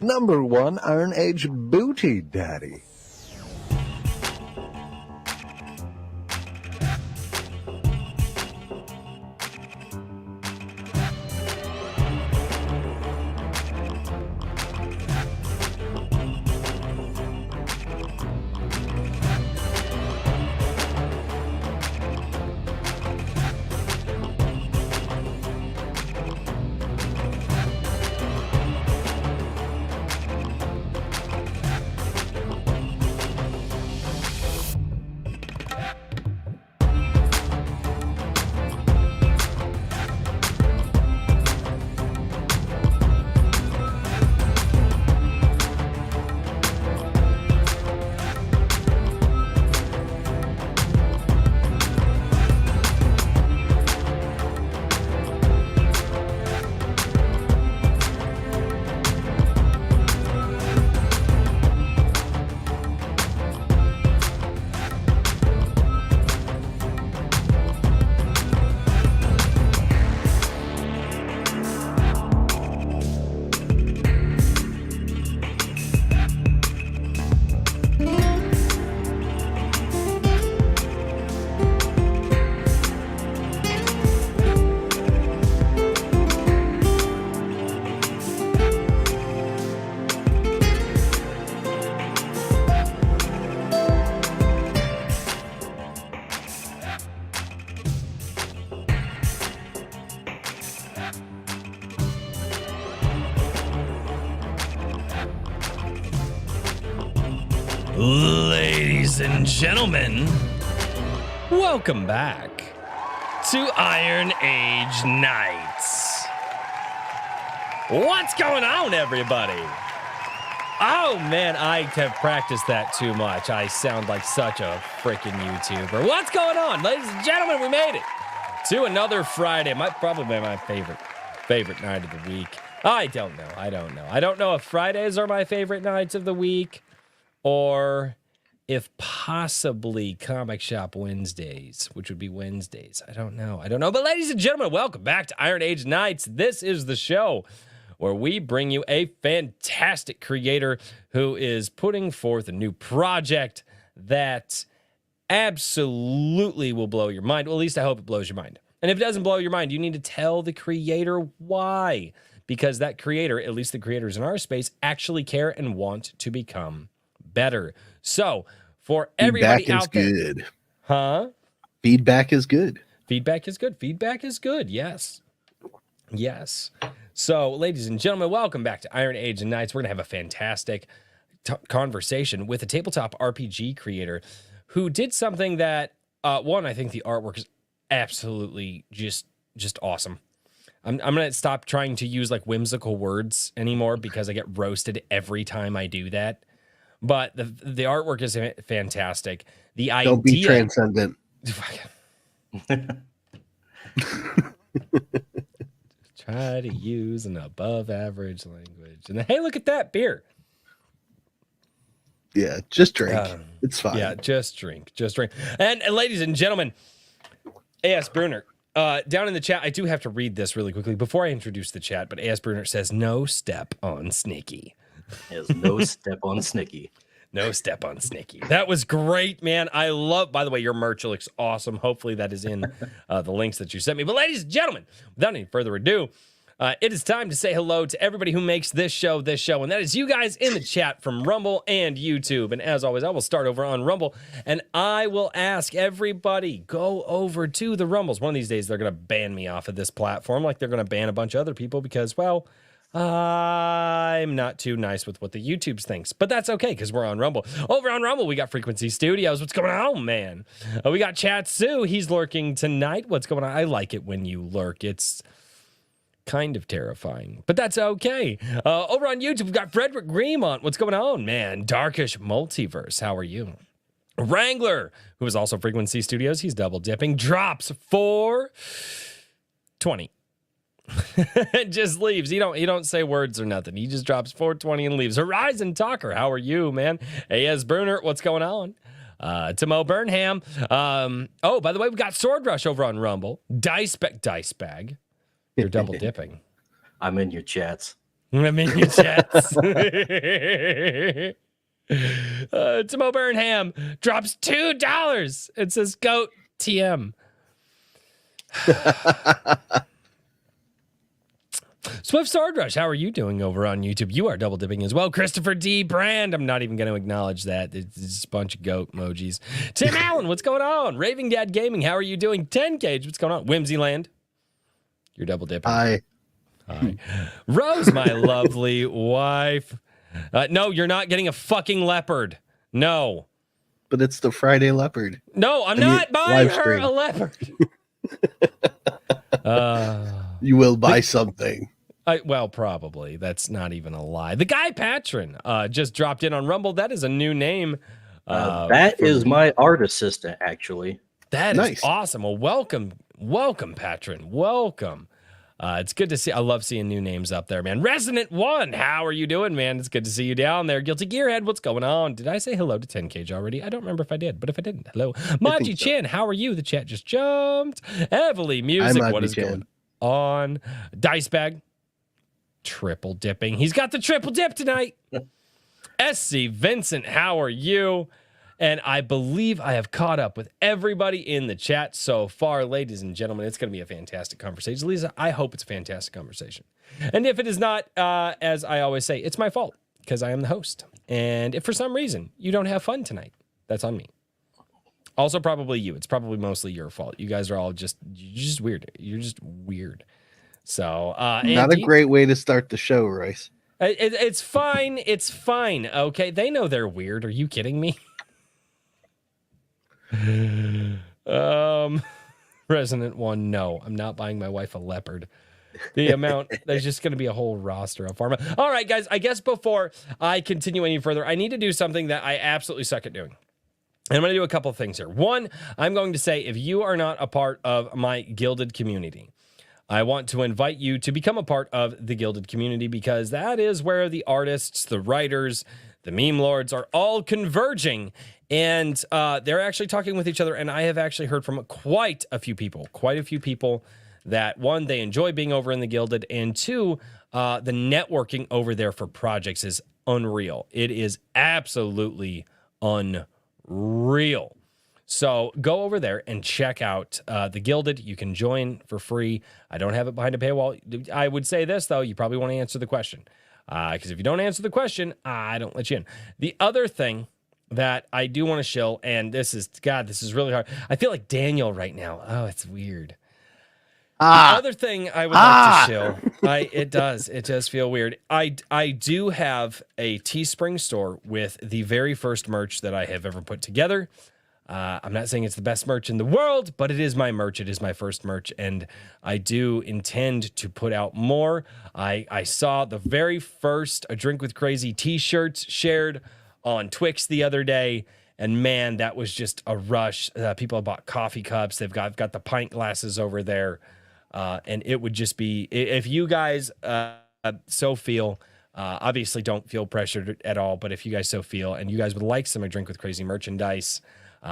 #1 Iron Age Booty Daddy. Ladies and gentlemen, welcome back to Iron Age Nights. What's going on, everybody? Oh, man, I have practiced that too much. I sound like such a freaking YouTuber. What's going on? Ladies and gentlemen, we made it to another Friday. Might probably be my favorite night of the week. I don't know. I don't know if Fridays are my favorite nights of the week, or if possibly Comic Shop Wednesdays, which would be Wednesdays. I don't know. But ladies and gentlemen, welcome back to Iron Age Nights. This is the show where we bring you a fantastic creator who is putting forth a new project that absolutely will blow your mind. Well, at least I hope it blows your mind. And if it doesn't blow your mind, you need to tell the creator why. Because that creator, at least the creators in our space, actually care and want to become better. So, for everybody out there, good. Huh? Feedback is good. Feedback is good. Feedback is good. Yes. So, ladies and gentlemen, welcome back to Iron Age and Nights. We're going to have a fantastic conversation with a tabletop RPG creator who did something that, one, I think the artwork is absolutely just awesome. I'm going to stop trying to use like whimsical words anymore because I get roasted every time I do that. But the artwork is fantastic. The idea... Don't be transcendent. Try to use an above average language. And hey, look at that beer. Yeah, just drink. It's fine. Yeah, just drink. And ladies and gentlemen, A.S. Bruner, down in the chat, I do have to read this really quickly before I introduce the chat, but A.S. Bruner says, no step on Sneaky. Has no step on Snicky. No step on Snicky. That was great, man. I love, by the way, your merch looks awesome. Hopefully that is in the links that you sent me. But ladies and gentlemen, without any further ado, it is time to say hello to everybody who makes this show, and that is you guys in the chat from Rumble and YouTube. And as always, I will start over on Rumble, and I will ask everybody, go over to the Rumbles. One of these days, they're going to ban me off of this platform like they're going to ban a bunch of other people because, well, I'm not too nice with what the YouTube thinks, but that's okay because we're on Rumble. Over on Rumble, we got Frequency Studios. What's going on, man? We got Chatsu. He's lurking tonight. What's going on? I like it when you lurk. It's kind of terrifying, but that's okay. Over on YouTube, we've got Frederick Greenmont. What's going on, man? Darkish Multiverse. How are you? Wrangler, who is also Frequency Studios. He's double dipping. Drops 420. Just leaves. He don't say words or nothing. He just drops 420 and leaves. Horizon Talker, how are you, man? A.S. Bruner, what's going on? Timo Burnham. Oh, by the way, we got Sword Rush over on Rumble. Dicebag. You're double dipping. I'm in your chats. Menu chats. Timo Burnham drops $2 and says, "Goat TM." Swift Sword Rush, how are you doing over on YouTube? You are double dipping as well. Christopher D. Brand, I'm not even going to acknowledge that. It's just a bunch of goat emojis. Tim Allen, what's going on? Raving Dad Gaming, how are you doing? 10 Cage, what's going on? Whimsyland, you're double dipping. Hi. Rose, my lovely wife. No, you're not getting a fucking leopard. No. But it's the Friday leopard. No, I'm not buying her a leopard. You will buy something. Well, probably. That's not even a lie. The Guy Patron just dropped in on Rumble. That is a new name. That is my art assistant, actually. That is awesome. Well, welcome, Patron. Welcome. It's good to see. I love seeing new names up there, man. Resonant One, how are you doing, man? It's good to see you down there. Guilty Gearhead, what's going on? Did I say hello to 10 Cage already? I don't remember if I did, but if I didn't, hello. Maji Chin, how are you? The chat just jumped. Evely Music, what is going on? Dicebag, triple dipping. He's got the triple dip tonight. SC Vincent, how are you? And I believe I have caught up with everybody in the chat so far. Ladies and gentlemen, it's going to be a fantastic conversation. Lisa, I hope it's a fantastic conversation. And if it is not, as I always say, it's my fault because I am the host. And if for some reason you don't have fun tonight, that's on me. Also, probably you. It's probably mostly your fault. You guys are all you're just weird. You're just weird. So, not a great way to start the show, Royce. It's fine. It's fine. Okay. They know they're weird. Are you kidding me? Resonant One, no, I'm not buying my wife a leopard. The amount, there's just going to be a whole roster of pharma. All right, guys, I guess before I continue any further, I need to do something that I absolutely suck at doing. And I'm going to do a couple of things here. One, I'm going to say, if you are not a part of my Gilded Community, I want to invite you to become a part of the Gilded Community, because that is where the artists, the writers, the meme lords are all converging, and they're actually talking with each other. And I have actually heard from quite a few people that, one, they enjoy being over in the Gilded, and two, the networking over there for projects is unreal. It is absolutely unreal. So go over there and check out the Gilded. You can join for free. I don't have it behind a paywall. I would say this, though. You probably want to answer the question. Because if you don't answer the question, I don't let you in. The other thing that I do want to shill, and this is really hard. I feel like Daniel right now. Oh, it's weird. The other thing I would like to shill, it does feel weird. I do have a Teespring store with the very first merch that I have ever put together. I'm not saying it's the best merch in the world, but it is my merch. It is my first merch, and I do intend to put out more. I saw the very first A Drink with Crazy t-shirts shared on Twix the other day, and man, that was just a rush. People have bought coffee cups. I've got the pint glasses over there, and it would just be, if you guys so feel, obviously don't feel pressured at all, but if you guys so feel, and you guys would like some A Drink with Crazy merchandise,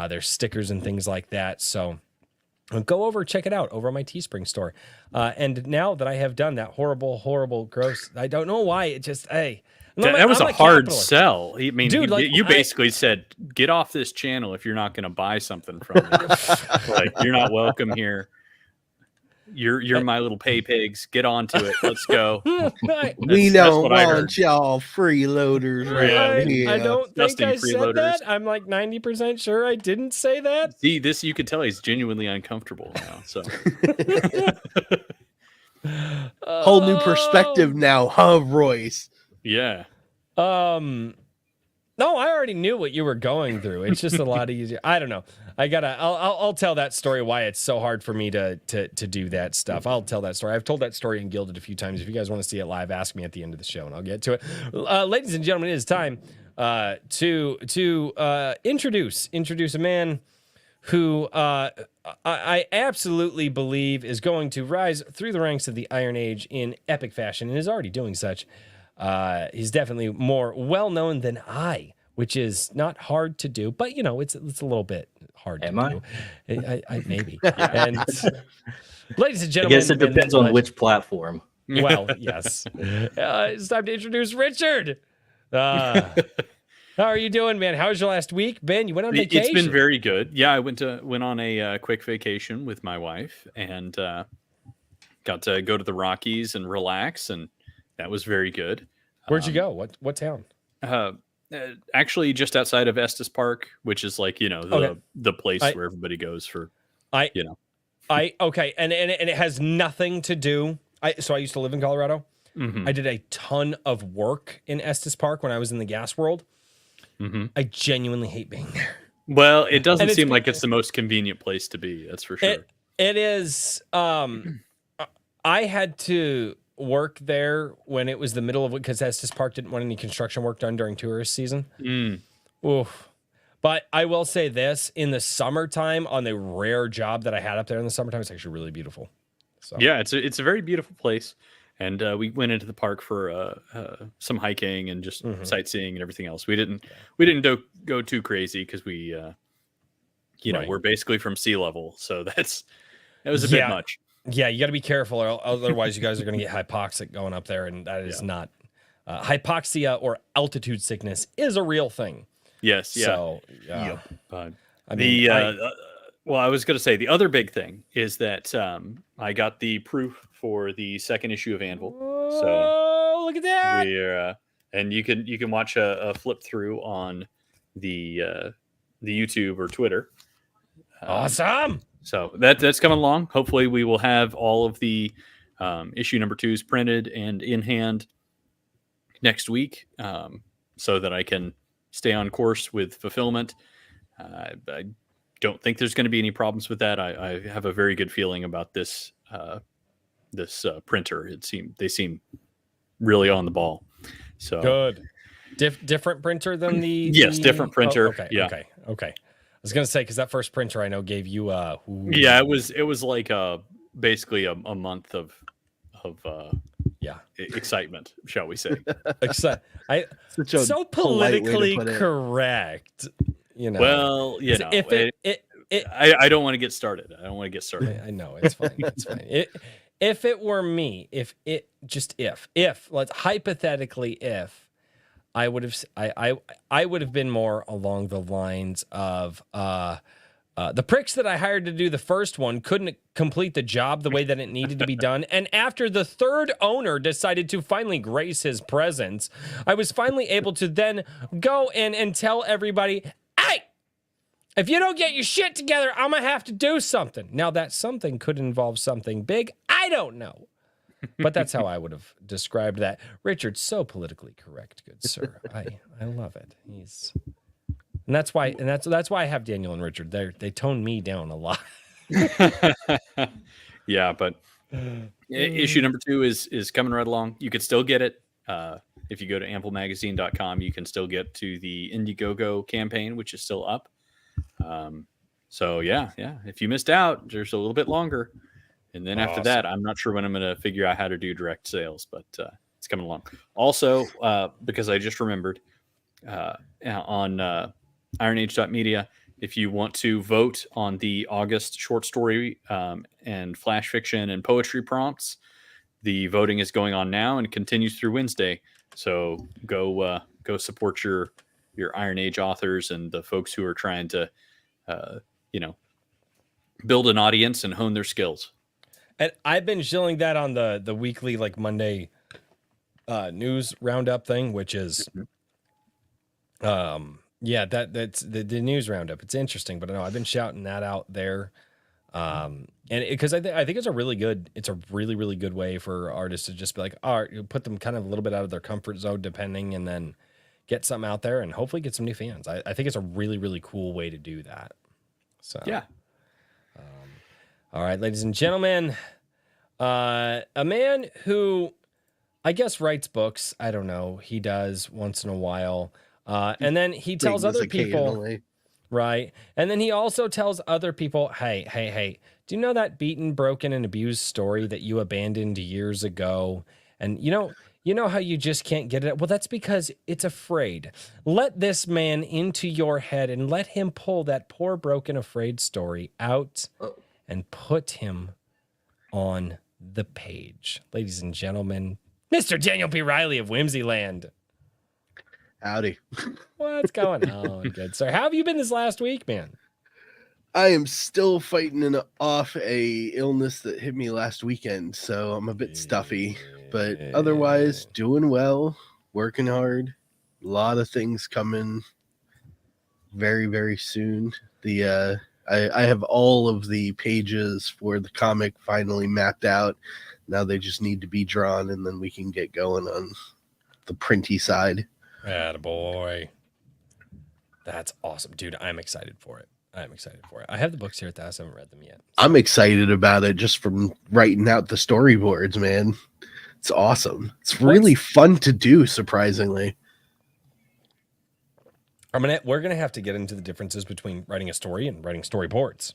there's stickers and things like that. So go over, check it out over on my Teespring store. And now that I have done that horrible, gross, I don't know why. It just, hey. That was a hard sell. I mean, dude, you basically said, get off this channel if you're not going to buy something from me. Like, you're not welcome here. You're my little pay pigs. Get onto it. Let's go. We don't want y'all freeloaders around here. I don't think I said that. I'm like 90% sure I didn't say that. See, this, you could tell he's genuinely uncomfortable now. So whole new perspective now, huh, Royce? Yeah. No, I already knew what you were going through. It's just a lot easier. I don't know. I'll tell that story, why it's so hard for me to do that stuff. I'll tell that story. I've told that story in Gilded a few times. If you guys want to see it live, ask me at the end of the show and I'll get to it. Ladies and gentlemen, it is time to introduce a man who I absolutely believe is going to rise through the ranks of the Iron Age in epic fashion and is already doing such. He's definitely more well-known than I, which is not hard to do, but you know, it's a little bit hard to do. I maybe. And ladies and gentlemen, I guess it depends on which platform. Well, yes. It's time to introduce Richard. How are you doing, man? How was your last week, Ben? You went on vacation. It's been very good. Yeah, I went on a quick vacation with my wife and got to go to the Rockies and relax, and that was very good. Where'd you go? What town? Actually, just outside of Estes Park, which is like the place where everybody goes for. Okay, and it has nothing to do. So I used to live in Colorado. Mm-hmm. I did a ton of work in Estes Park when I was in the gas world. Mm-hmm. I genuinely hate being there. Well, it doesn't seem like it's the most convenient place to be. That's for sure. It is. I had to work there when it was the middle of it because Estes Park didn't want any construction work done during tourist season. Oof. But I will say this, in the summertime, on the rare job that I had up there in the summertime, it's actually really beautiful. So yeah, it's a very beautiful place. And we went into the park for some hiking and just sightseeing and everything else. We didn't go too crazy because we we're basically from sea level, so that was a bit much. Yeah, you got to be careful, or otherwise you guys are going to get hypoxic going up there, and that is not hypoxia or altitude sickness is a real thing. Yes, yeah. So, but I was going to say the other big thing is that I got the proof for the second issue of Anvil. So look at that! We're and you can watch a flip through on the YouTube or Twitter. Awesome. So that's coming along. Hopefully, we will have all of the issue number 2s printed and in hand next week, so that I can stay on course with fulfillment. I don't think there's going to be any problems with that. I have a very good feeling about this printer. They seem really on the ball. So good. Different printer than the different printer. Okay. I was gonna say because that first printer I know gave you it was like basically a month of excitement, shall we say? So politically correct. Well, I don't want to get started. I know it's fine. It's fine. If it were me, if let's hypothetically I would have been more along the lines of the pricks that I hired to do the first one couldn't complete the job the way that it needed to be done. And after the third owner decided to finally grace his presence, I was finally able to then go in and tell everybody, hey, if you don't get your shit together, I'm going to have to do something. Now that something could involve something big. I don't know. But that's how I would have described that. Richard's so politically correct, good sir. I love it. And that's why I have Daniel and Richard. They tone me down a lot. Yeah, but issue number 2 is coming right along. You could still get it. If you go to amplemagazine.com, you can still get to the Indiegogo campaign, which is still up. So yeah. If you missed out, there's a little bit longer. And then after that, I'm not sure when I'm going to figure out how to do direct sales, but it's coming along. Also, because I just remembered on ironage.media, if you want to vote on the August short story and flash fiction and poetry prompts, the voting is going on now and continues through Wednesday. So go support your Iron Age authors and the folks who are trying to, build an audience and hone their skills. And I've been shilling that on the weekly, like Monday news roundup thing, which is, that's the news roundup. It's interesting, but no, I've been shouting that out there. And because I think it's a really, really good way for artists to just be like, all right, put them kind of a little bit out of their comfort zone, depending, and then get something out there and hopefully get some new fans. I think it's a really, really cool way to do that. So, yeah. All right, ladies and gentlemen, a man who I guess writes books. I don't know. He does once in a while. And then he tells other people, right? And then he also tells other people, hey, do you know that beaten, broken, and abused story that you abandoned years ago? And you know how you just can't get it? Well, that's because it's afraid. Let this man into your head and let him pull that poor, broken, afraid story out and put him on the page. Ladies and gentlemen, Mr. Daniel P. Riley of Whimsyland. Howdy. What's going on? Good sir. How have you been this last week, man? I am still fighting off a illness that hit me last weekend, so I'm a bit stuffy, but otherwise doing well, working hard. A lot of things coming very, very soon. I have all of the pages for the comic finally mapped out. Now they just need to be drawn, and then we can get going on the printy side. Attaboy. That's awesome. Dude, I'm excited for it. I have the books here at the house. I haven't read them yet. So. I'm excited about it just from writing out the storyboards, man. It's awesome. It's really fun to do, surprisingly. We're gonna have to get into the differences between writing a story and writing storyboards.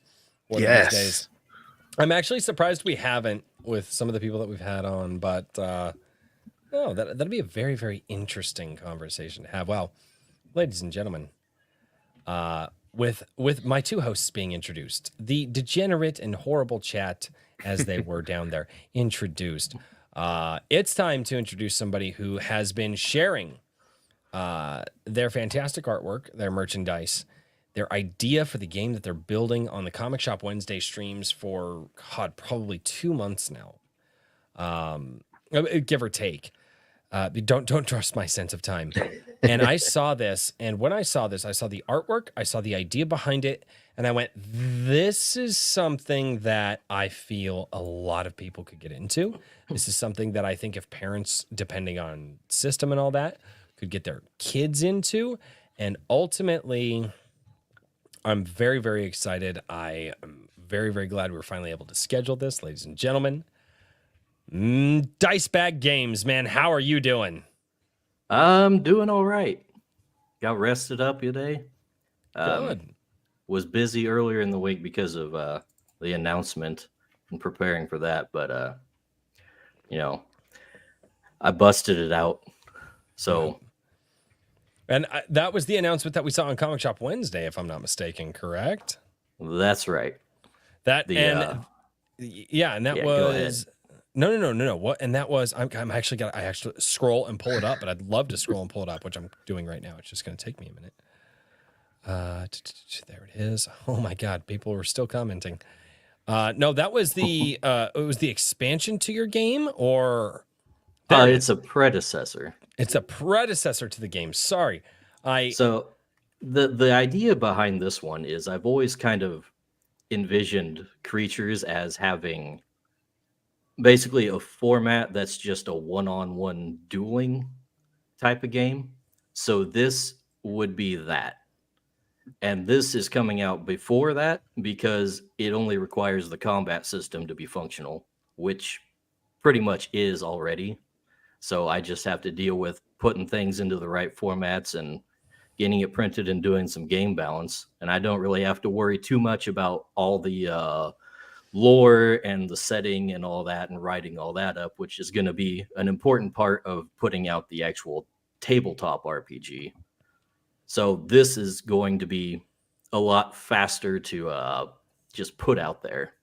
Yes. These days. I'm actually surprised we haven't with some of the people that we've had on, but that'd be a very, very interesting conversation to have. Well, ladies and gentlemen, with my two hosts being introduced, the degenerate and horrible chat as they were down there introduced, it's time to introduce somebody who has been sharing their fantastic artwork, their merchandise, their idea for the game that they're building on the Comic Shop Wednesday streams for probably 2 months now, give or take. Don't trust my sense of time. And I saw this, and when I saw this, I saw the artwork, I saw the idea behind it, and I went, this is something that I feel a lot of people could get into. This is something that I think if parents, depending on system and all that, could get their kids into. And ultimately, I'm very, very excited. I am very, very glad we were finally able to schedule this, ladies and gentlemen. Dicebag Games, man, how are you doing? I'm doing all right. Got rested up today. Good. Was busy earlier in the week because of the announcement and preparing for that, but I busted it out. So, and that was the announcement that we saw on Comic Shop Wednesday, if I'm not mistaken, correct? That's right. That was. Go ahead. No. What? And that was. I actually scroll and pull it up, but I'd love to scroll and pull it up, which I'm doing right now. It's just going to take me a minute. There it is. Oh my God, people were still commenting. No, that was the. It was the expansion to your game, or. It's a predecessor. It's a predecessor to the game. Sorry, So, the idea behind this one is I've always kind of envisioned creatures as having basically a format that's just a one-on-one dueling type of game. So this would be that. And this is coming out before that because it only requires the combat system to be functional, which pretty much is already. So I just have to deal with putting things into the right formats and getting it printed and doing some game balance. And I don't really have to worry too much about all the lore and the setting and all that and writing all that up, which is going to be an important part of putting out the actual tabletop RPG. So this is going to be a lot faster to just put out there.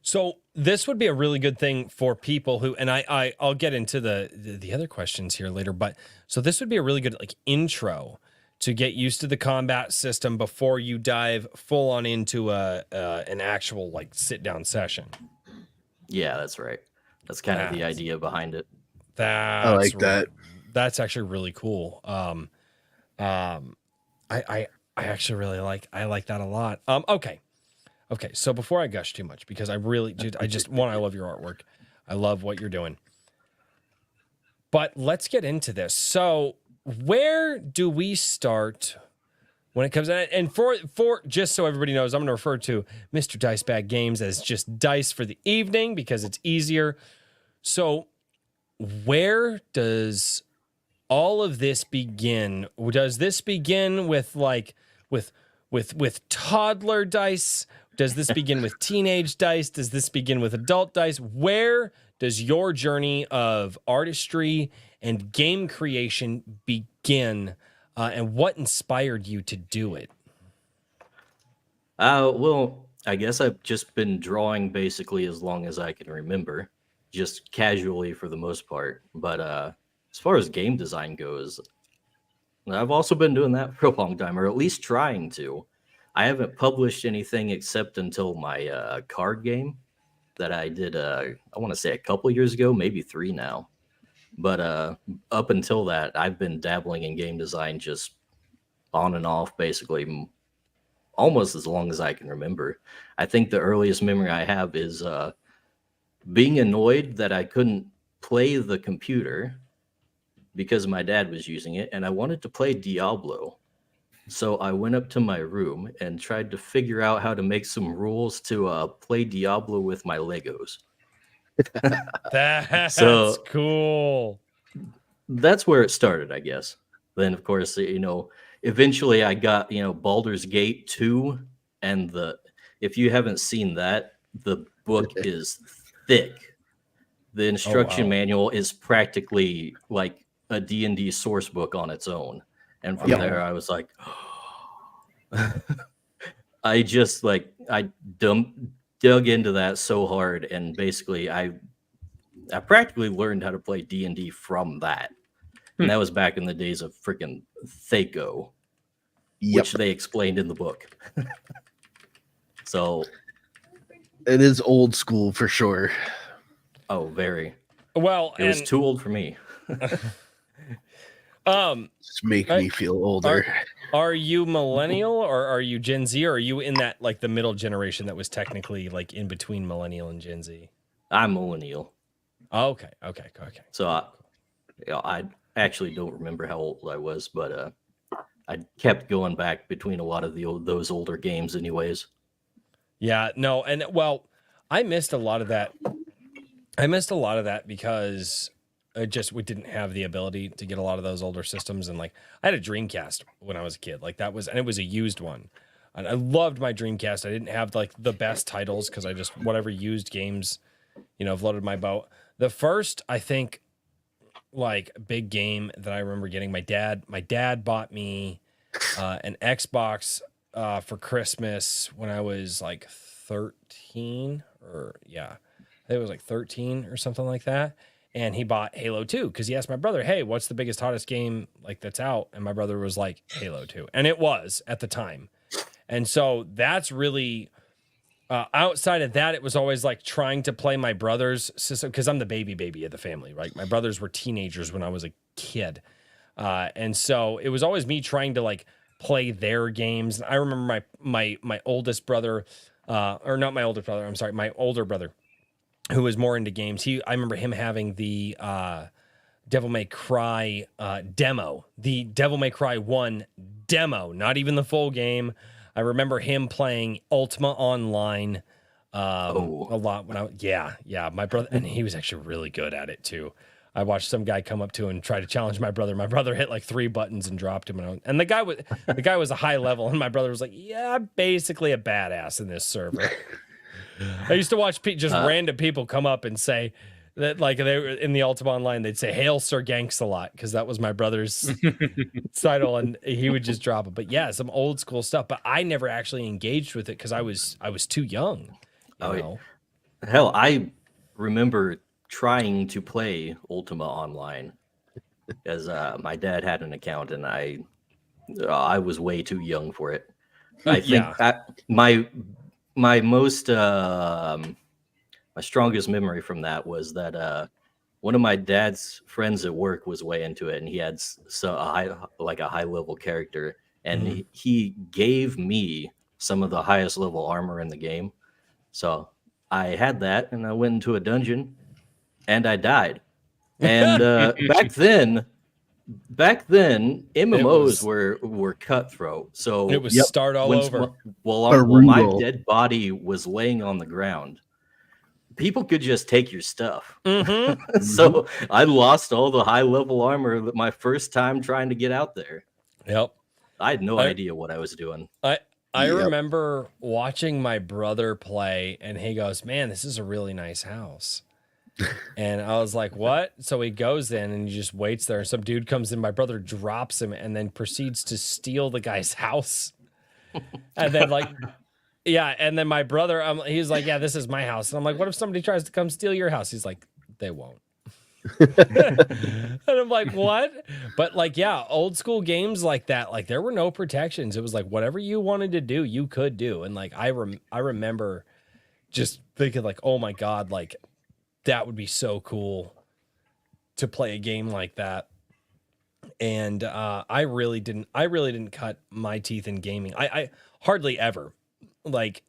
So this would be a really good thing for people who, and I'll get into the other questions here later, but so this would be a really good intro to get used to the combat system before you dive full on into an actual sit down session. Yeah, that's right. That's kind of the idea behind it. I like that. That's actually really cool. I actually really like that a lot. Okay. So before I gush too much, because I really, dude, I love your artwork. I love what you're doing. But let's get into this. So where do we start when it comes? And for just so everybody knows, I'm going to refer to Mr. Dicebag Games as just dice for the evening because it's easier. So where does all of this begin? Does this begin with with toddler dice? Does this begin with teenage dice? Does this begin with adult dice? Where does your journey of artistry and game creation begin? And what inspired you to do it? Well, I guess I've just been drawing basically as long as I can remember. just casually for the most part. But as far as game design goes, I've also been doing that for a long time, or at least trying to. I haven't published anything except until my card game that I did, I want to say a couple years ago, maybe 3 now. But up until that, I've been dabbling in game design just on and off, basically, almost as long as I can remember. I think the earliest memory I have is being annoyed that I couldn't play the computer because my dad was using it, and I wanted to play Diablo. So I went up to my room and tried to figure out how to make some rules to play Diablo with my Legos. That's cool. That's where it started, I guess. Then, of course, eventually I got, Baldur's Gate 2, and if you haven't seen that, the book is thick. The instruction manual is practically like a D&D source book on its own. And from there, I was like, I just I dug into that so hard, and basically I practically learned how to play D&D from that. And that was back in the days of freaking Thaco, which they explained in the book. So it is old school for sure. Oh, very. Well, it was too old for me. Just make me feel older. Are you millennial or are you Gen Z, or are you in that the middle generation that was technically in between millennial and Gen Z? I'm millennial. Oh, okay. So I actually don't remember how old I was, but I kept going back between a lot of those older games anyways. Yeah, no, and I missed a lot of that. Because we didn't have the ability to get a lot of those older systems, and I had a Dreamcast when I was a kid. And it was a used one. And I loved my Dreamcast. I didn't have the best titles because I just whatever used games, floated my boat. The first, I think, big game that I remember getting, my dad bought me an Xbox for Christmas when I was 13, or it was 13 or something like that. And he bought Halo 2 because he asked my brother, hey, what's the biggest, hottest game that's out? And my brother was like, Halo 2. And it was at the time. And so that's really, outside of that, it was always trying to play my brother's system because I'm the baby of the family, right? My brothers were teenagers when I was a kid. And so it was always me trying to play their games. I remember my oldest brother, or not my oldest brother, I'm sorry, my older brother, who was more into games. I remember him having the Devil May Cry demo, the Devil May Cry 1 demo, not even the full game. I remember him playing Ultima Online a lot when my brother, and he was actually really good at it too. I watched some guy come up to and try to challenge my brother. My brother hit 3 buttons and dropped him, and the guy was a high level, and my brother was like, "Yeah, I'm basically a badass in this server." I used to watch random people come up and say that, they were in the Ultima Online, they'd say, "Hail Sir Ganks" a lot, because that was my brother's title, and he would just drop it. But yeah, some old school stuff. But I never actually engaged with it because I was too young. You know? Hell, I remember trying to play Ultima Online as my dad had an account, and I was way too young for it. I think my most my strongest memory from that was that one of my dad's friends at work was way into it, and he had a high level character, and he gave me some of the highest level armor in the game. So I had that, and I went into a dungeon, and I died. And back then MMOs were cutthroat. So it was start all over. While my dead body was laying on the ground, people could just take your stuff. So I lost all the high level armor that my first time trying to get out there. Yep. I had no idea what I was doing. I remember watching my brother play, and he goes, "Man, this is a really nice house." And I was like, "What?" So he goes in and he just waits there. Some dude comes in, my brother drops him, and then proceeds to steal the guy's house. And then and then my brother, he's like, "Yeah, this is my house." And I'm like, "What if somebody tries to come steal your house?" He's like, they won't. And I'm like, what? But like, yeah, old school games like that, like there were no protections. It was like whatever you wanted to do, you could do. And like I remember just thinking like, oh my God, like that would be so cool to play a game like that. And I really didn't cut my teeth in gaming. I hardly ever. Like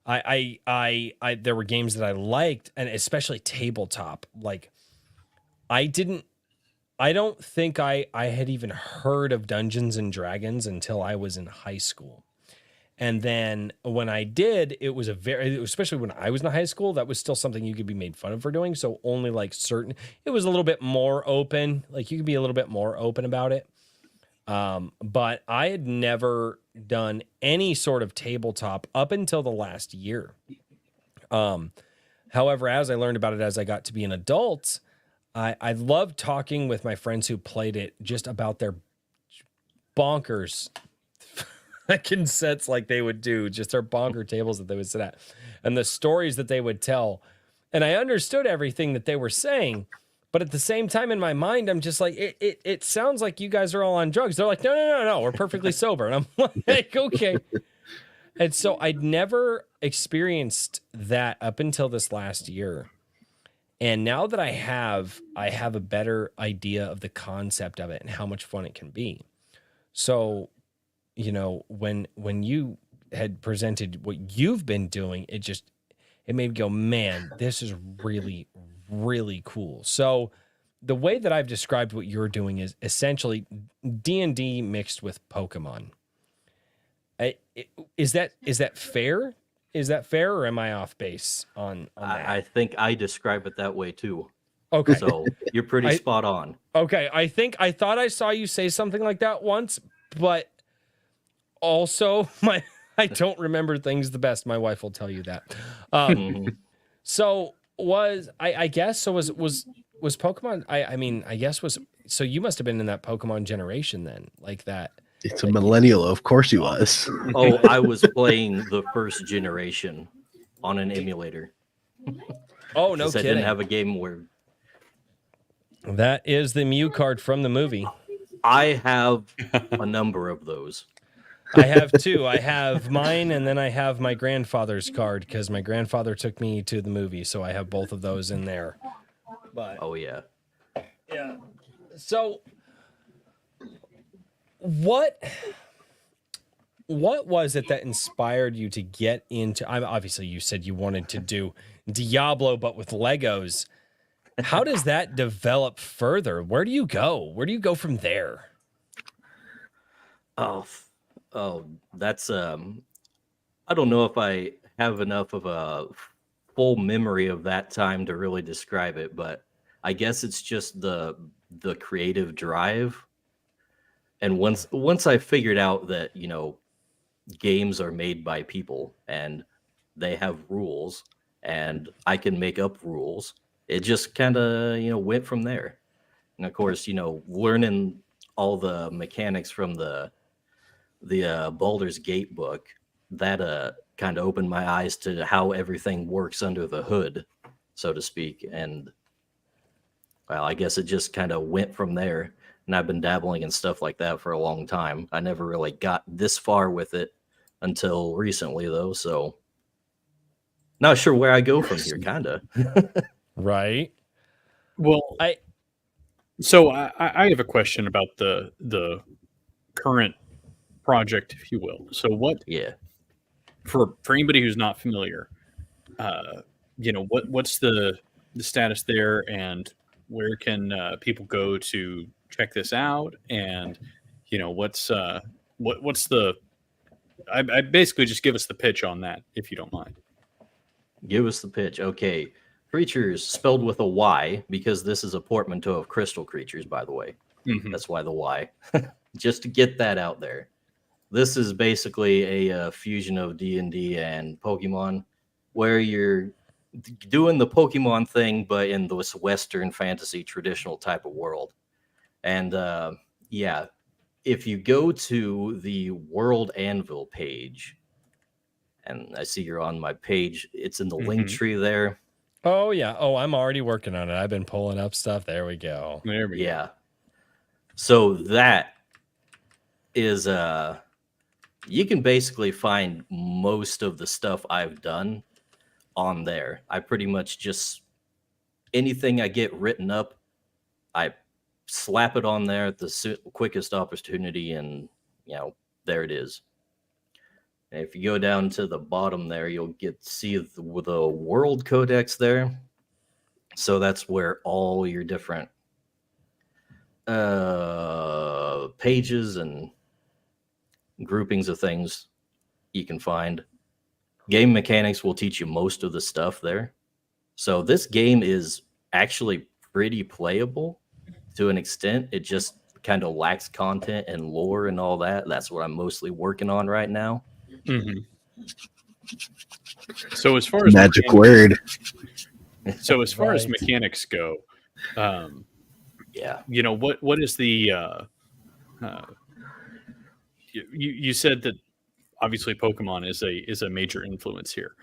I there were games that I liked, and especially tabletop. Like I don't think I had even heard of Dungeons and Dragons until I was in high school. And then when I did, it was especially when I was in high school, that was still something you could be made fun of for doing. So only like it was a little bit more open. Like you could be a little bit more open about it. But I had never done any sort of tabletop up until the last year. However, as I learned about it, as I got to be an adult, I loved talking with my friends who played it just about their bonkers consents like they would do, just their bonker tables that they would sit at and the stories that they would tell. And I understood everything that they were saying, but at the same time in my mind, I'm just like, it sounds like you guys are all on drugs. They're like, no, we're perfectly sober. And I'm like, okay. And so I'd never experienced that up until this last year. And now that I have a better idea of the concept of it and how much fun it can be. So, you know, when you had presented what you've been doing, it made me go, man, this is really, really cool. So the way that I've described what you're doing is essentially D&D mixed with Pokemon. Is that fair? Is that fair, or am I off base on that? I think I describe it that way too. Okay. So you're pretty spot on. Okay. I thought I saw you say something like that once, but also I don't remember things the best. My wife will tell you that. So was Pokemon, I mean, I guess so you must have been in that Pokemon generation then, like that. It's a millennial, of course he was. Oh, I was playing the first generation on an emulator. Oh, no kidding. I didn't have a game where... That is the Mew card from the movie. I have a number of those. I have two. I have mine, and then I have my grandfather's card because my grandfather took me to the movie, so I have both of those in there. But oh yeah. So what was it that inspired you to get into? Obviously, you said you wanted to do Diablo, but with Legos. How does that develop further? Where do you go? Where do you go from there? Oh, that's I don't know if I have enough of a full memory of that time to really describe it, but I guess it's just the creative drive. And once I figured out that, you know, games are made by people and they have rules and I can make up rules, it just kind of, you know, went from there. And of course, you know, learning all the mechanics from the Baldur's Gate book, that kind of opened my eyes to how everything works under the hood, so to speak. And well, I guess it just kind of went from there. And I've been dabbling in stuff like that for a long time. I never really got this far with it until recently, though. So not sure where I go from here, kind of. Right. Well, I have a question about the current project, if you will. So what? Yeah. For anybody who's not familiar, you know, what's the status there, and where can people go to check this out? And you know, what's the? I basically just give us the pitch on that, if you don't mind. Give us the pitch. Okay. Creatures spelled with a Y, because this is a portmanteau of crystal creatures, by the way. Mm-hmm. That's why the Y. Just to get that out there. This is basically a fusion of D&D and Pokemon, where you're doing the Pokemon thing, but in this Western fantasy traditional type of world. And yeah, if you go to the World Anvil page, and I see you're on my page, it's in the link tree there. Oh, yeah. Oh, I'm already working on it. I've been pulling up stuff. There we go. There we go. So that is you can basically find most of the stuff I've done on there. I pretty much just anything I get written up, I slap it on there at the quickest opportunity, and there it is. And if you go down to the bottom there, you'll see the world codex there. So that's where all your different pages and groupings of things you can find. Game mechanics will teach you most of the stuff there. So this game is actually pretty playable to an extent. It just kind of lacks content and lore and all that. That's what I'm mostly working on right now. Mm-hmm. So as far as magic word. So as far as mechanics go, what is the you said that obviously Pokemon is a major influence here.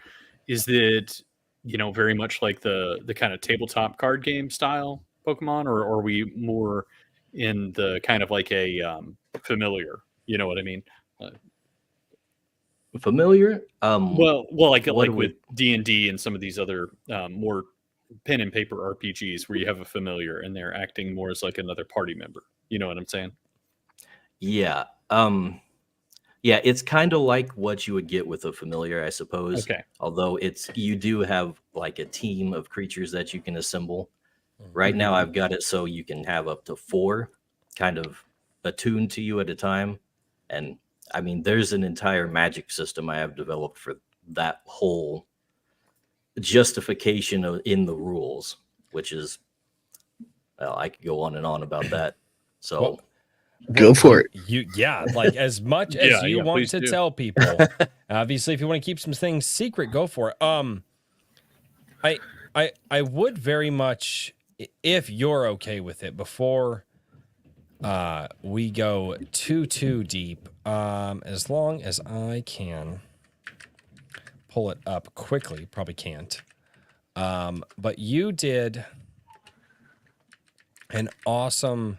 Is it very much like the kind of tabletop card game style Pokemon, or are we more in the kind of like a familiar? You know what I mean? Familiar? Well, like with D&D and some of these other more pen and paper RPGs where you have a familiar and they're acting more as like another party member. You know what I'm saying? Yeah. Yeah, it's kind of like what you would get with a familiar, I suppose. Okay. Although you do have like a team of creatures that you can assemble. Right now I've got it so you can have up to 4 kind of attuned to you at a time. And I mean, there's an entire magic system I have developed for that whole justification in the rules, which is, well, I could go on and on about that. So go for it. Like as much as you want to tell people, obviously, if you want to keep some things secret, go for it. I would very much, if you're okay with it, before we go too deep, as long as I can pull it up quickly, probably can't. But you did an awesome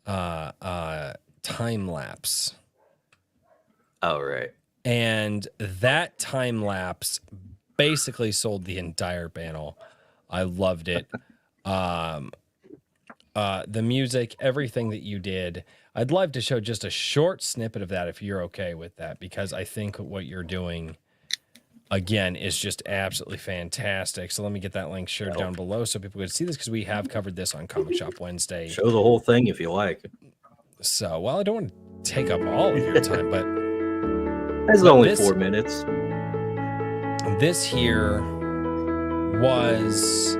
time lapse. Oh, right. And that time lapse basically sold the entire panel. I loved it. The music, everything that you did. I'd love to show just a short snippet of that if you're okay with that, because I think what you're doing, again, is just absolutely fantastic. So let me get that link shared down below so people can see this, because we have covered this on Comic Shop Wednesday. Show the whole thing if you like. So, well, I don't want to take up all of your time, but it's only 4 minutes. This here was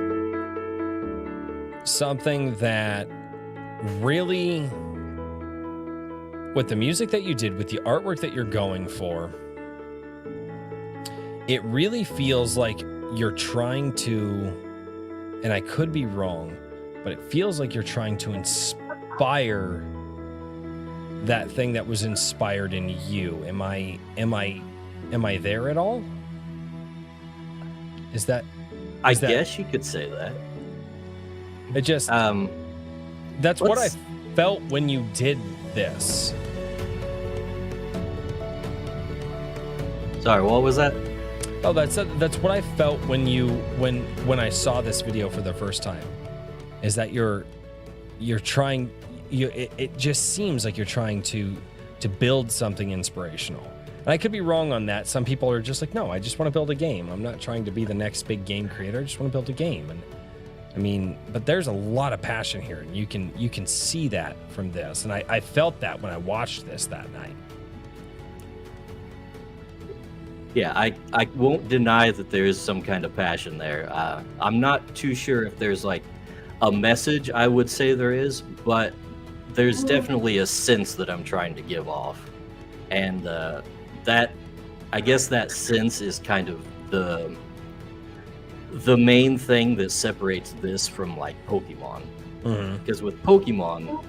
something that really, with the music that you did, with the artwork that you're going for, it really feels like you're trying to, and I could be wrong, but it feels like you're trying to inspire that thing that was inspired in you. Am I there at all? I guess you could say that. It just that's what I felt when you did this. Sorry, what was that? Oh, that's what I felt when I saw this video for the first time. Is that you're trying, it just seems like you're trying to build something inspirational. And I could be wrong on that. Some people are just like, no, I just want to build a game. I'm not trying to be the next big game creator. I just want to build a game. And I mean, but there's a lot of passion here, and you can see that from this. And I felt that when I watched this that night. Yeah, I won't deny that there is some kind of passion there. I'm not too sure if there's like a message I would say there is, but there's definitely a sense that I'm trying to give off. And that, I guess that sense is kind of the main thing that separates this from like Pokemon. Because with Pokemon,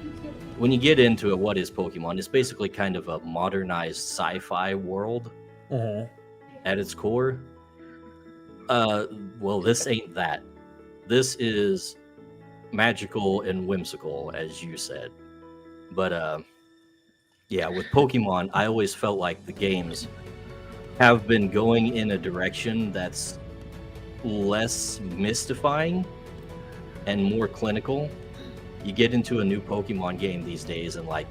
when you get into it, what is Pokemon? It's basically kind of a modernized sci-fi world at its core. well, this ain't that. This is magical and whimsical, as you said. But yeah, with Pokemon, I always felt like the games have been going in a direction that's less mystifying and more clinical. You get into a new Pokemon game these days, and like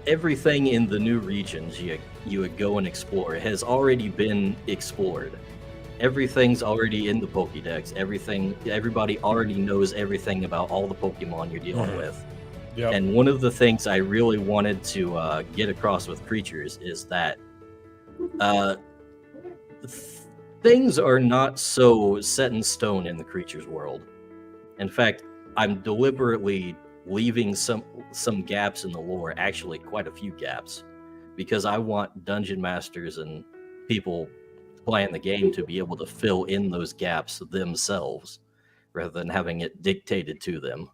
everything in the new regions you would go and explore has already been explored. Everything's already in the Pokédex. Everybody already knows everything about all the Pokemon you're dealing with. Yep. And one of the things I really wanted to get across with Creatures is that things are not so set in stone in the Creatures world. In fact, I'm deliberately leaving some gaps in the lore, actually quite a few gaps, because I want dungeon masters and people playing the game to be able to fill in those gaps themselves rather than having it dictated to them.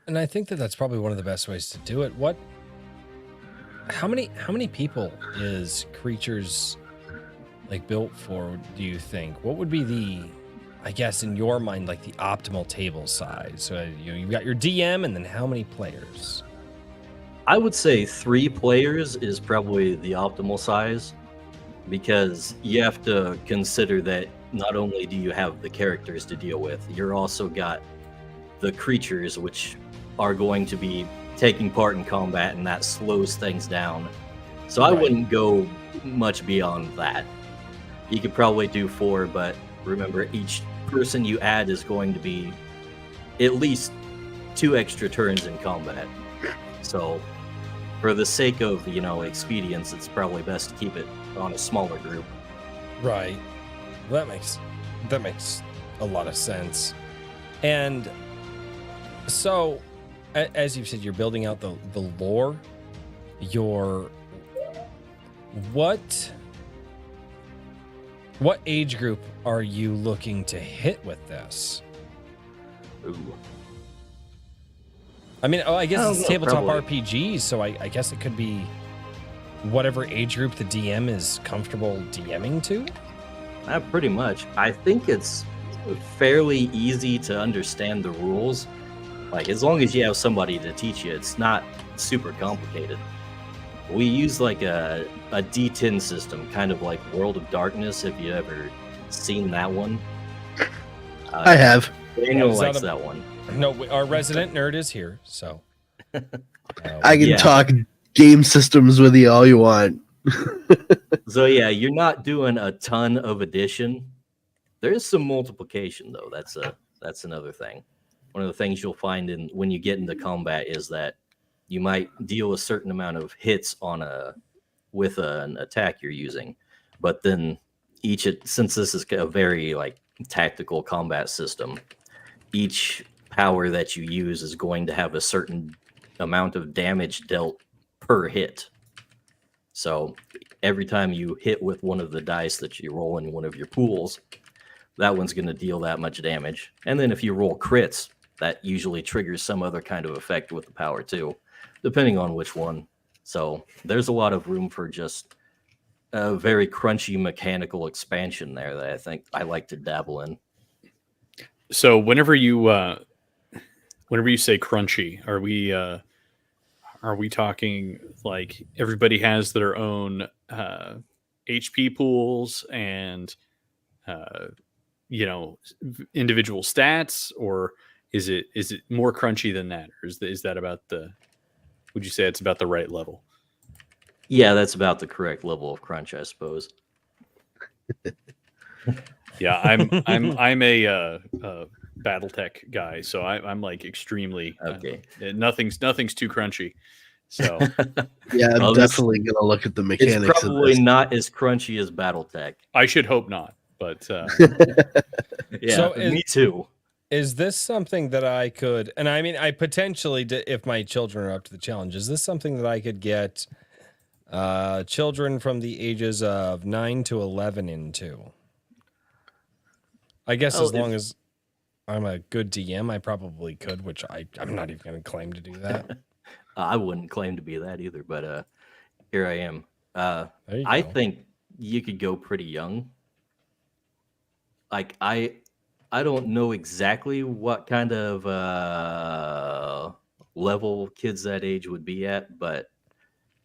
And I think that that's probably one of the best ways to do it. How many people is Creatures like built for, do you think? What would be the, I guess in your mind, like the optimal table size? So you've got your DM, and then how many players? I would say 3 players is probably the optimal size, because you have to consider that not only do you have the characters to deal with, you're also got the creatures, which are going to be taking part in combat, and that slows things down. So I wouldn't go much beyond that. You could probably do 4, but remember, each person you add is going to be at least 2 extra turns in combat. So for the sake of, expedience, it's probably best to keep it on a smaller group. Right. That makes a lot of sense. And so, as you've said, you're building out the lore. What age group are you looking to hit with this? Ooh. I mean, I guess it's tabletop probably. RPG, so I guess it could be whatever age group the DM is comfortable DMing to. Pretty much. I think it's fairly easy to understand the rules. Like, as long as you have somebody to teach you, it's not super complicated. We use like a D10 system, kind of like World of Darkness, if you ever seen that one. I have. Daniel likes that one. No, our resident nerd is here, so. I can talk game systems with you all you want. So yeah, you're not doing a ton of addition. There is some multiplication, though. That's another thing. One of the things you'll find when you get into combat is that you might deal a certain amount of hits with an attack you're using, but then since this is a very like tactical combat system, each power that you use is going to have a certain amount of damage dealt per hit. So every time you hit with one of the dice that you roll in one of your pools, that one's going to deal that much damage. And then if you roll crits, that usually triggers some other kind of effect with the power too, depending on which one. So there's a lot of room for just a very crunchy mechanical expansion there that I think I like to dabble in. So whenever you say crunchy, are we talking like everybody has their own HP pools and individual stats, or is it more crunchy than that, or is that about would you say it's about the right level? Yeah, that's about the correct level of crunch, I suppose. Yeah, I'm a BattleTech guy, so I'm like extremely okay. Nothing's too crunchy. So yeah, I'm definitely gonna look at the mechanics. It's probably not as crunchy as BattleTech. I should hope not, but yeah, so me too. Is this something that I could, and I mean, I potentially, if my children are up to the challenge, is this something that I could get children from the ages of 9 to 11 into? I guess as long as I'm a good DM, I probably could, which I'm not even going to claim to do that. I wouldn't claim to be that either, but here I am. I think you could go pretty young. like I don't know exactly what kind of level kids that age would be at, but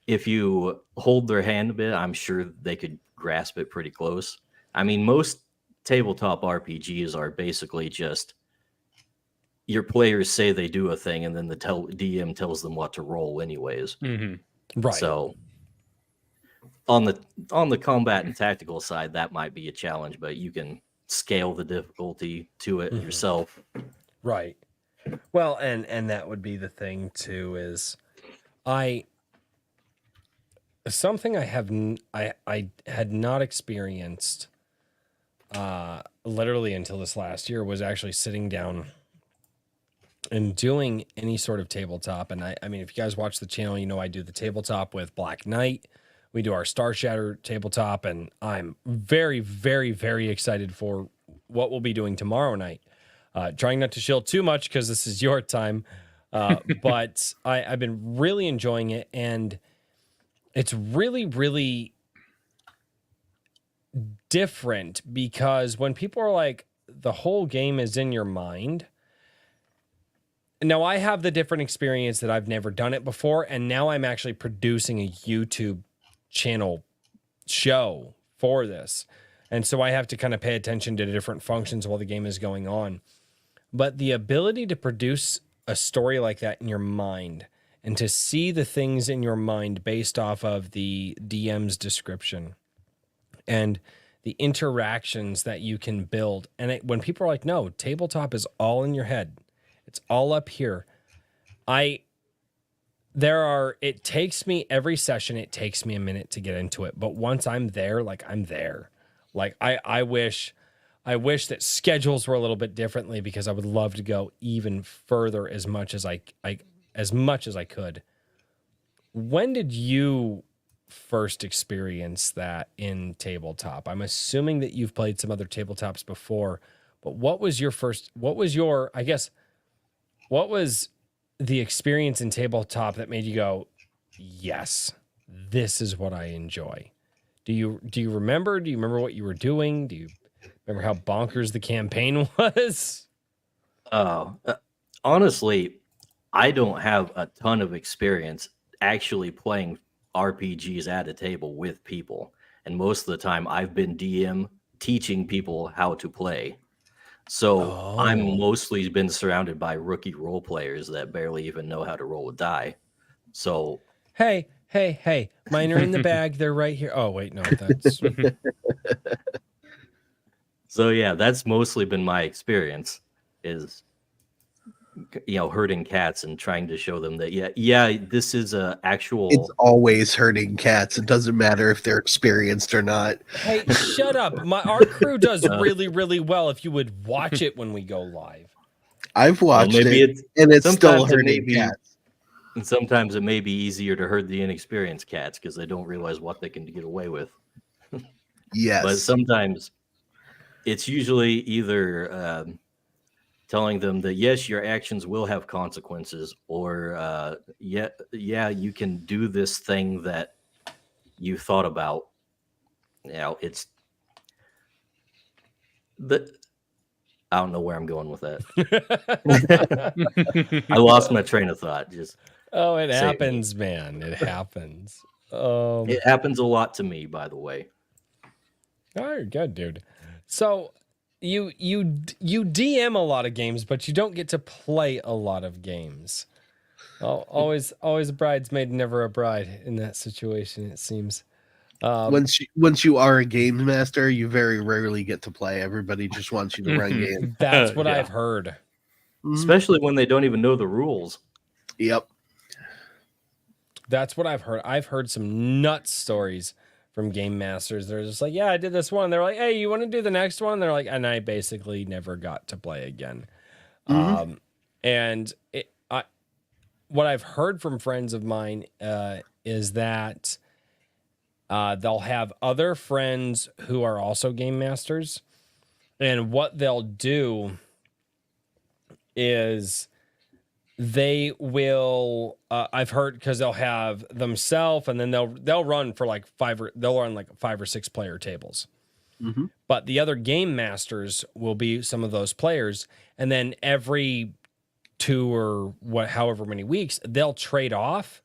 if you hold their hand a bit, I'm sure they could grasp it pretty close. I mean, most tabletop RPGs are basically just your players say they do a thing, and then the DM tells them what to roll, anyways. Mm-hmm. Right. So on the combat and tactical side, that might be a challenge, but you can scale the difficulty to it yourself. Right. Well, and that would be the thing too. Is something I had not experienced literally until this last year was actually sitting down and doing any sort of tabletop. And I mean, if you guys watch the channel, you know I do the tabletop with Black Knight. We do our Star Shatter tabletop, and I'm very, very, very excited for what we'll be doing tomorrow night. Trying not to shill too much because this is your time, but I've been really enjoying it, and it's really, really different because when people are like, the whole game is in your mind. Now, I have the different experience that I've never done it before, and now I'm actually producing a YouTube channel show for this. And so I have to kind of pay attention to different functions while the game is going on. But the ability to produce a story like that in your mind and to see the things in your mind based off of the DM's description and the interactions that you can build. And when people are like, no, tabletop is all in your head. It's all up here. It takes me every session, it takes me a minute to get into it. But once I'm there, like I'm there. Like I wish that schedules were a little bit differently because I would love to go even further as much as I could. When did you first experience that in tabletop? I'm assuming that you've played some other tabletops before, but what was the experience in tabletop that made you go, yes, this is what I enjoy? Do you remember? Do you remember what you were doing? Do you remember how bonkers the campaign was? Honestly, I don't have a ton of experience actually playing RPGs at a table with people. And most of the time I've been DM teaching people how to play. So I'm mostly been surrounded by rookie role players that barely even know how to roll a die. So hey, mine are in the bag. They're right here. Oh wait, no, that's. So yeah, that's mostly been my experience. Is herding cats and trying to show them that this is a actual. It's always herding cats. It doesn't matter if they're experienced or not. Hey, shut up! Our crew does really, really well. If you would watch it when we go live, I've watched it, and it's still herding cats. And sometimes it may be easier to herd the inexperienced cats because they don't realize what they can get away with. Yes, but sometimes it's usually either. Telling them that yes, your actions will have consequences, or you can do this thing that you thought about. It's I don't know where I'm going with that. I lost my train of thought. It happens, man. It happens. It happens a lot to me, by the way. All right, good, dude. So. You DM a lot of games, but you don't get to play a lot of games. Always a bridesmaid, never a bride in that situation, it seems. Once you are a game master, you very rarely get to play. Everybody just wants you to run games. That's what I've heard. Especially when they don't even know the rules. Yep. That's what I've heard. I've heard some nuts stories from game masters. They're just like, yeah, I did this one. They're like, hey, you want to do the next one? They're like, and I basically never got to play again. And what I've heard from friends of mine is that they'll have other friends who are also game masters. And what they'll do is they will I've heard, because they'll have themselves, and then they'll run for like 5 or 6 player tables. Mm-hmm. But the other game masters will be some of those players. And then every 2 or however many weeks, they'll trade off.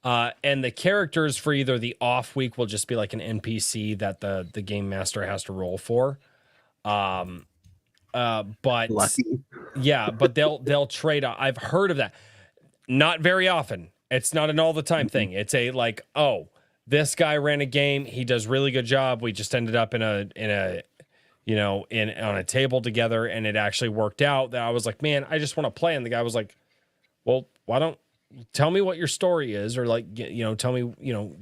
And the characters for either the off week will just be like an NPC that the game master has to roll for. But Lucky. yeah, but they'll trade off. I've heard of that. Not very often. It's not an all the time thing. It's a like, oh, this guy ran a game. He does really good job. We just ended up on a table together, and it actually worked out. That I was like, man, I just want to play. And the guy was like, well, why don't tell me what your story is, or like, tell me,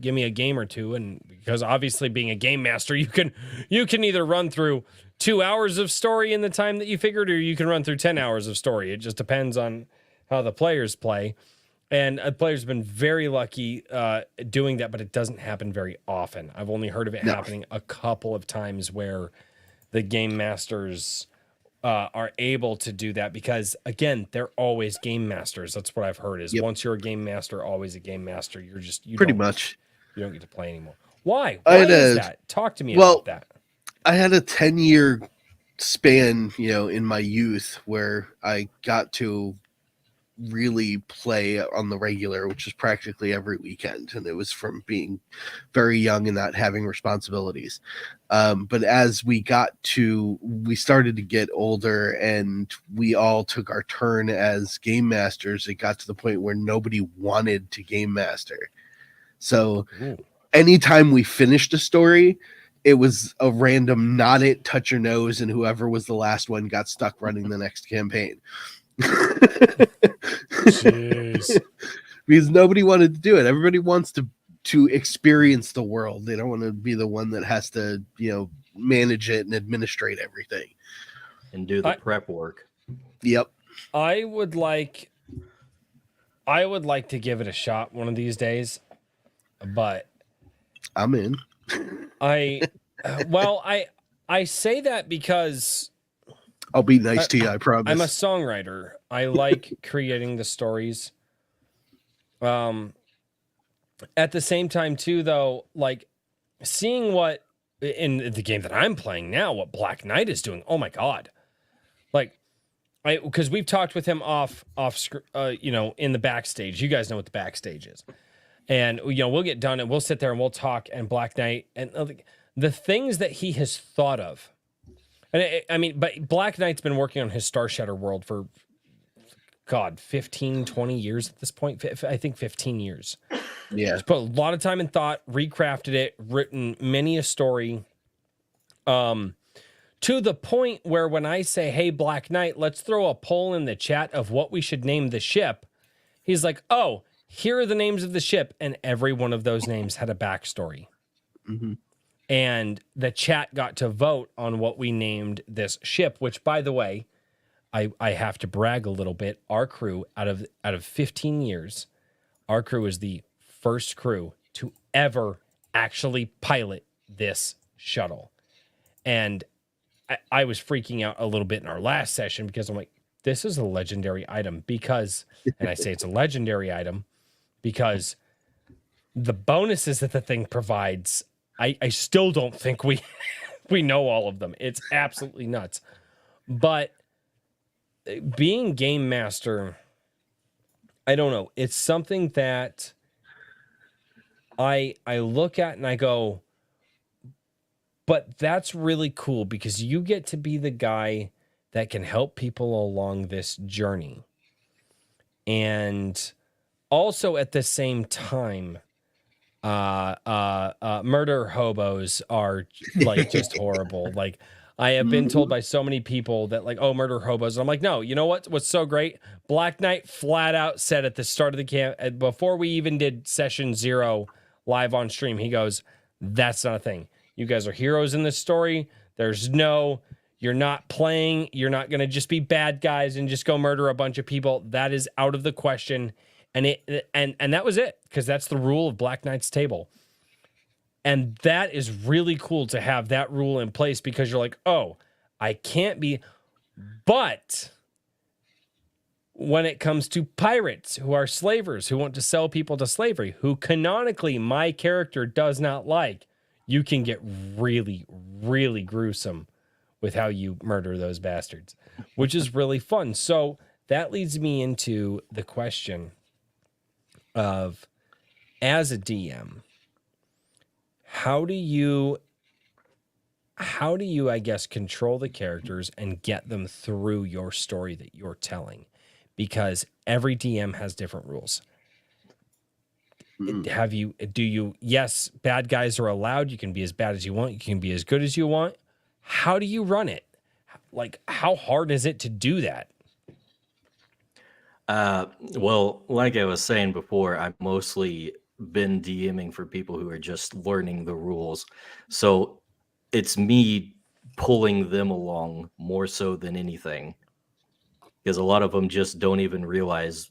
give me a game or two. And because obviously being a game master, you can either run through 2 hours of story in the time that you figured, or you can run through 10 hours of story. It just depends on how the players play. And a player's been very lucky doing that, but it doesn't happen very often. I've only heard of it happening a couple of times where the game masters are able to do that because, again, they're always game masters. That's what I've heard is once you're a game master, always a game master. You're just pretty much. You don't get to play anymore. Why? Why is that? Talk to me about that. I had a 10-year span, in my youth where I got to really play on the regular, which is practically every weekend, and it was from being very young and not having responsibilities. But as we started to get older and we all took our turn as game masters, it got to the point where nobody wanted to game master. So anytime we finished a story, it was a random not it, touch your nose, and whoever was the last one got stuck running the next campaign. Jeez. Because nobody wanted to do it. Everybody wants to experience the world. They don't want to be the one that has to, manage it and administrate everything and do the prep work. Yep. I would like to give it a shot one of these days, but I'm in. I say that because I'll be nice to you, I promise. I'm a songwriter. I like creating the stories. At the same time, too, though, like seeing what in the game that I'm playing now, what Black Knight is doing. Oh my God! Like, because we've talked with him off, in the backstage. You guys know what the backstage is, and we'll get done and we'll sit there and we'll talk. And Black Knight and the things that he has thought of. And but Black Knight's been working on his Star Shatter world for, 15, 20 years at this point. I think 15 years. Yeah. He's put a lot of time and thought, recrafted it, written many a story. To the point where when I say, hey, Black Knight, let's throw a poll in the chat of what we should name the ship. He's like, oh, here are the names of the ship. And every one of those names had a backstory. Mm-hmm. And the chat got to vote on what we named this ship, which, by the way, I have to brag a little bit. Our crew, out of 15 years, our crew is the first crew to ever actually pilot this shuttle. And I was freaking out a little bit in our last session because I'm like, this is a legendary item because, and I say it's a legendary item because the bonuses that the thing provides, I still don't think we know all of them. It's absolutely nuts. But being game master, I don't know. It's something that I look at and I go, but that's really cool because you get to be the guy that can help people along this journey. And also at the same time, murder hobos are like just horrible. Like I have been told by so many people that like, oh, murder hobos. And I'm like, no, you know what's so great? Black Knight flat out said at the start of the camp, before we even did session 0 live on stream, he goes, that's not a thing. You guys are heroes in this story. You're not playing. You're not going to just be bad guys and just go murder a bunch of people. That is out of the question. And that was it, because that's the rule of Black Knight's table. And that is really cool to have that rule in place because you're like, oh, I can't be. But when it comes to pirates who are slavers, who want to sell people to slavery, who canonically my character does not like, you can get really, really gruesome with how you murder those bastards, which is really fun. So that leads me into the question of, as a DM, how do you, I guess, control the characters and get them through your story that you're telling? Because every DM has different rules. Yes, bad guys are allowed. You can be as bad as you want. You can be as good as you want. How do you run it? Like, how hard is it to do that? Well, like I was saying before, I've mostly been DMing for people who are just learning the rules. So it's me pulling them along more so than anything. Because a lot of them just don't even realize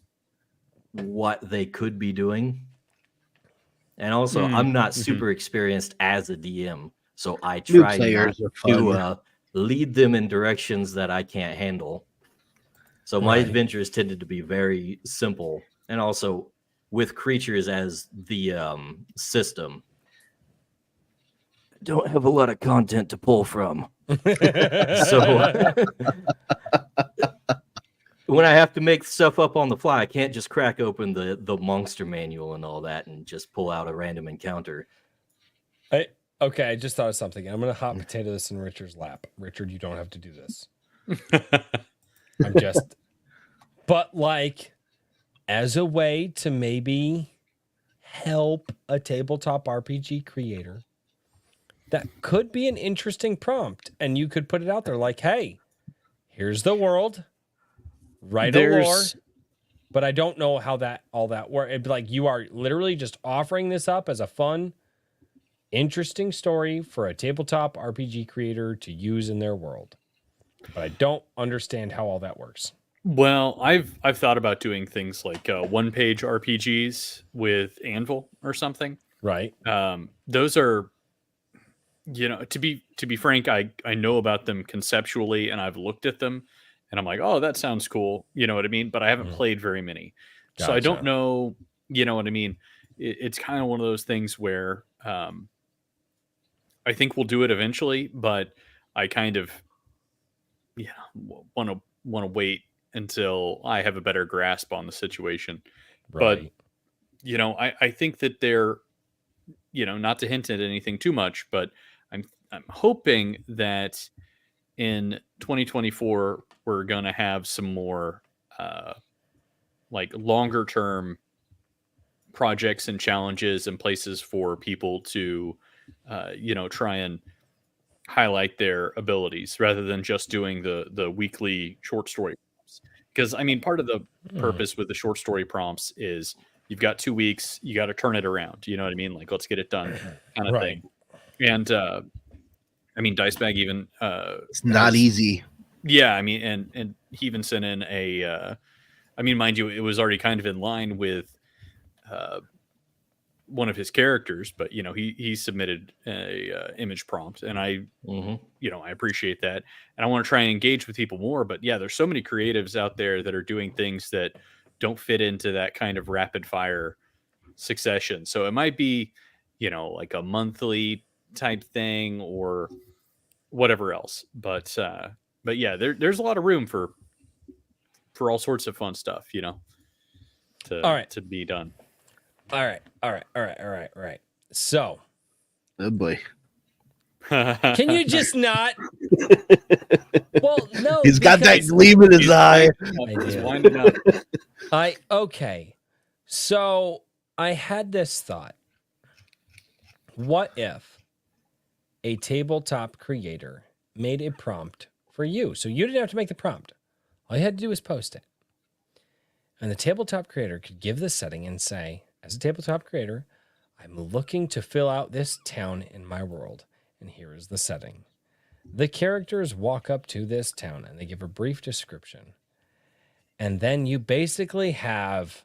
what they could be doing. And also, I'm not super experienced as a DM, so I try not to lead them in directions that I can't handle. So my adventures tended to be very simple, and also with creatures as the system, don't have a lot of content to pull from. So when I have to make stuff up on the fly, I can't just crack open the monster manual and all that and just pull out a random encounter. Okay, I just thought of something. I'm going to hot potato this in Richard's lap. Richard, you don't have to do this. But like, as a way to maybe help a tabletop RPG creator, that could be an interesting prompt. And you could put it out there like, hey, here's the world. Write a lore. But I don't know how all that works. It'd be like, you are literally just offering this up as a fun, interesting story for a tabletop RPG creator to use in their world. But I don't understand how all that works. Well, I've thought about doing things like one-page RPGs with Anvil or something. Right. Those are, to be frank, I know about them conceptually, and I've looked at them, and I'm like, oh, that sounds cool. You know what I mean? But I haven't played very many, so I don't know. You know what I mean? It's kind of one of those things where I think we'll do it eventually, but I kind of want to wait until I have a better grasp on the situation. Right. But, I think that they're, not to hint at anything too much, but I'm hoping that in 2024, we're going to have some more, like longer term projects and challenges and places for people to, try and highlight their abilities rather than just doing the weekly short story. Because, I mean, part of the purpose with the short story prompts is you've got 2 weeks, you got to turn it around. You know what I mean? Like, let's get it done kind of thing. And, I mean, Dicebag even... it's not easy. Yeah, I mean, and he even sent in I mean, mind you, it was already kind of in line with one of his characters, but, he submitted a image prompt, and I appreciate that. And I want to try and engage with people more, but yeah, there's so many creatives out there that are doing things that don't fit into that kind of rapid fire succession. So it might be, like a monthly type thing or whatever else. But yeah, there's a lot of room for all sorts of fun stuff, to be done. All right. So, oh boy, can you just not? Well, no. He's got that gleam in his eye. He's winding up. Okay. So I had this thought. What if a tabletop creator made a prompt for you? So you didn't have to make the prompt. All you had to do was post it. And the tabletop creator could give the setting and say, as a tabletop creator, I'm looking to fill out this town in my world. And here is the setting. The characters walk up to this town and they give a brief description. And then you basically have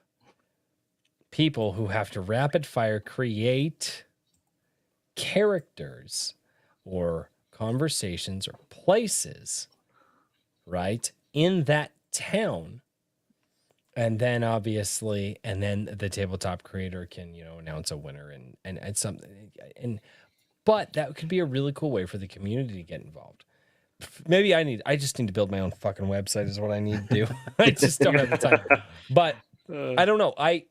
people who have to rapid fire create characters or conversations or places, right, in that town. And then obviously, and then the tabletop creator can, announce a winner and something. But that could be a really cool way for the community to get involved. Maybe I just need to build my own fucking website is what I need to do. I just don't have the time. But I don't know. I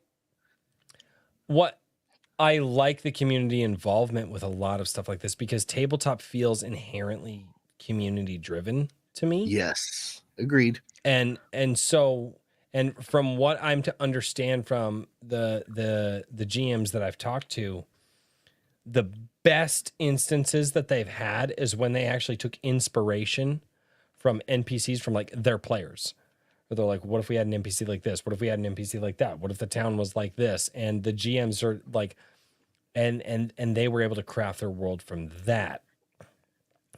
like the community involvement with a lot of stuff like this because tabletop feels inherently community driven to me. Yes. Agreed. And from what I'm to understand from the GMs that I've talked to, the best instances that they've had is when they actually took inspiration from NPCs from like their players. Where they're like, what if we had an NPC like this? What if we had an NPC like that? What if the town was like this? And the GMs are like, and they were able to craft their world from that.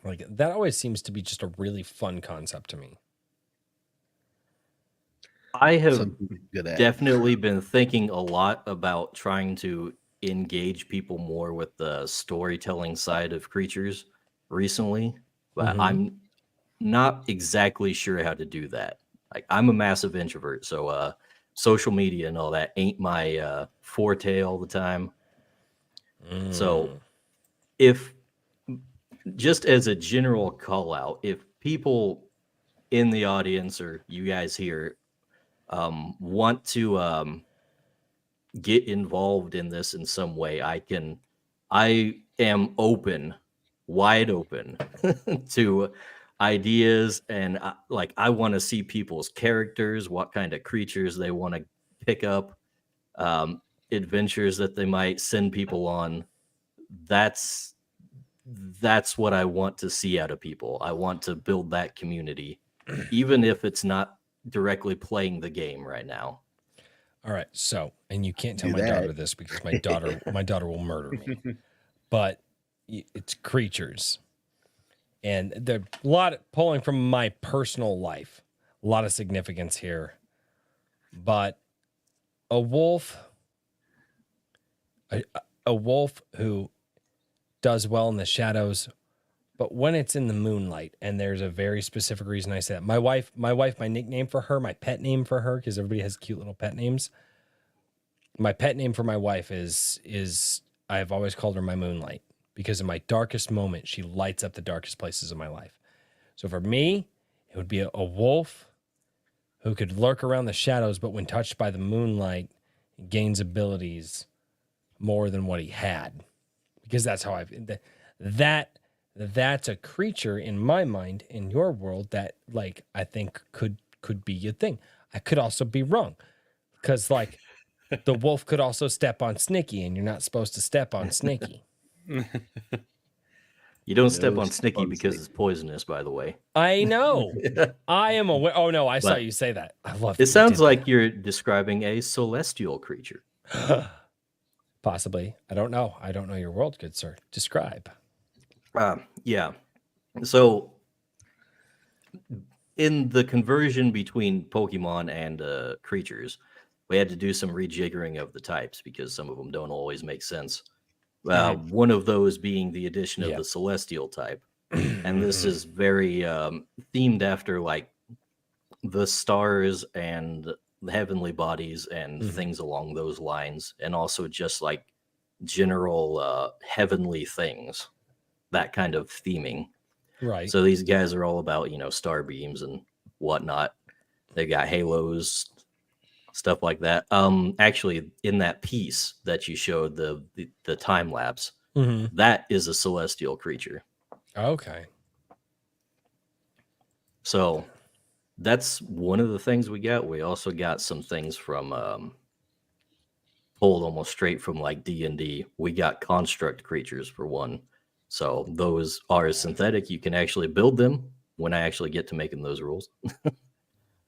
Like that always seems to be just a really fun concept to me. I have definitely been thinking a lot about trying to engage people more with the storytelling side of creatures recently, but I'm not exactly sure how to do that. Like I'm a massive introvert, so social media and all that ain't my forte all the time. So if just as a general call out, if people in the audience or you guys here want to get involved in this in some way, I am open, wide open to ideas, and I want to see people's characters, what kind of creatures they want to pick up, adventures that they might send people on. That's what I want to see out of people. I want to build that community, even if it's not directly playing the game right now. All right, so, and you can't tell my daughter this because my daughter will murder me. But it's creatures, and there's a lot pulling from my personal life, a lot of significance here. But a wolf who does well in the shadows, but when it's in the moonlight, and there's a very specific reason I say that. My wife, my nickname for her, my pet name for her, because everybody has cute little pet names. My pet name for my wife is I've always called her my moonlight, because in my darkest moment, she lights up the darkest places of my life. So for me, it would be a wolf who could lurk around the shadows, but when touched by the moonlight, gains abilities more than what he had. Because that's how that's a creature in my mind, in your world, that like I think could be a thing. I could also be wrong, because like the wolf could also step on Snicky, and you're not supposed to step on Snicky. You don't step on Snicky because it's poisonous, by the way. I know. I am aware. Oh no, I saw you say that. I love it. It sounds like you're describing a celestial creature. Possibly. I don't know. I don't know your world, good sir. Describe. Yeah. So in the conversion between Pokemon and creatures, we had to do some rejiggering of the types because some of them don't always make sense. One of those being the addition of the celestial type. And this is very themed after like the stars and the heavenly bodies and things along those lines, and also just like general heavenly things, that kind of theming. Right. So these guys are all about, star beams and whatnot. They got halos, stuff like that. Actually, in that piece that you showed, the time lapse, that is a celestial creature. Okay. So that's one of the things we got. We also got some things from pulled almost straight from like D&D. We got construct creatures for one. So those are synthetic. You can actually build them when I actually get to making those rules.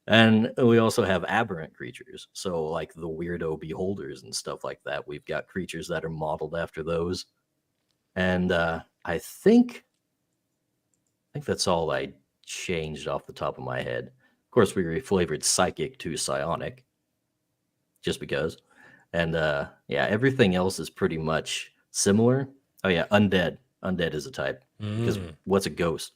And we also have aberrant creatures. So like the weirdo beholders and stuff like that. We've got creatures that are modeled after those. And I think that's all I changed off the top of my head. Of course, we reflavored psychic to psionic, just because. And everything else is pretty much similar. Oh yeah, undead. Undead is a type. Because what's a ghost?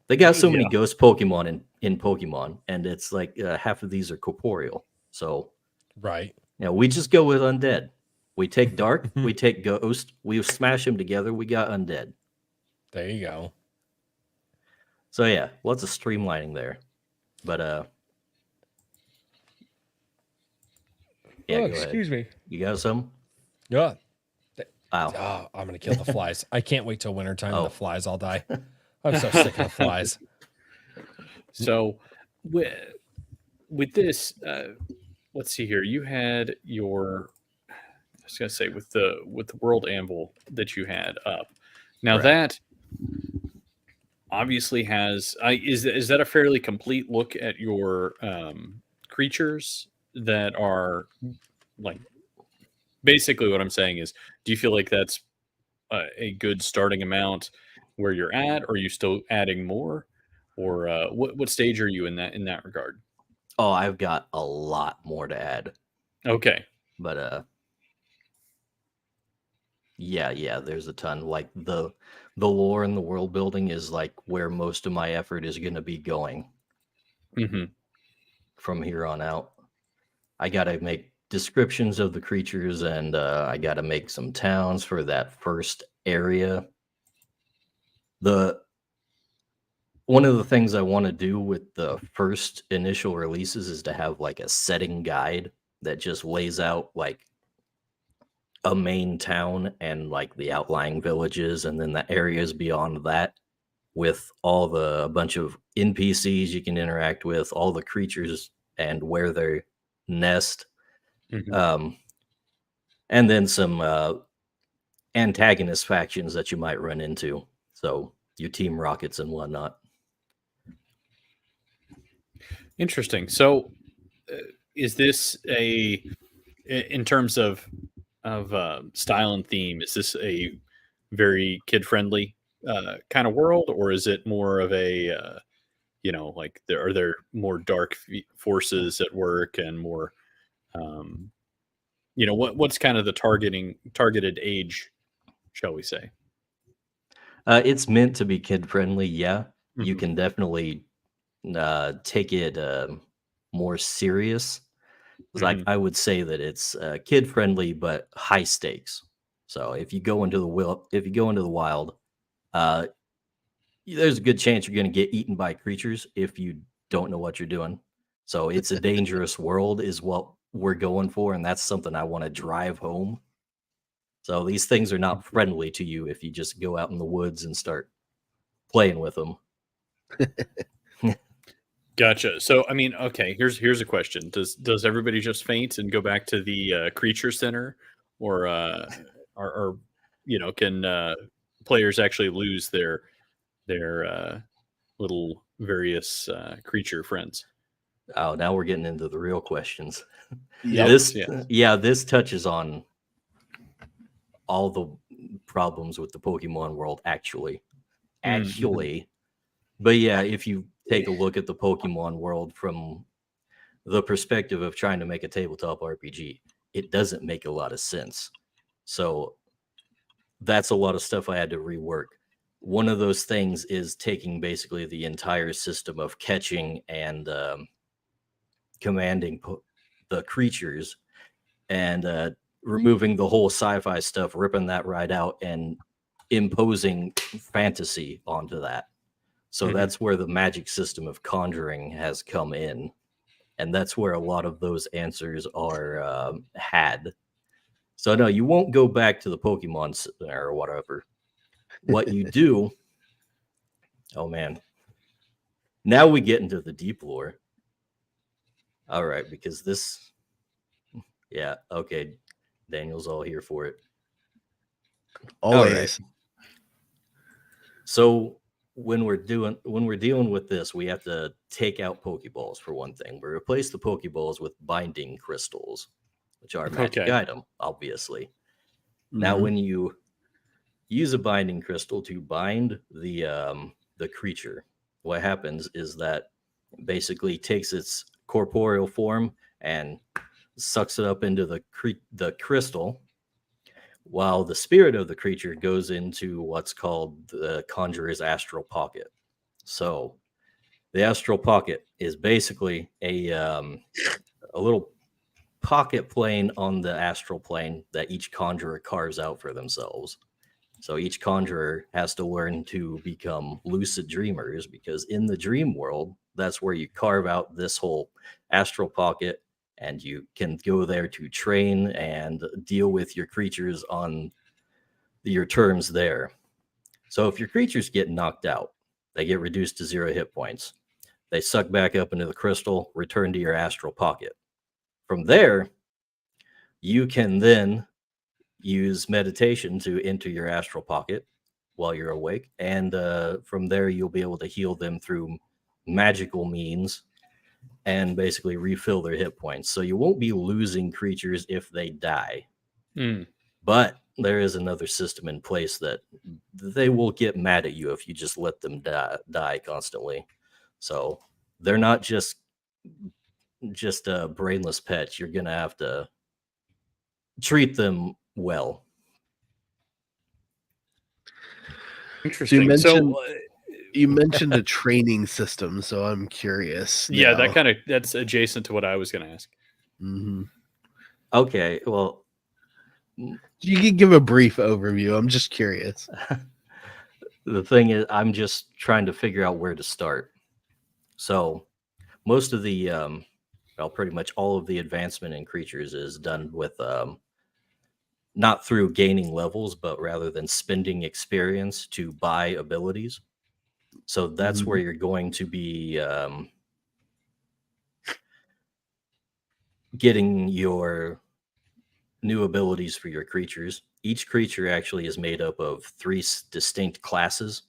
They got so many ghost Pokemon in Pokemon, and it's like half of these are corporeal. So right. we just go with undead. We take dark, we take ghost, we smash them together, we got undead. There you go. So yeah, lots of streamlining there. But yeah, go excuse ahead. me. You got some? Yeah. Wow. Oh, I'm gonna kill the flies. I can't wait till wintertime and the flies all die. I'm so sick of the flies. So with this, let's see here. You had your, I was gonna say with the World Anvil that you had up. Now that obviously has, is that a fairly complete look at your creatures that are like, basically what I'm saying is, do you feel like that's a good starting amount where you're at, or are you still adding more, or what stage are you in that regard? Oh, I've got a lot more to add. Okay. But yeah, there's a ton. Like the lore and the world building is like where most of my effort is going to be going from here on out. I got to make descriptions of the creatures, and I got to make some towns for that first area. One of the things I want to do with the first initial releases is to have like a setting guide that just lays out like a main town and like the outlying villages, and then the areas beyond that with a bunch of NPCs you can interact with, all the creatures and where they nest. And then some antagonist factions that you might run into. So your Team Rockets and whatnot. Interesting. So is this in terms of style and theme, is this a very kid-friendly kind of world, or is it more of a like are there more dark forces at work and more what's kind of the targeted age, shall we say? It's meant to be kid-friendly, yeah. You can definitely take it more serious. Like I would say that it's kid-friendly but high stakes. So if you go into the wild, there's a good chance you're going to get eaten by creatures if you don't know what you're doing. So it's a dangerous world is what we're going for, and that's something I want to drive home. So these things are not friendly to you if you just go out in the woods and start playing with them. Gotcha. So, I mean, okay, here's a question. Does everybody just faint and go back to the creature center, or can players actually lose their little various creature friends? Oh, now we're getting into the real questions. Yep. This touches on all the problems with the Pokemon world, actually. But yeah, if you take a look at the Pokemon world from the perspective of trying to make a tabletop RPG, it doesn't make a lot of sense. So that's a lot of stuff I had to rework. One of those things is taking basically the entire system of catching and commanding the creatures and removing the whole sci-fi stuff, ripping that right out and imposing fantasy onto that. So that's where the magic system of conjuring has come in. And that's where a lot of those answers are had. So no, you won't go back to the Pokemon Center or whatever. What you do, oh man. Now we get into the deep lore. All right, because this, yeah, okay. Daniel's all here for it. Always. Right. So when we're dealing with this, we have to take out Pokeballs for one thing. We replace the Pokeballs with binding crystals, which are a magic item, obviously. Now, when you use a binding crystal to bind the creature, what happens is that it basically takes its corporeal form and sucks it up into the crystal, while the spirit of the creature goes into what's called the conjurer's astral pocket. So the astral pocket is basically a little pocket plane on the astral plane that each conjurer carves out for themselves. So each conjurer has to learn to become lucid dreamers, because in the dream world, that's where you carve out this whole astral pocket, and you can go there to train and deal with your creatures on your terms there. So if your creatures get knocked out, they get reduced to 0 hit points. They suck back up into the crystal, return to your astral pocket. From there, you can then use meditation to enter your astral pocket while you're awake. And from there, you'll be able to heal them through magical means and basically refill their hit points. So you won't be losing creatures if they die. But there is another system in place that they will get mad at you if you just let them die constantly. So they're not just brainless pets. You're going to have to treat them well. Interesting. So you mentioned a training system, so I'm curious. Yeah, that's adjacent to what I was going to ask. Mm-hmm. Okay, well, you can give a brief overview. I'm just curious. The thing is, I'm just trying to figure out where to start. So most of the, pretty much all of the advancement in creatures is done with, not through gaining levels, but rather than spending experience to buy abilities. So that's where you're going to be getting your new abilities for your creatures. Each creature actually is made up of 3 distinct classes.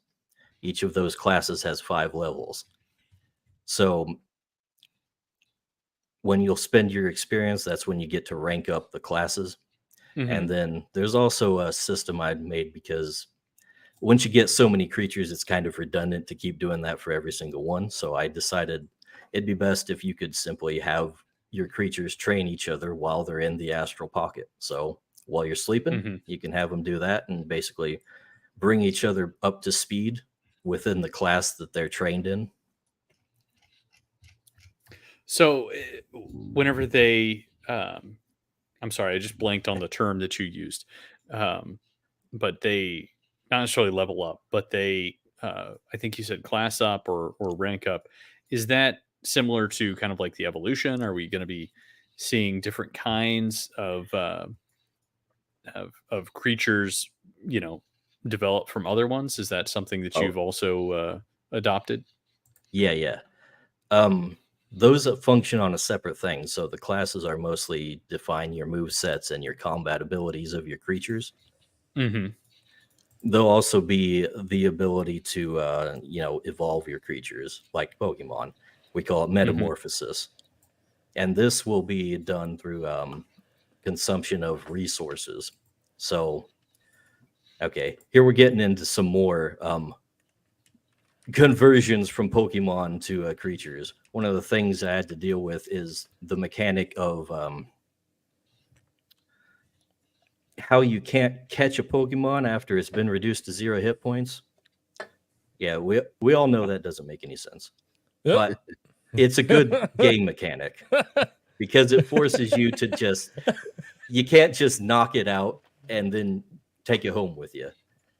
Each of those classes has 5 levels. So when you'll spend your experience, that's when you get to rank up the classes. And then there's also a system I'd made, because once you get so many creatures, it's kind of redundant to keep doing that for every single one. So I decided it'd be best if you could simply have your creatures train each other while they're in the astral pocket. So while you're sleeping, you can have them do that and basically bring each other up to speed within the class that they're trained in. So whenever they, I'm sorry, I just blanked on the term that you used, but they not necessarily level up, but they, I think you said class up or rank up. Is that similar to kind of like the evolution? Are we going to be seeing different kinds of creatures, develop from other ones? Is that something that you've also adopted? Yeah. Those function on a separate thing. So the classes are mostly define your move sets and your combat abilities of your creatures. There'll also be the ability to, evolve your creatures like Pokemon. We call it metamorphosis. And this will be done through consumption of resources. So, okay, here we're getting into some more conversions from Pokemon to creatures. One of the things I had to deal with is the mechanic of how you can't catch a Pokemon after it's been reduced to 0 hit points. Yeah, we all know that doesn't make any sense. But it's a good game mechanic, because it forces you to you can't just knock it out and then take it home with you.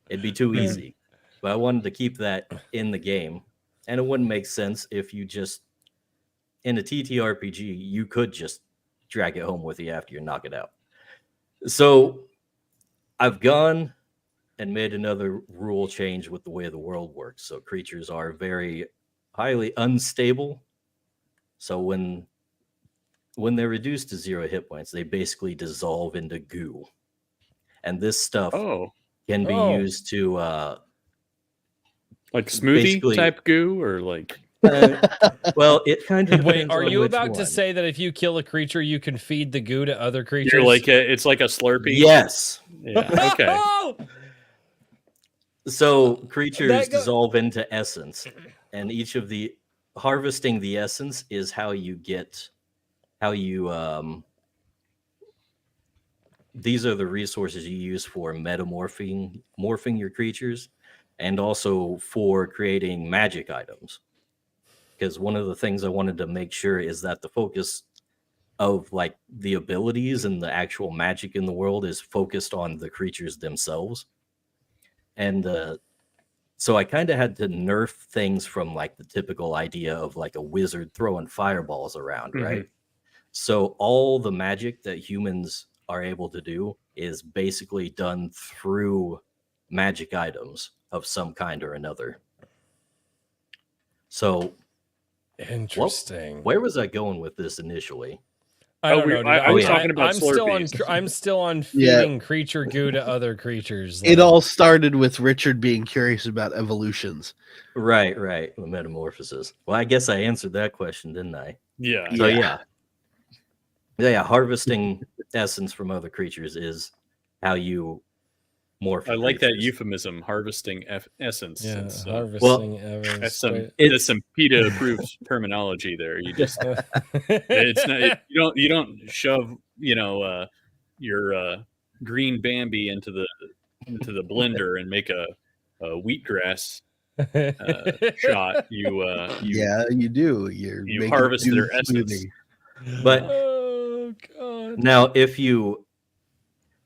It'd be too easy. But I wanted to keep that in the game. And it wouldn't make sense if you just, in a TTRPG, you could just drag it home with you after you knock it out. So I've gone and made another rule change with the way the world works. So creatures are very highly unstable. So when they're reduced to 0 hit points, they basically dissolve into goo. And this stuff can be used to... like smoothie type goo, or like... well, it kind of... Wait, are you about to say that if you kill a creature, you can feed the goo to other creatures? You're like it's like a Slurpee? Yes. Yeah, okay. So creatures dissolve into essence, and each of the... harvesting the essence is how you these are the resources you use for morphing your creatures, and also for creating magic items. Because one of the things I wanted to make sure is that the focus of like the abilities and the actual magic in the world is focused on the creatures themselves. And so I kind of had to nerf things from like the typical idea of like a wizard throwing fireballs around, right? So all the magic that humans are able to do is basically done through magic items of some kind or another. So interesting. Where was I going with this initially? I don't know. Dude. I was talking about I'm still on feeding creature goo to other creatures. It all started with Richard being curious about evolutions. Right. The metamorphosis. Well, I guess I answered that question, didn't I? Yeah. So yeah. Harvesting essence from other creatures is how you morph. I like that euphemism, harvesting essence. Yeah, it's, harvesting that's some PETA approved terminology there. You just it's not you don't shove your green Bambi into the blender and make a wheatgrass shot. You do. You harvest their essence. But oh god! Now, if you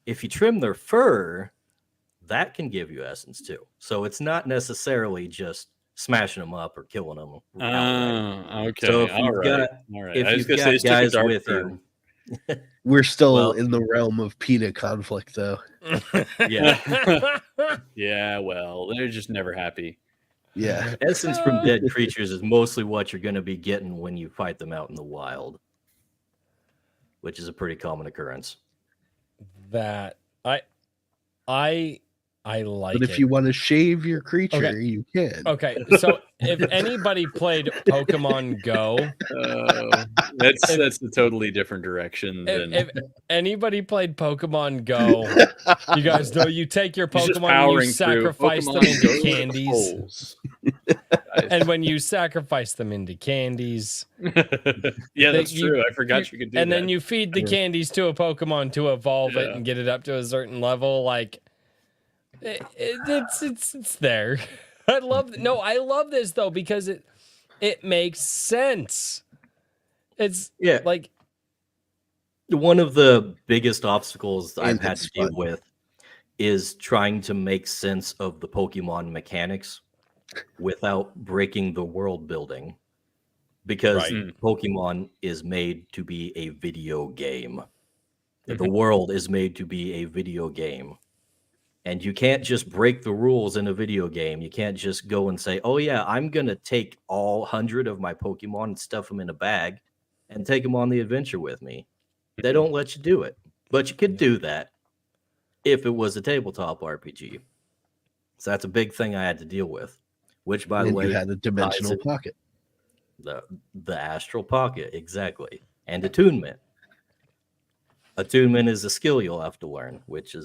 trim their fur, that can give you essence too. So it's not necessarily just smashing them up or killing them. Okay. So if you've got, if you've got guys with you, we're still in the realm of PETA conflict, though. Yeah. Yeah. Well, they're just never happy. Yeah. Essence from dead creatures is mostly what you're going to be getting when you fight them out in the wild, which is a pretty common occurrence. That I like. But if you want to shave your creature, you can. Okay, so if anybody played Pokemon Go, that's a totally different direction. If anybody played Pokemon Go, you guys know you take your Pokemon and you sacrifice them into candies. And when you sacrifice them into candies, that's true. I forgot you could do that. And then you feed the candies to a Pokemon to evolve it and get it up to a certain level. Like it's there. I love this though because it makes sense. It's like one of the biggest obstacles I've had to deal with is trying to make sense of the Pokemon mechanics without breaking the world building, because Pokemon is made to be a video game. The world is made to be a video game. And you can't just break the rules in a video game. You can't just go and say, oh yeah, I'm going to take all 100 of my Pokemon and stuff them in a bag and take them on the adventure with me. They don't let you do it. But you could do that if it was a tabletop RPG. So that's a big thing I had to deal with. Which, by the way, you had a dimensional pocket. The astral pocket, exactly. And attunement. Attunement is a skill you'll have to learn, which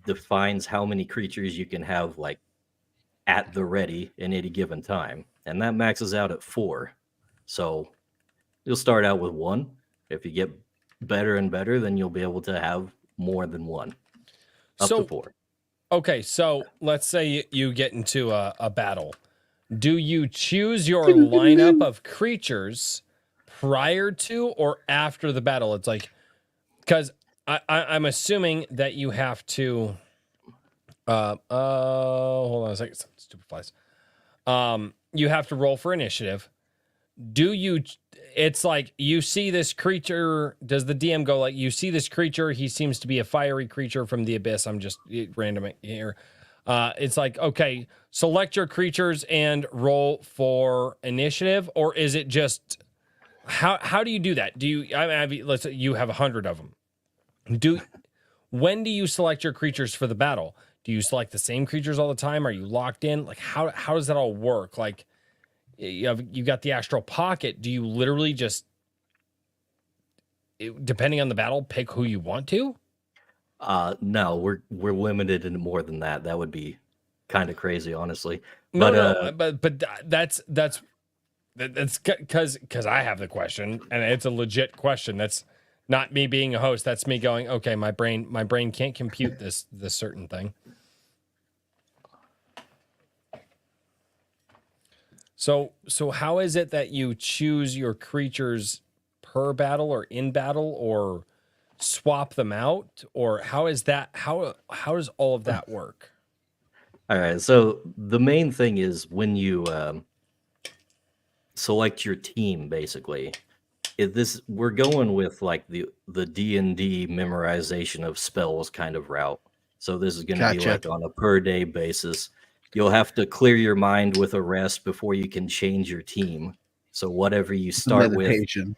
defines how many creatures you can have like at the ready in any given time. And that maxes out at 4. So you'll start out with 1. If you get better and better, then you'll be able to have more than 1. Up to 4. Okay, so let's say you get into a battle. Do you choose your lineup of creatures prior to or after the battle? It's like, because I'm assuming that you have to. Hold on a second. Stupid flies. You have to roll for initiative. Do you? It's like you see this creature. Does the DM go like, you see this creature? He seems to be a fiery creature from the abyss. I'm just random here. It's like, okay, select your creatures and roll for initiative, or is it just how do you do that? Do you? Let's say you have 100 of them. When do you select your creatures for the battle? Do you select the same creatures all the time? Are you locked in? Like how does that all work? Like you got the astral pocket. Do you literally just, depending on the battle, pick who you want to? No, we're limited in more than that. That would be kind of crazy, honestly. But that's because I have the question, and it's a legit question. That's not me being a host. That's me going, okay, my brain can't compute this certain thing. So how is it that you choose your creatures per battle or in battle, or swap them out, or how is that? How does all of that work? All right. So the main thing is when you select your team, basically, we're going with like the D&D memorization of spells kind of route. So this is going to be Gotcha. like on a per day basis. You'll have to clear your mind with a rest before you can change your team. So whatever you start with, Meditation.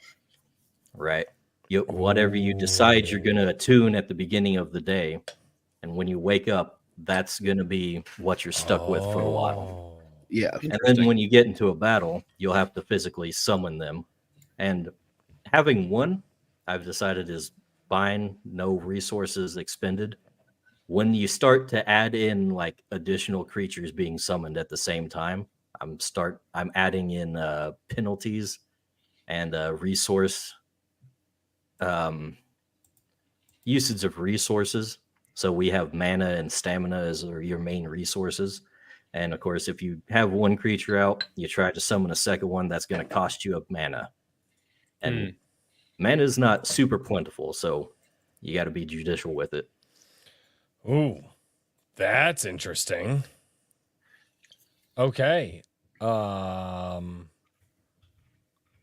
right? Whatever you decide you're going to attune at the beginning of the day, and when you wake up, that's going to be what you're stuck with for a while. Yeah. And then when you get into a battle, you'll have to physically summon them. And having one, I've decided, is fine. No resources expended. When you start to add in like additional creatures being summoned at the same time, I'm adding in penalties and resource usage of resources. So we have mana and stamina as your main resources. And of course, if you have one creature out, you try to summon a second one, that's going to cost you a mana. And mana is not super plentiful, so you got to be judicial with it. Ooh, that's interesting. Okay. Why?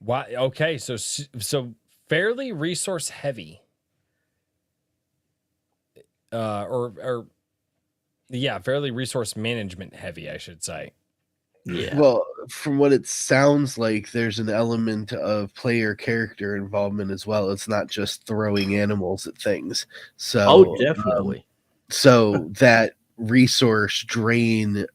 Okay, so fairly resource heavy. Fairly resource management heavy, I should say. Yeah. Well, from what it sounds like, there's an element of player character involvement as well. It's not just throwing animals at things. So, definitely. So that resource drain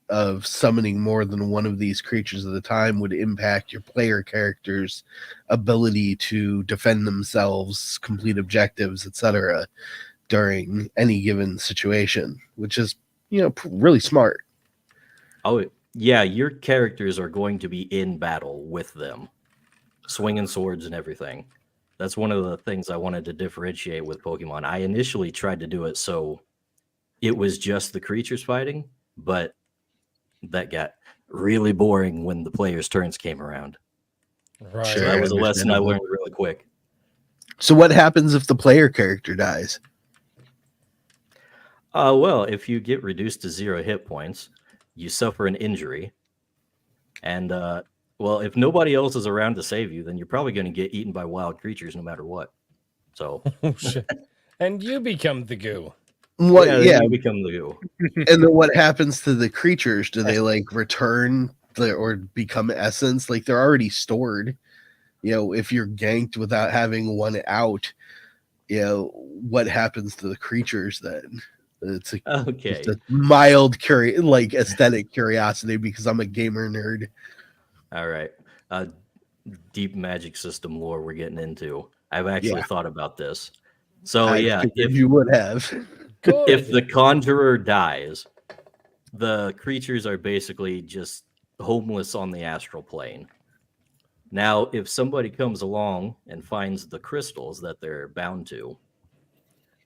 of summoning more than one of these creatures at a time would impact your player character's ability to defend themselves, complete objectives, etc. during any given situation, which is, really smart. Oh, yeah, your characters are going to be in battle with them, swinging swords and everything. That's one of the things I wanted to differentiate with Pokemon. I initially tried to do it so it was just the creatures fighting, but that got really boring when the players' turns came around. Right. So that was a lesson I learned really quick. So what happens if the player character dies? Well, if you get reduced to 0 hit points, you suffer an injury. And, if nobody else is around to save you, then you're probably going to get eaten by wild creatures no matter what. So, oh, shit. And you become the goo. You become the goo. And then what happens to the creatures? Do they like return or become essence? Like they're already stored. If you're ganked without having one out, what happens to the creatures then? It's just a mild aesthetic curiosity because I'm a gamer nerd. All right. Deep magic system lore we're getting into. I've actually thought about this. So if you would have. If the conjurer dies, the creatures are basically just homeless on the astral plane. Now, if somebody comes along and finds the crystals that they're bound to,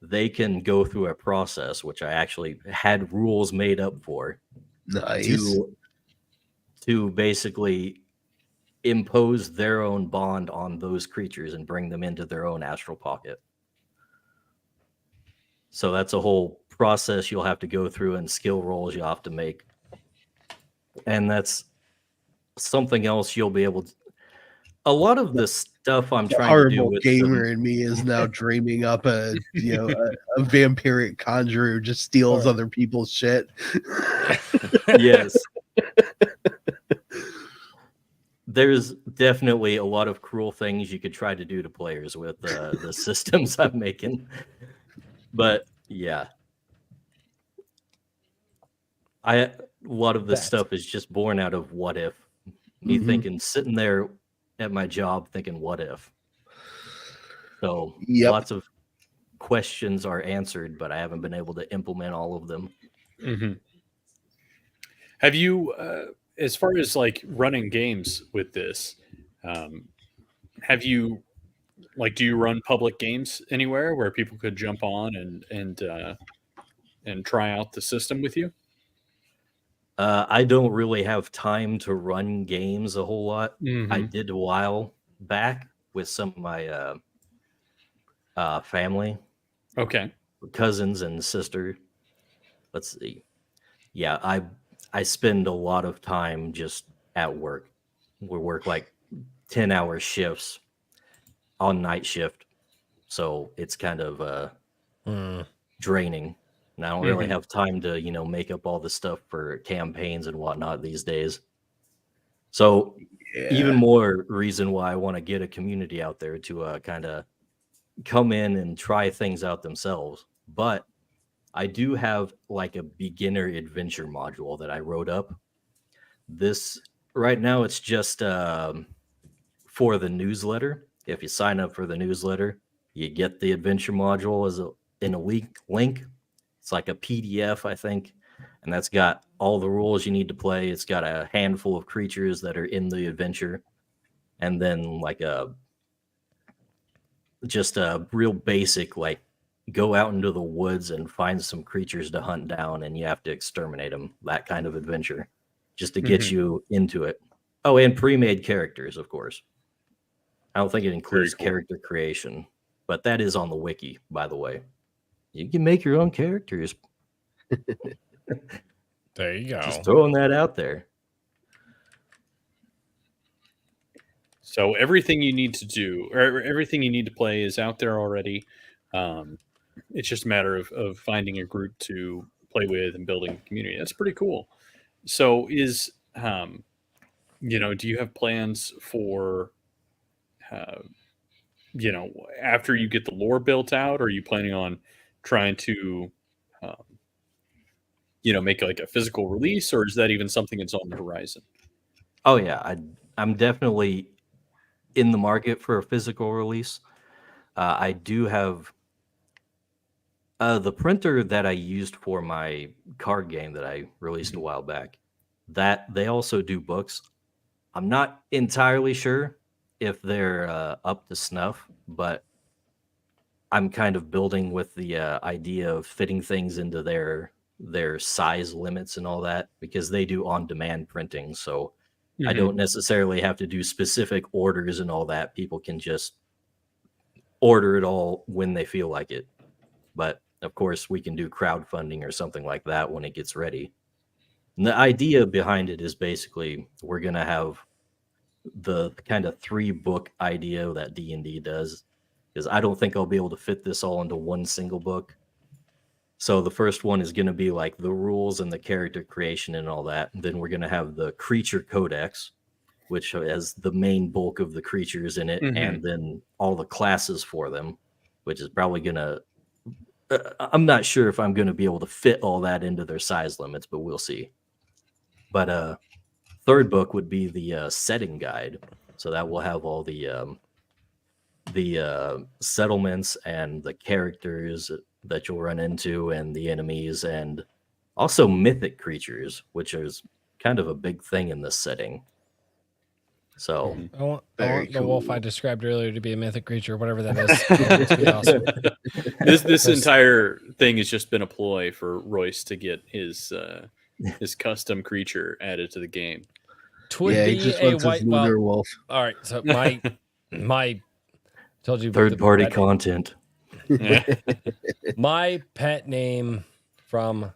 they can go through a process, which I actually had rules made up for. Nice. To basically impose their own bond on those creatures and bring them into their own astral pocket. So that's a whole process you'll have to go through and skill rolls you'll have to make. And that's something else you'll be able to... A lot of the stuff I'm trying to do with gamer in me is now dreaming up a vampiric conjurer who just steals other people's shit. Yes. There's definitely a lot of cruel things you could try to do to players with the systems I'm making. But yeah, a lot of this stuff is just born out of what if. Me thinking, sitting there at my job thinking, what if? So lots of questions are answered, but I haven't been able to implement all of them. Mm-hmm. Have you, as far as like running games with this, have you, like, do you run public games anywhere where people could jump on and try out the system with you? I don't really have time to run games a whole lot. I did a while back, with some of my family. Okay. Cousins and sister. Let's see. Yeah, I spend a lot of time just at work. We work like 10-hour shifts on night shift. So it's kind of draining. And I don't really have time to, make up all the stuff for campaigns and whatnot these days. So even more reason why I want to get a community out there to kind of come in and try things out themselves. But I do have like a beginner adventure module that I wrote up. This right now, it's just for the newsletter. If you sign up for the newsletter, you get the adventure module in a link. It's like a PDF, I think, and that's got all the rules you need to play. It's got a handful of creatures that are in the adventure, and then like just a real basic, like, go out into the woods and find some creatures to hunt down, and you have to exterminate them. That kind of adventure, just to get you into it. Oh, and pre-made characters, of course. I don't think it includes character creation, but that is on the wiki, by the way. You can make your own characters. There you go. Just throwing that out there. So everything you need to do, or everything you need to play, is out there already. It's just a matter of finding a group to play with and building a community. That's pretty cool. So do you have plans for, after you get the lore built out, or are you planning on trying to, make like a physical release, or is that even something that's on the horizon? Oh yeah, I'm definitely in the market for a physical release. I do have the printer that I used for my card game that I released a while back. That they also do books. I'm not entirely sure if they're up to snuff, but I'm kind of building with the idea of fitting things into their size limits and all that, because they do on-demand printing. So I don't necessarily have to do specific orders and all that. People can just order it all when they feel like it. But of course, we can do crowdfunding or something like that when it gets ready. And the idea behind it is basically we're going to have the kind of 3-book idea that D&D does, because I don't think I'll be able to fit this all into one single book. So the first one is going to be like the rules and the character creation and all that. And then we're going to have the creature codex, which has the main bulk of the creatures in it, and then all the classes for them, which is probably going to... I'm not sure if I'm going to be able to fit all that into their size limits, but we'll see. But third book would be the setting guide. So that will have all the settlements and the characters that you'll run into and the enemies, and also mythic creatures, which is kind of a big thing in this setting. So I want the wolf I described earlier to be a mythic creature, whatever that is. To be awesome. This entire thing has just been a ploy for Royce to get his custom creature added to the game. He just wants a white wolf. All right, so my told you third party content. My pet name from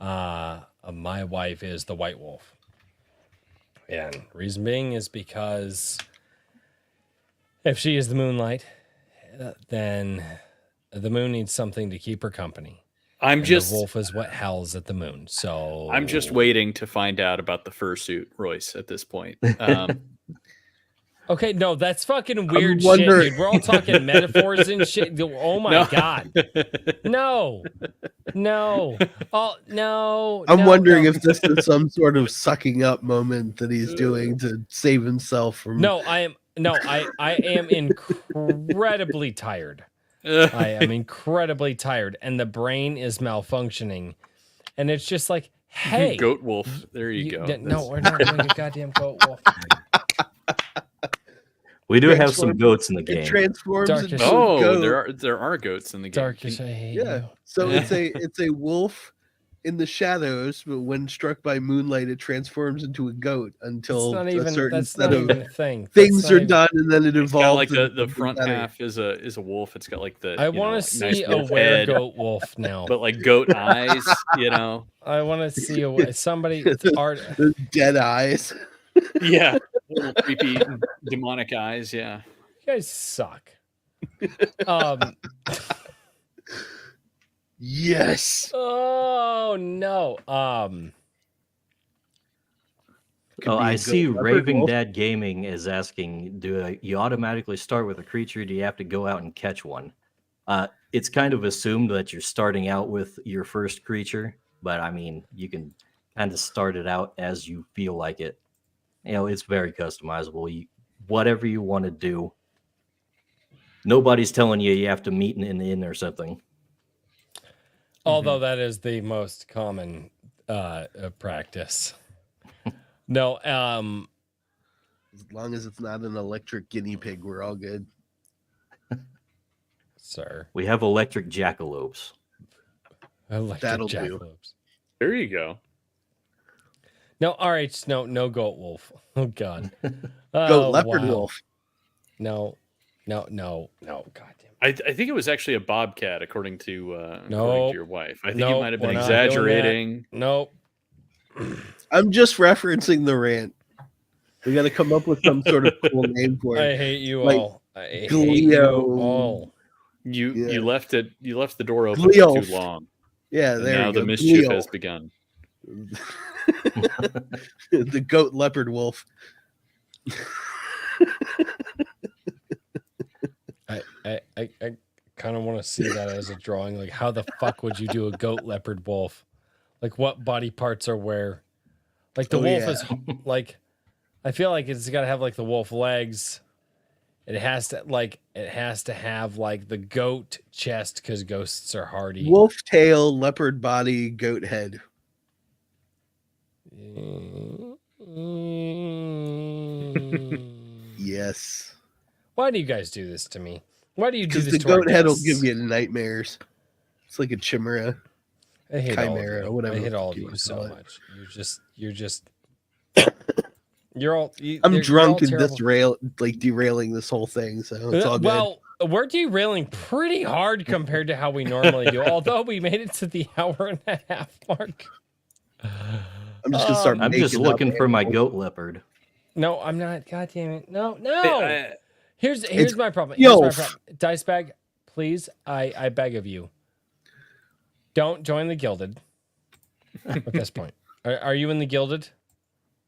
my wife is the White Wolf. And reason being is because if she is the moonlight, then the moon needs something to keep her company. The wolf is what howls at the moon. So I'm just waiting to find out about the fursuit, Royce, at this point. Okay, no, that's fucking weird shit, dude. We're all talking metaphors and shit. Oh my God. No. Oh, no. I'm wondering if this is some sort of sucking up moment that he's doing to save himself from... I am incredibly tired. I am incredibly tired, and the brain is malfunctioning. And it's just like, hey. Goat wolf. There you go. No, we're not doing a goddamn goat wolf. We do have some goats in the game. It transforms into a goat. There are goats in the game. Darkish, I hate you. So it's a wolf in the shadows, but when struck by moonlight, it transforms into a goat until a certain set of a thing. things are done, and then it evolves. Got like the front half is a wolf. It's got like the I want to see nice a were-goat wolf now, but like goat eyes. I want to see somebody art the dead eyes. Yeah, little creepy demonic eyes. Yeah, you guys suck. Yes. Oh no. I see Raving Dad Gaming is asking, do you automatically start with a creature? Do you have to go out and catch one? It's kind of assumed that you're starting out with your first creature, but I mean, you can kind of start it out as you feel like it. It's very customizable. Whatever you want to do. Nobody's telling you have to meet in the inn or something. Although that is the most common practice. No, as long as it's not an electric guinea pig, we're all good. Sir. We have electric jackalopes. That'll jackalopes. do. There you go. No, RH, no goat wolf. Oh God. Goat leopard wolf. No, God damn. I think it was actually a bobcat, according to your wife. I think you might have been we're not exaggerating. Nope. I'm just referencing the rant. We got to come up with some sort of cool name for it. I hate you like all. I hate Gleo. you all. You left it. You left the door open Gleo. too long. Yeah, And there now you go. the mischief Gleo. has begun. The goat leopard wolf. I kind of want to see that as a drawing. Like, how the fuck would you do a goat leopard wolf? Like, what body parts are where? Like, the wolf is like, I feel like it's got to have like the wolf legs. It has to have like the goat chest because ghosts are hardy. Wolf tail, leopard body, goat head. Yes. Why do you guys do this to me? Why do you do this the to our goat head will guests? give you nightmares. It's like a chimera. I hate chimera, all of you. whatever I hate all of you so much. You're just you're all I'm drunk all and derailing this whole thing, so it's all good. Well, we're derailing pretty hard compared to how we normally do, although we made it to the hour and a half mark. I'm just gonna start. I'm just looking for my goat leopard. No, I'm not. God damn it. No. Here's my problem. Dicebag, please, I beg of you. Don't join the Gilded at this point. Are you in the Gilded?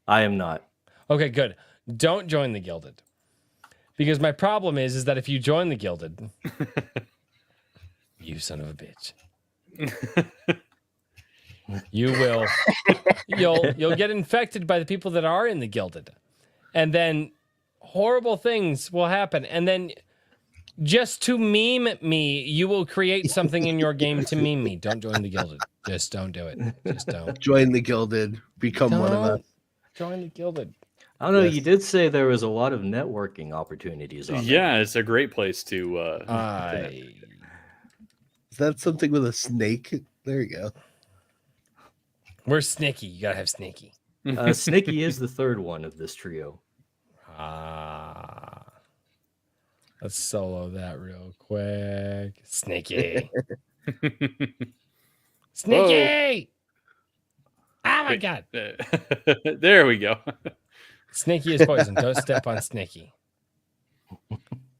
I am not. Okay, good. Don't join the Gilded. Because my problem is that if you join the Gilded, you son of a bitch. You'll get infected by the people that are in the Gilded. And then horrible things will happen. And then just to meme me, you will create something in your game to meme me. Don't join the Gilded. Just don't do it. Just don't. Join the Gilded. Become one of us. Join the Gilded. I don't know. Yes. You did say there was a lot of networking opportunities on there. It's a great place to. Is that something with a snake? There you go. Where's Snicky? You gotta have Snicky. Snicky is the third one of this trio. Let's solo that real quick. Snicky. Snicky! Oh my God. There we go. Snicky is poison. Don't step on Snicky.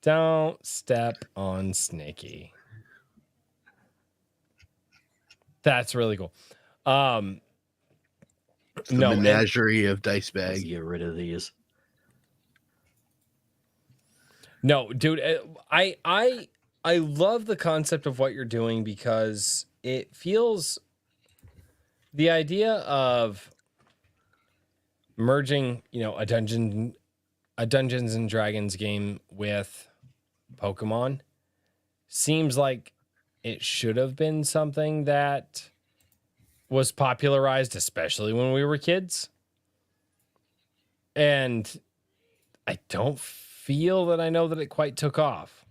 Don't step on Snicky. That's really cool. The menagerie of Dicebag. Let's get rid of these. No, dude, I love the concept of what you're doing because it feels the idea of merging, a Dungeons and Dragons game with Pokemon seems like it should have been something that was popularized, especially when we were kids. And I don't feel that I know that it quite took off.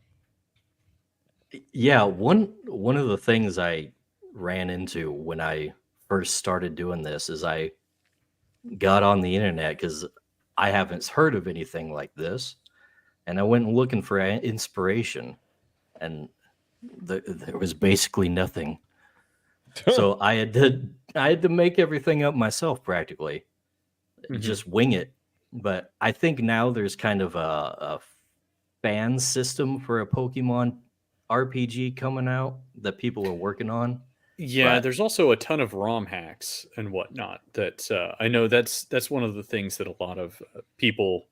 Yeah, one of the things I ran into when I first started doing this is I got on the internet because I haven't heard of anything like this. And I went looking for inspiration, and there was basically nothing. So I had to make everything up myself practically, just wing it. But I think now there's kind of a fan system for a Pokemon RPG coming out that people are working on. Yeah, there's also a ton of ROM hacks and whatnot that I know that's one of the things that a lot of people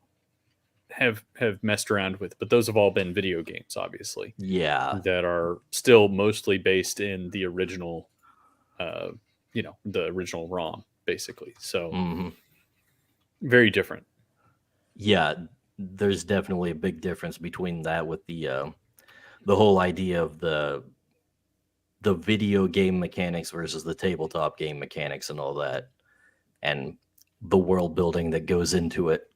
have messed around with, but those have all been video games, obviously. Yeah, that are still mostly based in the original, the original ROM, basically. So very different. Yeah, there's definitely a big difference between that with the whole idea of the video game mechanics versus the tabletop game mechanics and all that, and the world building that goes into it.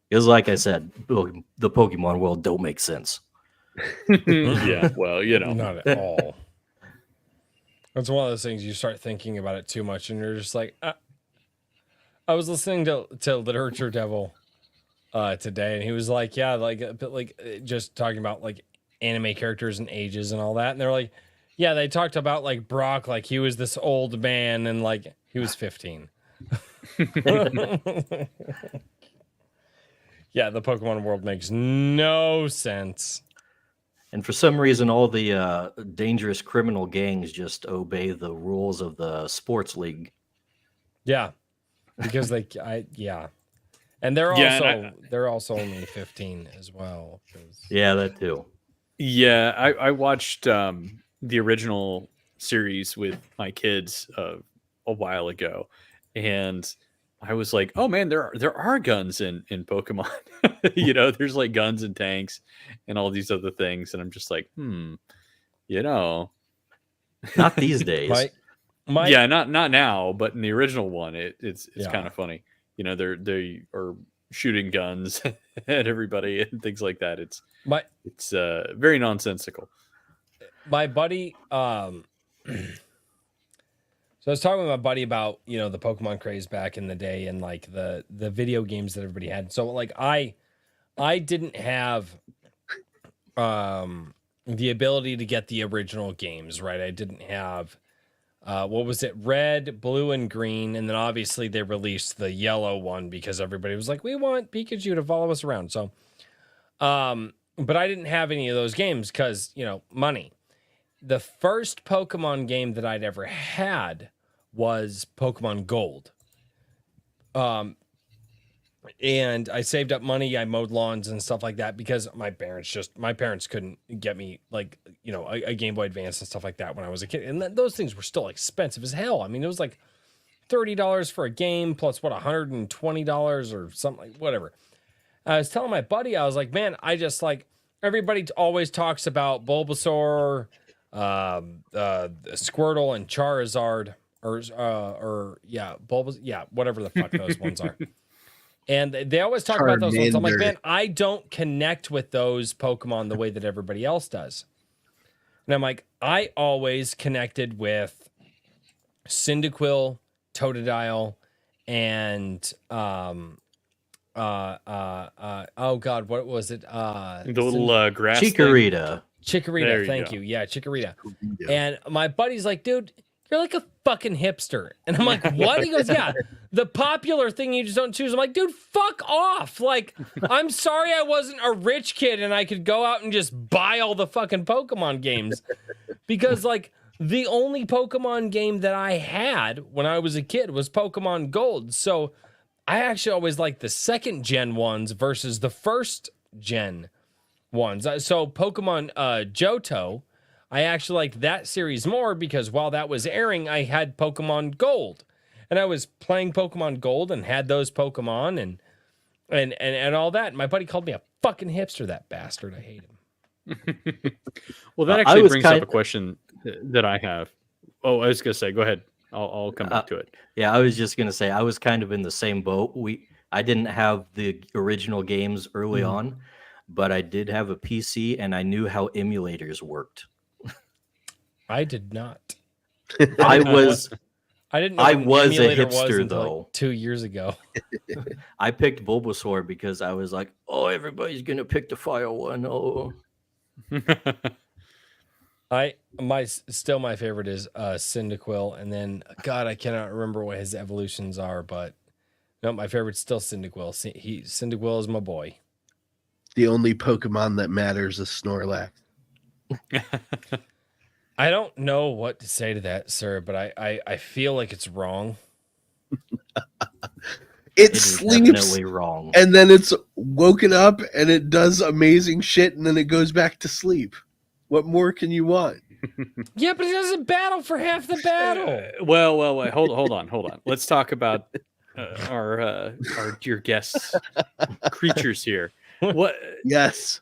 Because, like I said, the Pokemon world don't make sense. Yeah, well, not at all. That's one of those things you start thinking about it too much, and you're just like, I was listening to Literature Devil today, and he was like, yeah, just talking about like anime characters and ages and all that, and they're like, yeah, they talked about like Brock, like he was this old man, and like he was 15. Yeah, the Pokemon world makes no sense. And for some reason, all the dangerous criminal gangs just obey the rules of the sports league. Yeah, because and they're also only 15 as well. Yeah, that too. Yeah, I watched the original series with my kids a while ago, and I was like, oh man, there are guns in Pokemon. There's like guns and tanks and all these other things, and I'm just like, not these days. Yeah, not now, but in the original one, it's kind of funny. They are shooting guns at everybody and things like that. It's very nonsensical. My buddy, so I was talking with my buddy about, the Pokemon craze back in the day and like the video games that everybody had. So like I didn't have the ability to get the original games, right? I didn't have what was it? Red, blue, and green, and then obviously they released the yellow one because everybody was like, we want Pikachu to follow us around. So but I didn't have any of those games because, money. The first Pokemon game that I'd ever had was Pokemon Gold. And I saved up money. I mowed lawns and stuff like that because my parents couldn't get me like, a Game Boy Advance and stuff like that when I was a kid. And those things were still expensive as hell. I mean, it was like $30 for a game plus $120 or something, like whatever. I was telling my buddy, I was like, man, I just like, everybody always talks about Bulbasaur, Squirtle and Charizard whatever the fuck those ones are. And they always talk about those ones. I'm like, man, I don't connect with those Pokemon the way that everybody else does. And I'm like, I always connected with Cyndaquil, Totodile, and oh god, what was it? The little grass Chikorita. Chikorita, thank you. Yeah, Chikorita. And my buddy's like, dude, you're like a fucking hipster. And I'm like, what? He goes, yeah, the popular thing you just don't choose. I'm like, dude, fuck off. Like, I'm sorry I wasn't a rich kid and I could go out and just buy all the fucking Pokemon games. Because, like, the only Pokemon game that I had when I was a kid was Pokemon Gold. So I actually always liked the second gen ones versus the first gen ones. So Pokemon Johto, I actually liked that series more because while that was airing, I had Pokemon Gold. And I was playing Pokemon Gold and had those Pokemon and all that. And my buddy called me a fucking hipster, that bastard. I hate him. Well, that actually brings up a question that I have. Oh, I was going to say, go ahead. I'll come back to it. Yeah, I was just going to say, I was kind of in the same boat. I didn't have the original games early on, but I did have a PC and I knew how emulators worked. I did not. I I didn't know I what an was a emulator hipster, until, though. like, 2 years ago. I picked Bulbasaur because I was like, oh, everybody's gonna pick the fire one. Oh, Still my favorite is Cyndaquil, and then God, I cannot remember what his evolutions are, but no, my favorite's still Cyndaquil. Cyndaquil is my boy. The only Pokemon that matters is Snorlax. I don't know what to say to that, sir, but I feel like it's wrong. It is sleeps definitely wrong. and then it's woken up and it does amazing shit and then it goes back to sleep. What more can you want? Yeah, but he doesn't battle for half the battle. Well, wait, hold on. Let's talk about our dear guests, creatures here. What? Yes.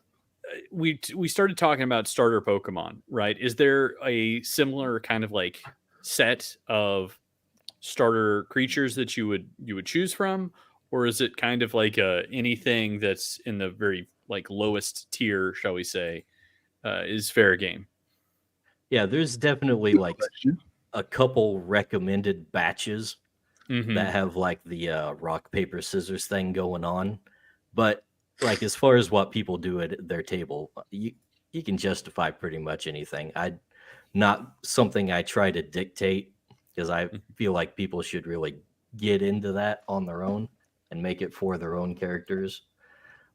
We started talking about starter Pokemon, right? Is there a similar kind of like set of starter creatures that you would choose from, or is it kind of like anything that's in the very like lowest tier, shall we say, is fair game? Yeah, there's definitely like a couple recommended batches that have like the rock, paper, scissors thing going on. But like as far as what people do at their table, you can justify pretty much anything. Not something I try to dictate because I feel like people should really get into that on their own and make it for their own characters.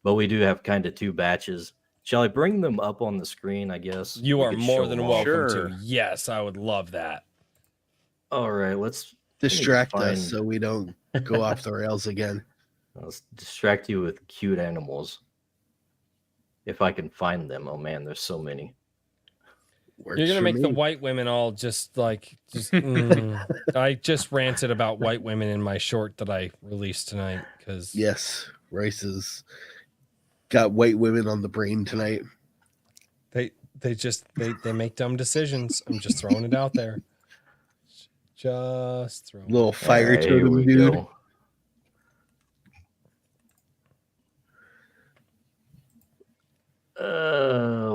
But we do have kind of two batches. Shall I bring them up on the screen, I guess? You are more than welcome Sure. to. Yes, I would love that. All right, let's Distract us so we don't go off the rails again. Let's distract you with cute animals. If I can find them. Oh man, there's so many. Works You're gonna for make the me. white women all just. I just ranted about white women in my short that I released tonight because Yes, Rice has got white women on the brain tonight. they make dumb decisions. I'm just throwing it out there. Just throwing. Little fire Alright, here totem we dude. go.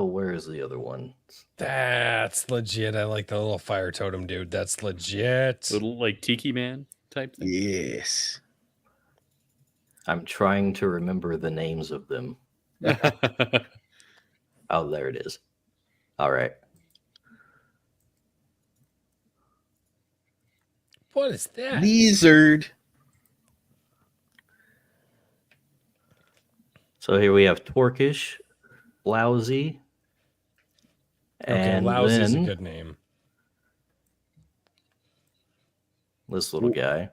Where is the other one? That's legit. I like the little fire totem dude. That's legit. Little like Tiki Man type thing. Yes. I'm trying to remember the names of them. Oh, there it is. All right. What is that? Lizard. So here we have Torkish, Lousy, Okay, and Lousy is a then good name. this little guy.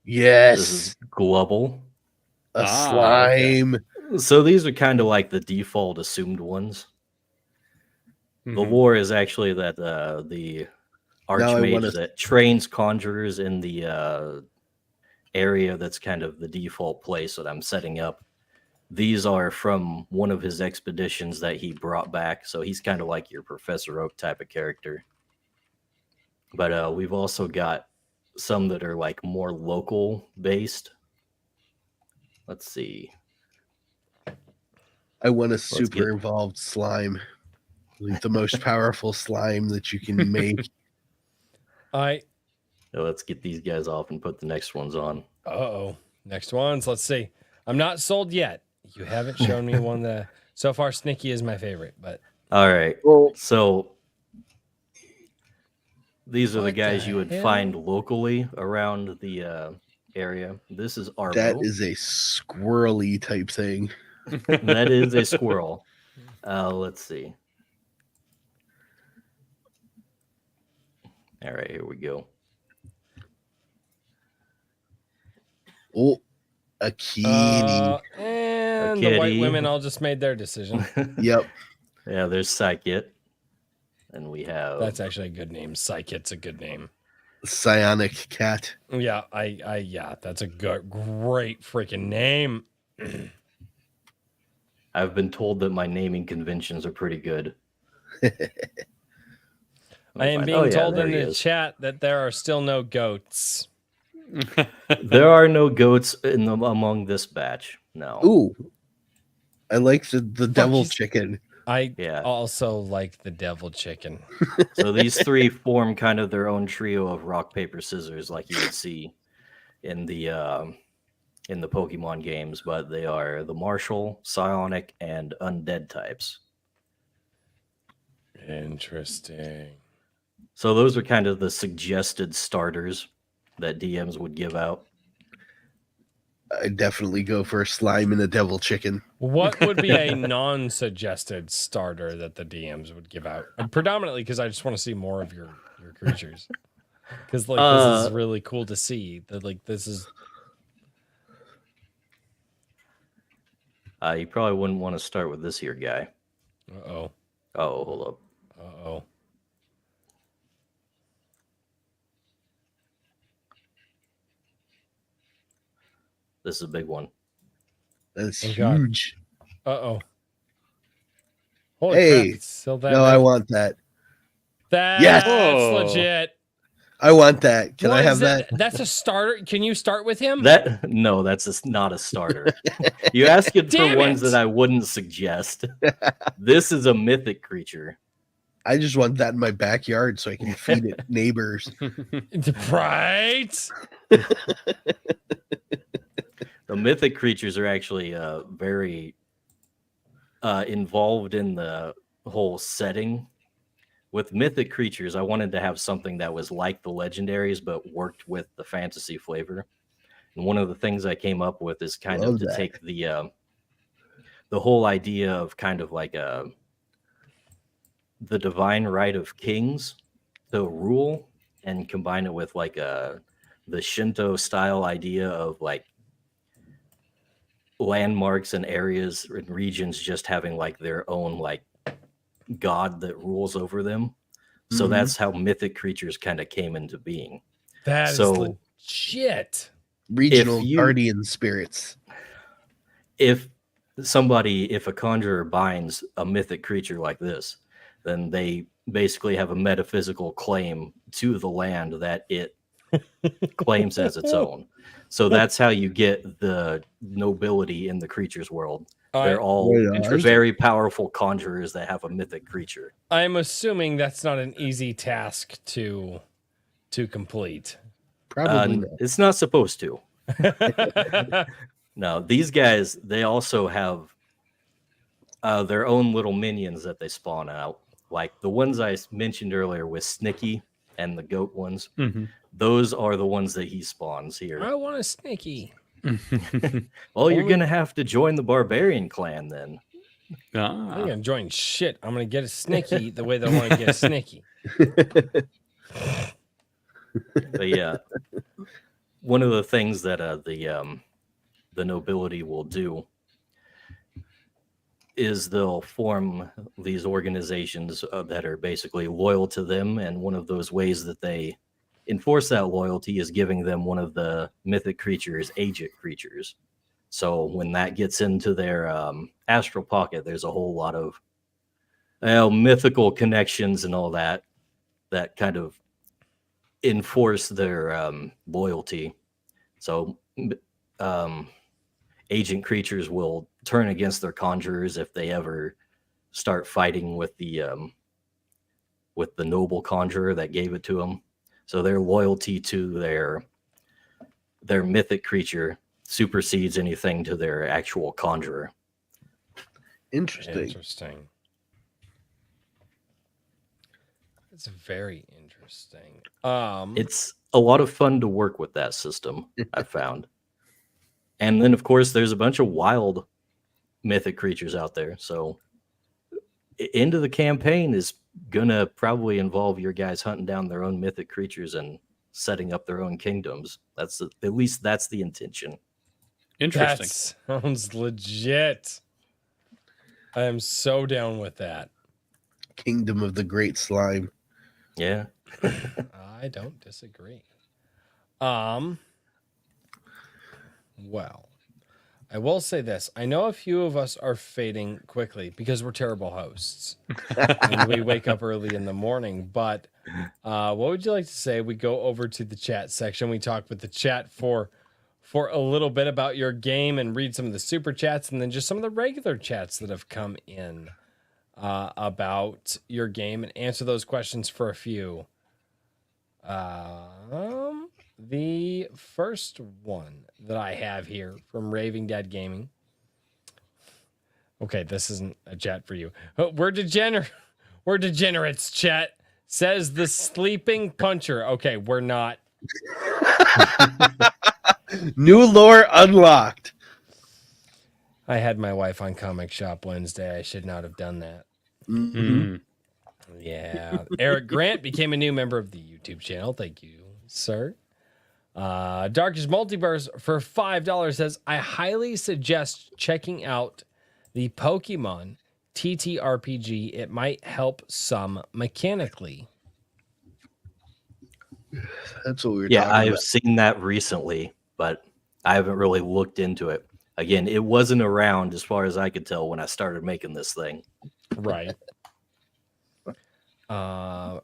Yes. This is Glubble. A slime. Okay. So these are kind of like the default assumed ones. The lore is actually that the Archmage that trains conjurers in the area that's kind of the default place that I'm setting up. These are from one of his expeditions that he brought back. So he's kind of like your Professor Oak type of character. But we've also got some that are like more local based. Let's see. I want a super evolved slime. Like the most powerful slime that you can make. Let's get these guys off and put the next ones on. Uh-oh. Next ones. Let's see. I'm not sold yet. You haven't shown me one that so far Snicky is my favorite, but all right. Well, so these are the guys you would find locally around the area. This is Arbo. that is a squirrely type thing. That is a squirrel. Let's see. All right, here we go. Oh, a kitty. And the white women all just made their decision. Yep. Yeah, there's Psykit. And we have... That's actually a good name. Psykit's a good name. Psionic cat. Yeah, yeah, that's a great freaking name. I've been told that my naming conventions are pretty good. I am being told in the chat that there are still no goats. There are no goats among this batch. No. Ooh. I like the devil chicken. I Yeah. also like the devil chicken. So these three form kind of their own trio of rock, paper, scissors, like you would see in the Pokemon games, but they are the martial, psionic, and undead types. Interesting. So those are kind of the suggested starters that DMs would give out. I'd definitely go for a slime and a devil chicken. What would be a non-suggested starter that the DMs would give out? Predominantly because I just want to see more of your creatures. Because like this is really cool to see. That like this is. You probably wouldn't want to start with this here guy. Uh-oh. Oh, hold up. Uh-oh. This is a big one. That's Oh, God. huge. Uh-oh. Holy Hey, crap, it's still that No, big. I want that. That's Yes. legit. I want that. Can What I have is that? That's a starter. Can you start with him? No, that's not a starter. You asked for Damn ones it. that I wouldn't suggest. This is a mythic creature. I just want that in my backyard so I can feed it neighbors. Right? The mythic creatures are actually very involved in the whole setting. With mythic creatures, I wanted to have something that was like the legendaries, but worked with the fantasy flavor. And one of the things I came up with is kind of to take the whole idea of kind of like the divine right of kings to rule and combine it with like the Shinto style idea of like landmarks and areas and regions just having like their own like god that rules over them. So that's how mythic creatures kind of came into being. That is legit. Regional guardian spirits. If a conjurer binds a mythic creature like this, then they basically have a metaphysical claim to the land that it claims as its own. So that's how you get the nobility in the creatures world. They're all very powerful conjurers that have a mythic creature. I'm assuming that's not an easy task to complete. Probably not. It's not supposed to. No, these guys, they also have their own little minions that they spawn out. Like the ones I mentioned earlier with Snicky and the goat ones. Those are the ones that he spawns here. I want a Snicky. Well, you're going to have to join the barbarian clan then. I'm going to join shit. I'm going to get a Snicky the way they want to get a Snicky. But yeah, one of the things that the nobility will do is they'll form these organizations that are basically loyal to them, and one of those ways that they enforce that loyalty is giving them one of the mythic creatures, agent creatures. So when that gets into their astral pocket, there's a whole lot of mythical connections and all that kind of enforce their loyalty. So agent creatures will turn against their conjurers if they ever start fighting with the noble conjurer that gave it to them. So their loyalty to their mythic creature supersedes anything to their actual conjurer. Interesting. It's very interesting. It's a lot of fun to work with that system, I've found. And then, of course, there's a bunch of wild mythic creatures out there. So into the campaign is going to probably involve your guys hunting down their own mythic creatures and setting up their own kingdoms. At least that's the intention. Interesting. That sounds legit. I am so down with that. Kingdom of the Great Slime. Yeah. I don't disagree. Well, I will say this. I know a few of us are fading quickly because we're terrible hosts. And we wake up early in the morning. But what would you like to say? We go over to the chat section. We talk with the chat for a little bit about your game and read some of the super chats and then just some of the regular chats that have come in. about your game and answer those questions for a few. The first one that I have here from Raving Dad Gaming. Okay, this isn't a chat for you. We're degenerates, chat. Says the sleeping puncher. Okay, we're not. New lore unlocked. I had my wife on Comic Shop Wednesday. I should not have done that. Mm-hmm. Yeah. Eric Grant became a new member of the YouTube channel. Thank you, sir. Darkest Multiverse for $5 says, I highly suggest checking out the Pokemon TTRPG. It might help some mechanically. That's what we were talking about. I've seen that recently, but I haven't really looked into it. Again, it wasn't around as far as I could tell when I started making this thing. Right.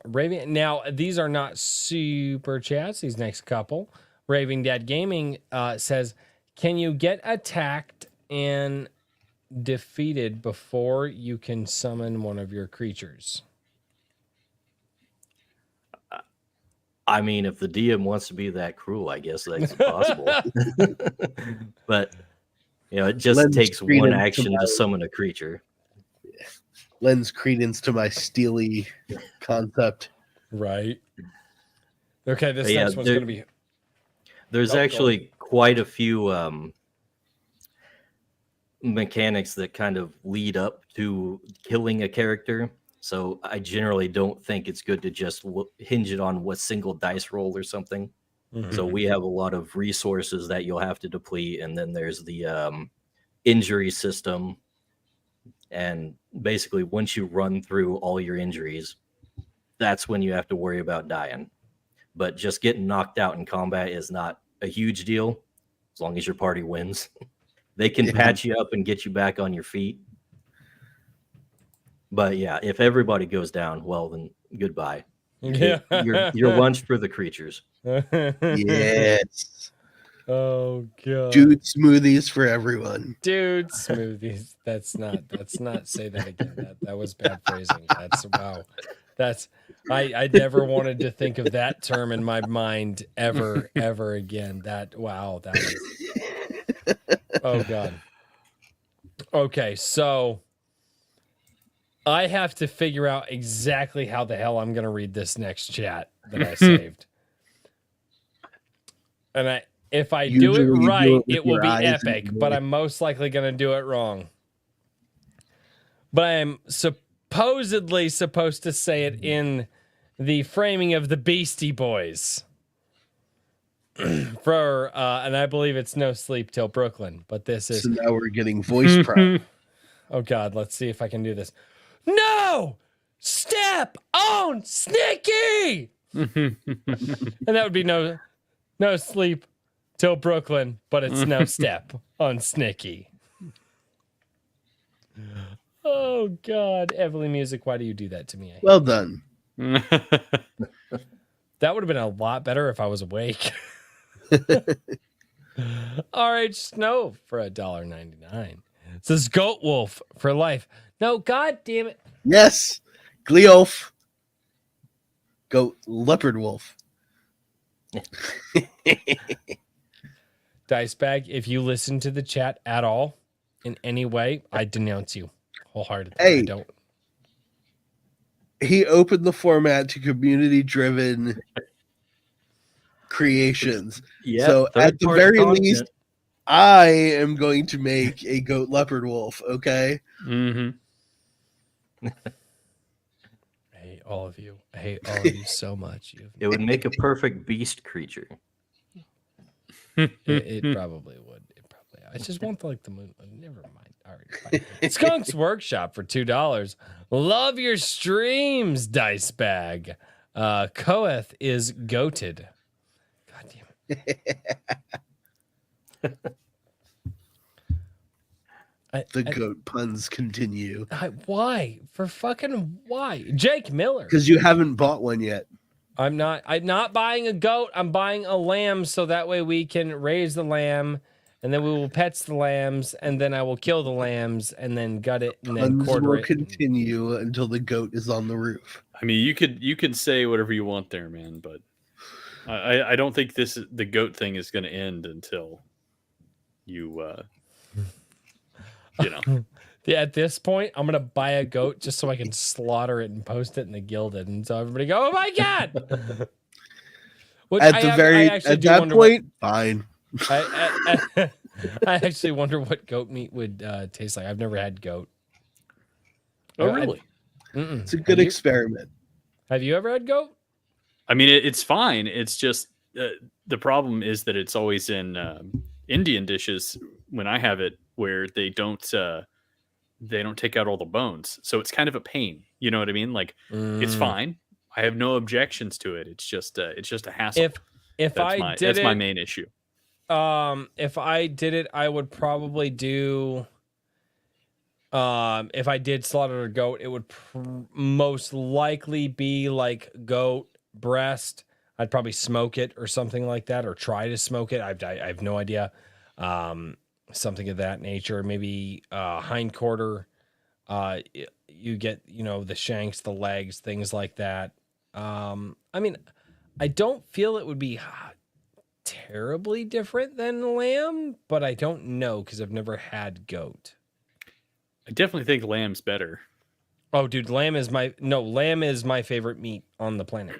Raving. Now, these are not super chats, these next couple. Raving Dad Gaming says, can you get attacked and defeated before you can summon one of your creatures? I mean, if the DM wants to be that cruel, I guess that's possible. But, it just takes one action to summon a creature. Lends credence to my steely concept. Right. Okay, this next one's going to be... There's actually quite a few mechanics that kind of lead up to killing a character. So I generally don't think it's good to just hinge it on what single dice roll or something. Mm-hmm. So we have a lot of resources that you'll have to deplete. And then there's the injury system. And basically, once you run through all your injuries, that's when you have to worry about dying. But just getting knocked out in combat is not a huge deal as long as your party wins. They can patch you up and get you back on your feet. But yeah, if everybody goes down, well, then goodbye. Yeah. You're lunch for the creatures. Yes. Oh god. Dude smoothies for everyone. Dude smoothies. That's not say that again. That was bad phrasing. That's wow. That's I never wanted to think of that term in my mind ever again. That was oh god. Okay, so I have to figure out exactly how the hell I'm gonna read this next chat that I saved. And if I do it right, it will be epic, but I'm most likely going to do it wrong. But I am supposedly supposed to say it in the framing of the Beastie Boys. And I believe it's No Sleep Till Brooklyn, but this is... So now we're getting voice prop. Oh, God, let's see if I can do this. No! Step on Snicky! And that would be no sleep till Brooklyn, but it's no step on Snicky. Oh God, Evelyn Music, why do you do that to me? Well done. That would have been a lot better if I was awake. RH Snow for $1.99. It says Goat Wolf for life. No, God damn it. Yes, Gleolf. Goat Leopard Wolf. Dicebag, if you listen to the chat at all in any way, I denounce you wholeheartedly. Hey, I don't. He opened the format to community-driven creations. Yeah, so at the very least, I am going to make a Goat Leopard Wolf, okay? Mm-hmm. I hate all of you. I hate all of you so much. It would make a perfect beast creature. It probably would. I just want the moon. Never mind. All right. Skunk's Workshop for $2. Love your streams, Dicebag. Koeth is goated. God damn it. The goat puns continue. Why? For fucking why? Jake Miller. Because you haven't bought one yet. I'm not buying a goat. I'm buying a lamb so that way we can raise the lamb and then we will pet the lambs, and then I will kill the lambs, and then gut it, and then quarter will it. Continue until the goat is on the roof. I mean, you could say whatever you want there, man, but I don't think the goat thing is going to end until you Yeah, at this point, I'm gonna buy a goat just so I can slaughter it and post it in the Gilded, and so everybody go, "Oh my god!" At that point, fine. I actually wonder what goat meat would taste like. I've never had goat. Oh, really? It's a good experiment. Have you ever had goat? I mean, it's fine. It's just the problem is that it's always in Indian dishes when I have it, where they don't take out all the bones, so it's kind of a pain. You know what I mean? Like it's fine. I have no objections to it. It's just a hassle. If that's my main issue. If I did it, I would probably do. If I did slaughter a goat, it would most likely be like goat breast. I'd probably smoke it or something like that, or try to smoke it. I have no idea. Something of that nature. Maybe hind quarter. You get the shanks, the legs, things like that. I mean, I don't feel it would be terribly different than lamb, but I don't know because I've never had goat. I definitely think lamb's better. Oh, dude, lamb is my favorite meat on the planet.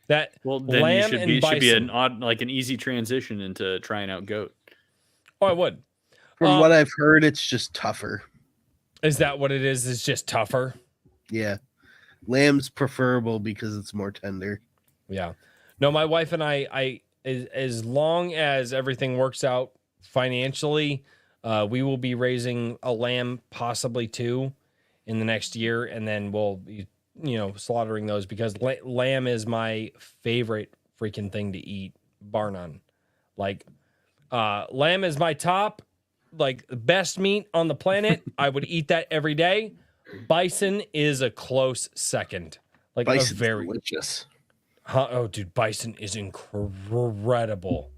Then you should be an easy transition into trying out goat. Oh, I would. From what I've heard, it's just tougher. Is that what it is? It's just tougher? Yeah. Lamb's preferable because it's more tender. Yeah. No, my wife and I as long as everything works out financially, we will be raising a lamb, possibly 2, in the next year, and then we'll be, slaughtering those because lamb is my favorite freaking thing to eat, bar none. Like, lamb is my top, like, best meat on the planet. I would eat that every day. Bison is a close second. Like, Bison's delicious. Oh, dude, bison is incredible.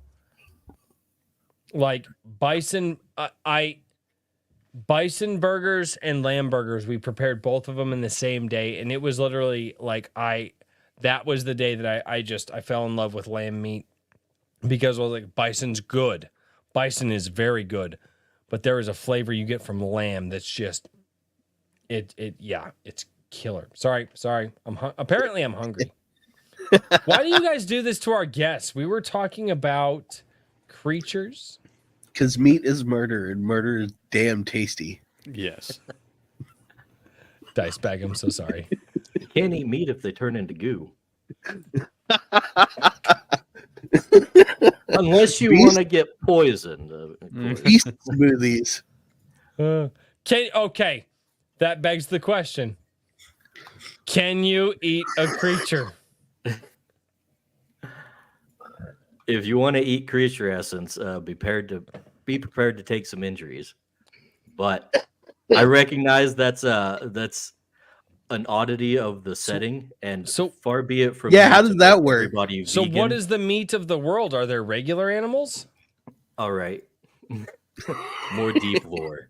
Like bison, bison burgers and lamb burgers. We prepared both of them in the same day, and it was literally like that was the day that I fell in love with lamb meat because I was like, bison's good. Bison is very good, but there is a flavor you get from lamb that's just it's killer. Sorry. Apparently I'm hungry. Why do you guys do this to our guests? We were talking about creatures. Because meat is murder, and murder is damn tasty. Yes. Dicebag, I'm so sorry. You can't eat meat if they turn into goo. Unless you want to get poisoned. Beast smoothies. Okay. That begs the question. Can you eat a creature? If you want to eat creature essence, be prepared to take some injuries. But I recognize that's an oddity of the setting, and so far be it from how does that work? So vegan. What is the meat of the world? Are there regular animals? All right, more deep lore.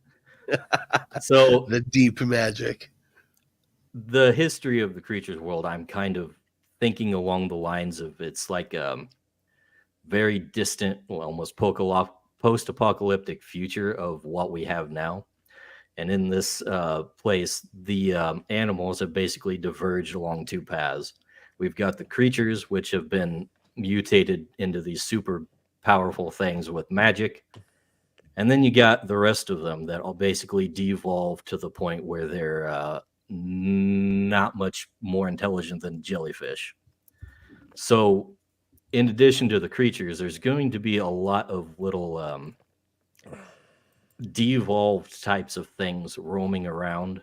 So the deep magic, the history of the creatures world. I'm kind of thinking along the lines of it's like very distant, almost post-apocalyptic future of what we have now. And in this place, the animals have basically diverged along 2 paths. We've got the creatures, which have been mutated into these super powerful things with magic. And then you got the rest of them that all basically devolve to the point where they're not much more intelligent than jellyfish. So in addition to the creatures, there's going to be a lot of little devolved types of things roaming around.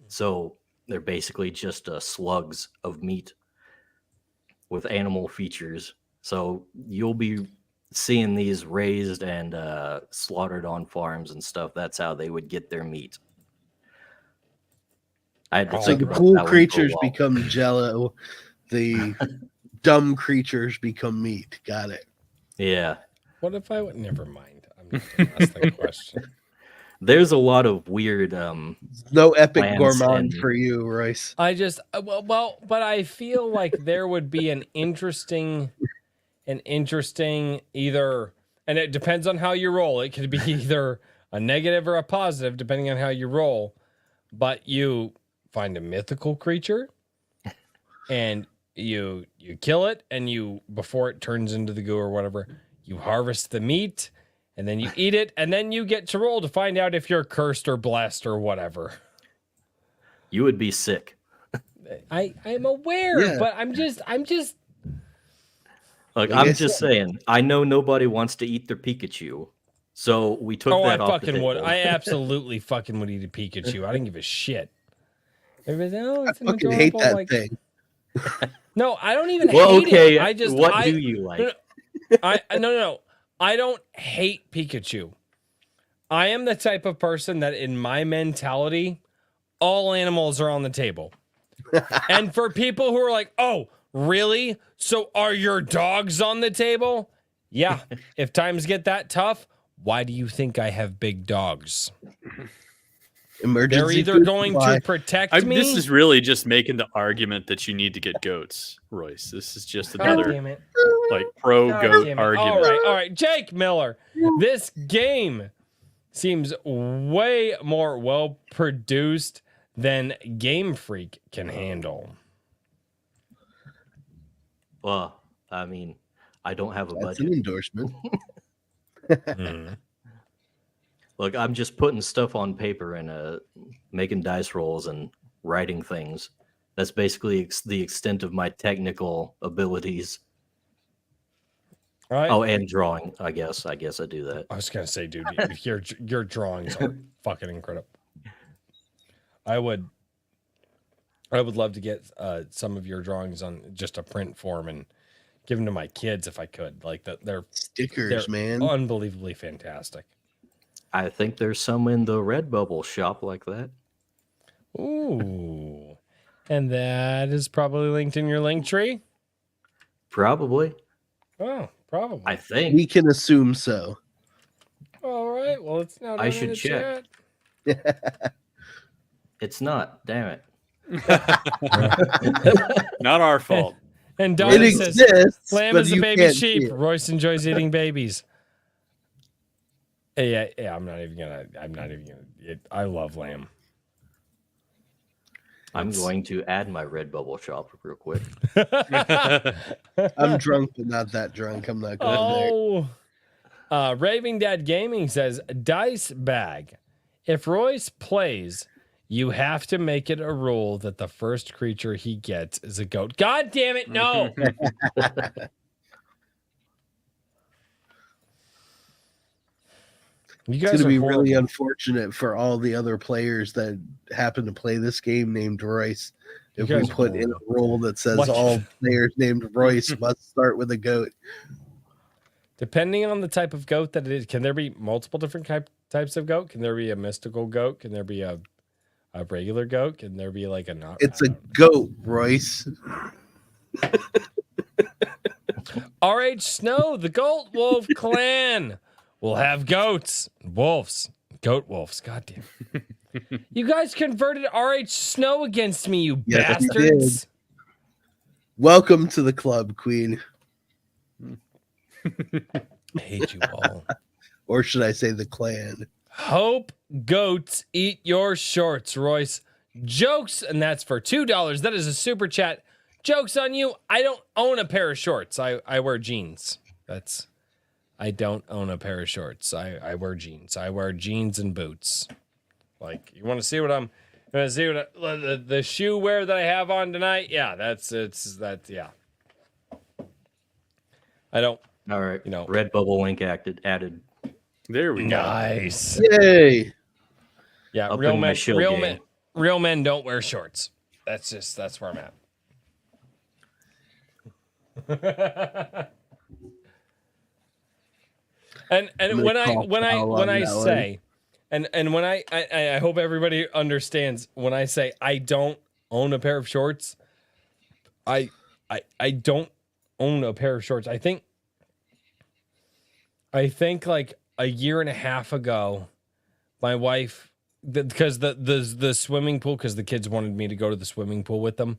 So they're basically just slugs of meat with animal features. So you'll be seeing these raised and slaughtered on farms and stuff. That's how they would get their meat. So the cool creatures become jello. The dumb creatures become meat. Got it. Yeah. What if I would? Never mind. I'm not gonna ask the question. There's a lot of weird. No epic plans gourmand and- for you, Royce. I just but I feel like there would be an interesting either, and it depends on how you roll. It could be either a negative or a positive, depending on how you roll. But you find a mythical creature, and you kill it, and you before it turns into the goo or whatever, you harvest the meat. And then you eat it, and then you get to roll to find out if you're cursed or blessed or whatever. You would be sick. I'm aware, Yeah. but I'm just Look, I I'm guess just saying. I know nobody wants to eat their Pikachu, so we took I that off the fucking would. table. I absolutely fucking would eat a Pikachu. I didn't give a shit. Everybody's, oh, I it's an fucking hate adorable, that thing. No, I don't even Well, hate okay. it. I just what do you like? No. I don't hate Pikachu. I am the type of person that in my mentality, all animals are on the table. And for people who are like, oh, really? So are your dogs on the table? Yeah. If times get that tough, why do you think I have big dogs? Emergency They're either food going supply. to protect me. This is really just making the argument that you need to get goats, Royce. This is just God another damn it. like pro God goat damn it. argument. All right. Jake Miller, this game seems way more well produced than Game Freak can handle. Well, I mean, I don't have a That's budget. an endorsement. Look, I'm just putting stuff on paper and making dice rolls and writing things. That's basically the extent of my technical abilities. Right? Oh, and drawing. I guess I do that. I was gonna say, dude, your drawings are fucking incredible. I would love to get some of your drawings on just a print form and give them to my kids if I could. Like that, they're Stickers, man. unbelievably fantastic. I think there's some in the Redbubble shop like that. Ooh, and that is probably linked in your link tree. Probably. Oh, probably. I think. We can assume so. All right. Well, it's not. I on should the check. chat. It's not. Damn it. Not our fault. And It Donnie says, exists. "Lamb but is a you baby can't see sheep. it. Royce enjoys eating babies." Yeah. I'm not even gonna. I love lamb. I'm going to add my Redbubble shop real quick. I'm drunk, but not that drunk. I'm not going there. Raving Dad Gaming says, Dicebag. If Royce plays, you have to make it a rule that the first creature he gets is a goat. God damn it, no! You It's guys going to are be horrible. really unfortunate for all the other players that happen to play this game named Royce. If You we guys are put in a rule that says Like- all players named Royce must start with a goat. Depending on the type of goat that it is, can there be multiple different types of goat? Can there be a mystical goat? Can there be a regular goat? Can there be like a not? It's a goat, Royce. RH Snow, the Goat Wolf Clan will have goats, wolves, goat wolves. God damn. You guys converted RH Snow against me, you Yes, we bastards. Welcome to the club, Queen. I hate you all. Or should I say the clan? Hope goats eat your shorts, Royce. Jokes, and that's for $2. That is a super chat. Jokes on you. I don't own a pair of shorts. I wear jeans. I don't own a pair of shorts. I wear jeans. I wear jeans and boots. Like, you want to see what I'm going to see what the shoe wear that I have on tonight? Yeah, yeah. I don't, All right. You know. Redbubble link added. There we go. nice. Yay! Yeah, Up real in my men, show real game. men, real men don't wear shorts. That's where I'm at. and gonna when call foul on I that one. say, and when I hope everybody understands when I say I don't own a pair of shorts, I don't own a pair of shorts. I think I think like a year and a half ago, my wife, because the swimming pool, because the kids wanted me to go to the swimming pool with them,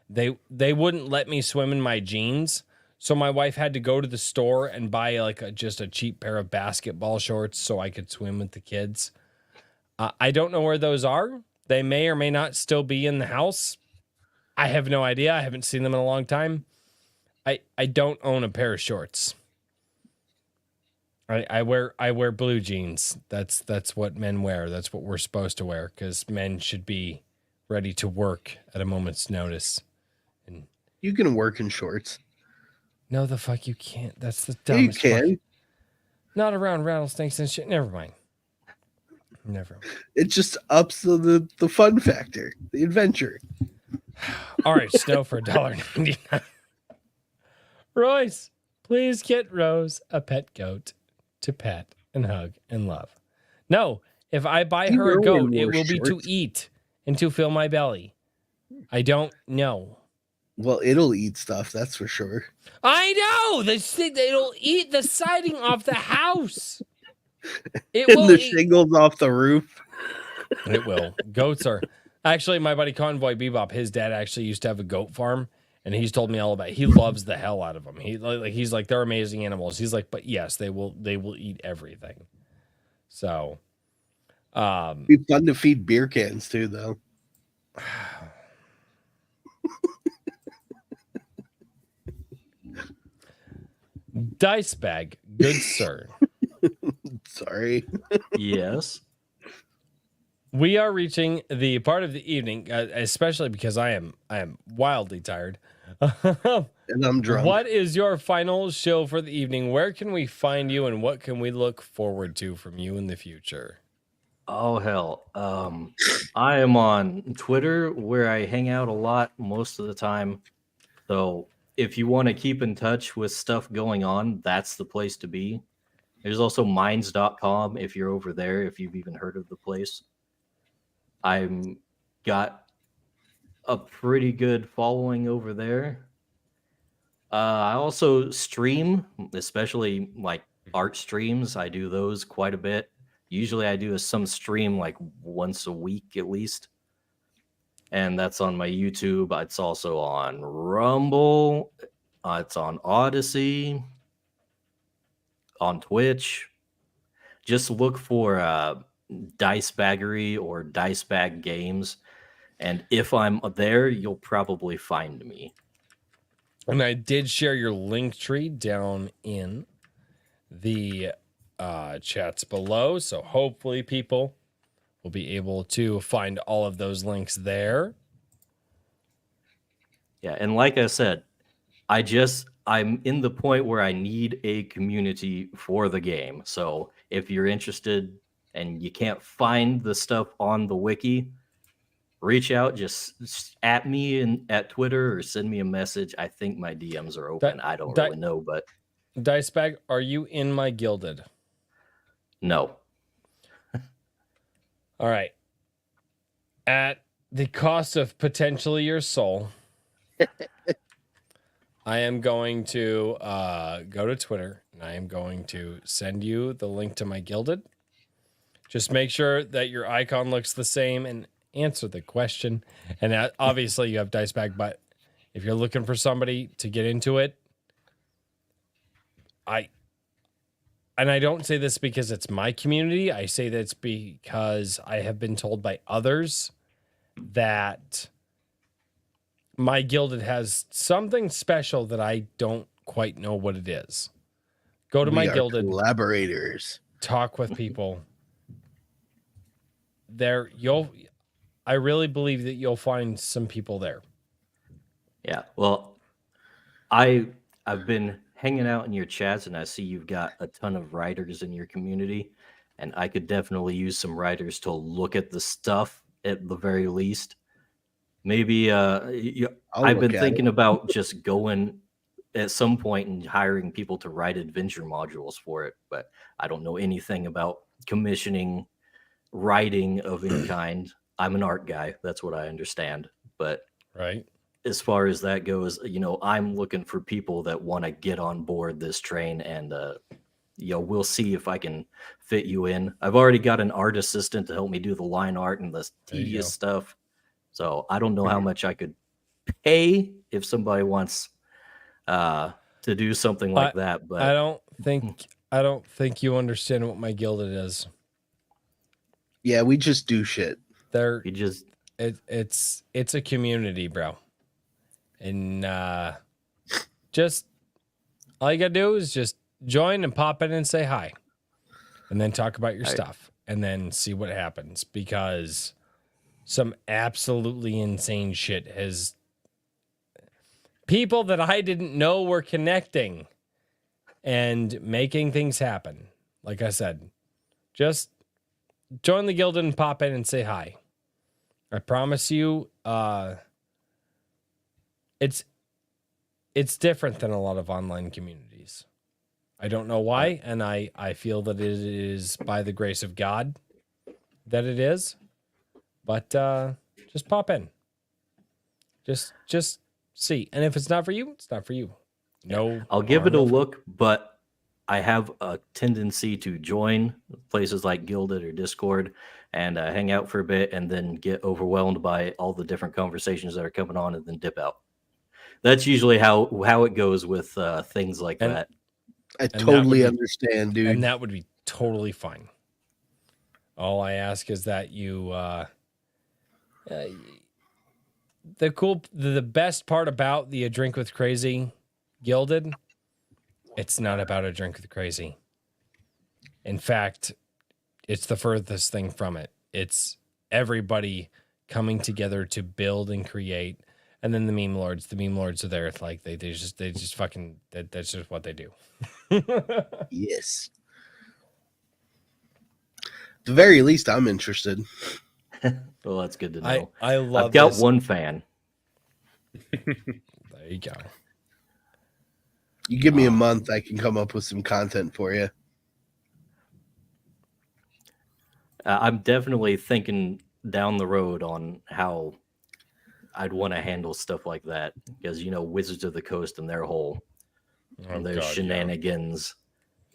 they wouldn't let me swim in my jeans. So my wife had to go to the store and buy like just a cheap pair of basketball shorts so I could swim with the kids. I don't know where those are. They may or may not still be in the house. I have no idea. I haven't seen them in a long time. I don't own a pair of shorts. I wear blue jeans. That's what men wear. That's what we're supposed to wear because men should be ready to work at a moment's notice. And you can work in shorts. No, the fuck you can't. That's the dumbest. You can. Not around rattlesnakes and shit. Never mind. Never. It just ups the fun factor, the adventure. All right, snow for $1.99. Royce, please get Rose a pet goat to pet and hug and love. No, if I buy her a goat, it will be to eat and to fill my belly. I don't know. Well, it'll eat stuff, that's for sure. I know. It'll eat the siding off the house. It and will the shingles off the roof. It will. Goats are actually my buddy Convoy Bebop. His dad actually used to have a goat farm, and he's told me all about it. He loves the hell out of them. He's like they're amazing animals. He's like, but yes, they will eat everything. So, it'd be fun to feed beer cans too, though. Dicebag, good sir. Sorry. Yes. We are reaching the part of the evening, especially because I am wildly tired. And I'm drunk. What is your final show for the evening? Where can we find you, and what can we look forward to from you in the future? Oh, hell. I am on Twitter where I hang out a lot most of the time. So if you want to keep in touch with stuff going on, that's the place to be. There's also minds.com if you're over there, if you've even heard of the place. I've got a pretty good following over there. I also stream, especially like art streams. I do those quite a bit. Usually I do some stream like once a week at least. And that's on my YouTube. It's also on Rumble. It's on Odyssey. On Twitch. Just look for Dicebaggery or Dicebag Games. And if I'm there, you'll probably find me. And I did share your link tree down in the chats below. So hopefully people will be able to find all of those links there. Yeah, and like I said, I'm in the point where I need a community for the game. So if you're interested and you can't find the stuff on the wiki, reach out, just at me at Twitter or send me a message. I think my DMs are open. I don't really know, but Dicebag, are you in my Gilded? No. All right. At the cost of potentially your soul, I am going to go to Twitter and I am going to send you the link to my Gilded. Just make sure that your icon looks the same and answer the question. And obviously you have Dicebag, but if you're looking for somebody to get into it, and I don't say this because it's my community. I say that's because I have been told by others that my Gilded has something special that I don't quite know what it is. Go to my Gilded. Collaborators. Talk with people. I really believe that you'll find some people there. Yeah. Well, I've been hanging out in your chats and I see you've got a ton of writers in your community, and I could definitely use some writers to look at the stuff at the very least. Maybe I've been thinking about just going at some point and hiring people to write adventure modules for it, but I don't know anything about commissioning writing of any kind. I'm an art guy, that's what I understand, but right. As far as that goes, I'm looking for people that want to get on board this train and we'll see if I can fit you in. I've already got an art assistant to help me do the line art and the tedious stuff. So I don't know how much I could pay if somebody wants to do something like that. But I don't think you understand what my Gilded is. Yeah, we just do shit. It's a community, bro. And just all you gotta do is just join and pop in and say hi. And then talk about your stuff. And then see what happens. Because some absolutely insane shit has people that I didn't know were connecting and making things happen. Like I said, just join the Gilded and pop in and say hi. I promise you, it's different than a lot of online communities. I don't know why, and I feel that it is by the grace of God that it is. But just pop in. Just see. And if it's not for you, it's not for you. No. I'll give it a look, but I have a tendency to join places like Gilded or Discord and hang out for a bit and then get overwhelmed by all the different conversations that are coming on and then dip out. That's usually how it goes with things like that. I totally understand, dude. And that would be totally fine. All I ask is that you the best part about the A Drink with Crazy Gilded, it's not about A Drink with Crazy. In fact, it's the furthest thing from it. It's everybody coming together to build and create. And then the meme lords are there. It's like they just fucking that's just what they do. Yes. At the very least, I'm interested. Well, that's good to know. I love. I've got one fan. There you go. You give me a month, I can come up with some content for you. I'm definitely thinking down the road on how I'd want to handle stuff like that because Wizards of the Coast and their whole shenanigans.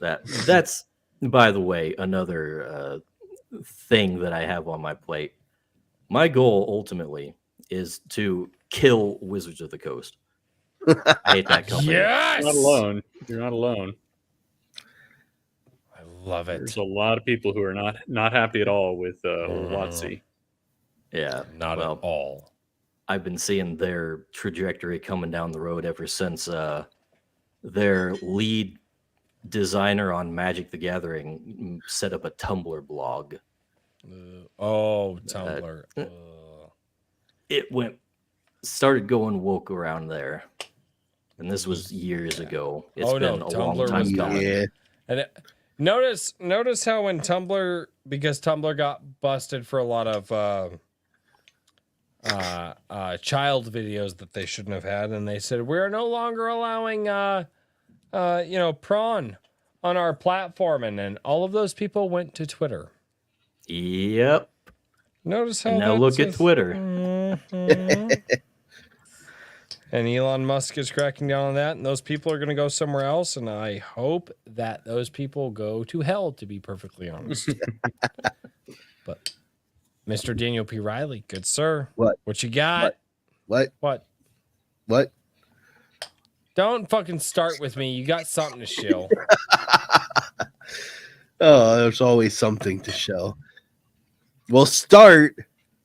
Yeah. That's by the way another thing that I have on my plate. My goal ultimately is to kill Wizards of the Coast. I hate that company. Yes! You're not alone. You're not alone. I love it. There's a lot of people who are not happy at all with WotC. Yeah, not at all. I've been seeing their trajectory coming down the road ever since their lead designer on Magic the Gathering set up a Tumblr blog. Tumblr. It started going woke around there. And this was years ago. It's been a long time coming. Yeah. And notice how when Tumblr, because Tumblr got busted for a lot of child videos that they shouldn't have had, and they said we're no longer allowing prawn on our platform, and then all of those people went to Twitter. Yep. Notice how and now look at Twitter. Mm-hmm. And Elon Musk is cracking down on that, and those people are going to go somewhere else, and I hope that those people go to hell, to be perfectly honest. But Mr. Daniel P. Riley, good sir. What you got? What? Don't fucking start with me. You got something to show. Oh, there's always something to show. We'll start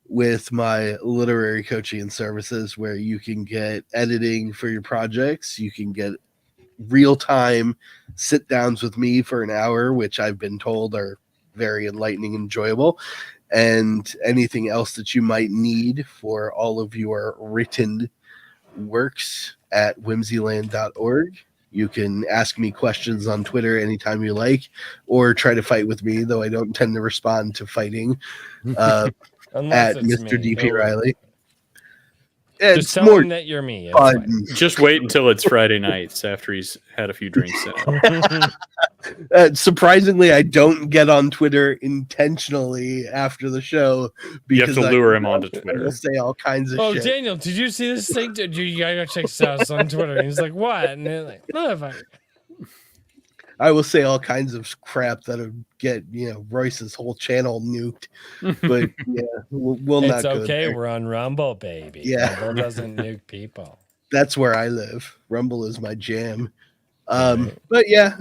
with my literary coaching and services, where you can get editing for your projects. You can get real-time sit-downs with me for an hour, which I've been told are very enlightening and enjoyable, and anything else that you might need for all of your written works at whimsyland.org. You can ask me questions on Twitter anytime you like, or try to fight with me, though I don't tend to respond to fighting. At Mr. DP Riley. Just tell him that you're me. Just wait until it's Friday nights after he's had a few drinks in. Surprisingly, I don't get on Twitter intentionally after the show. You have to lure him onto Twitter. I'll say all kinds of shit. Oh, Daniel, did you see this thing? You gotta go check this out. It's on Twitter. And he's like, what? And they're like, motherfucker. I will say all kinds of crap that'll get Royce's whole channel nuked. But yeah, we'll not. It's okay. We're on Rumble, baby. Yeah, Rumble doesn't nuke people. That's where I live. Rumble is my jam. But yeah,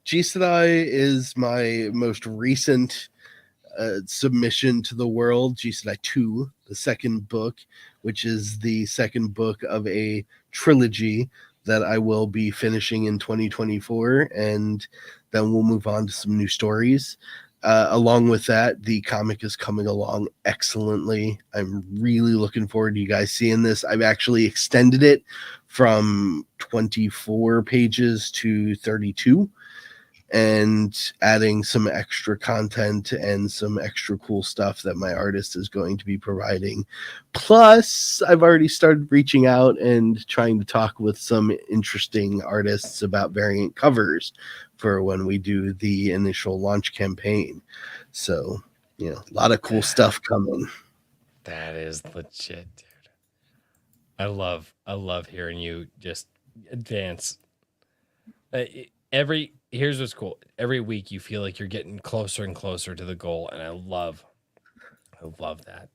G Sedai is my most recent submission to the world. G Sedai 2, the second book, which is the second book of a trilogy that I will be finishing in 2024, and then we'll move on to some new stories. Along with that, the comic is coming along excellently. I'm really looking forward to you guys seeing this. I've actually extended it from 24 pages to 32 and adding some extra content and some extra cool stuff that my artist is going to be providing. Plus, I've already started reaching out and trying to talk with some interesting artists about variant covers for when we do the initial launch campaign. So, a lot of cool stuff coming. That is legit, dude. I love hearing you just advance. Here's what's cool. Every week you feel like you're getting closer and closer to the goal, and I love that.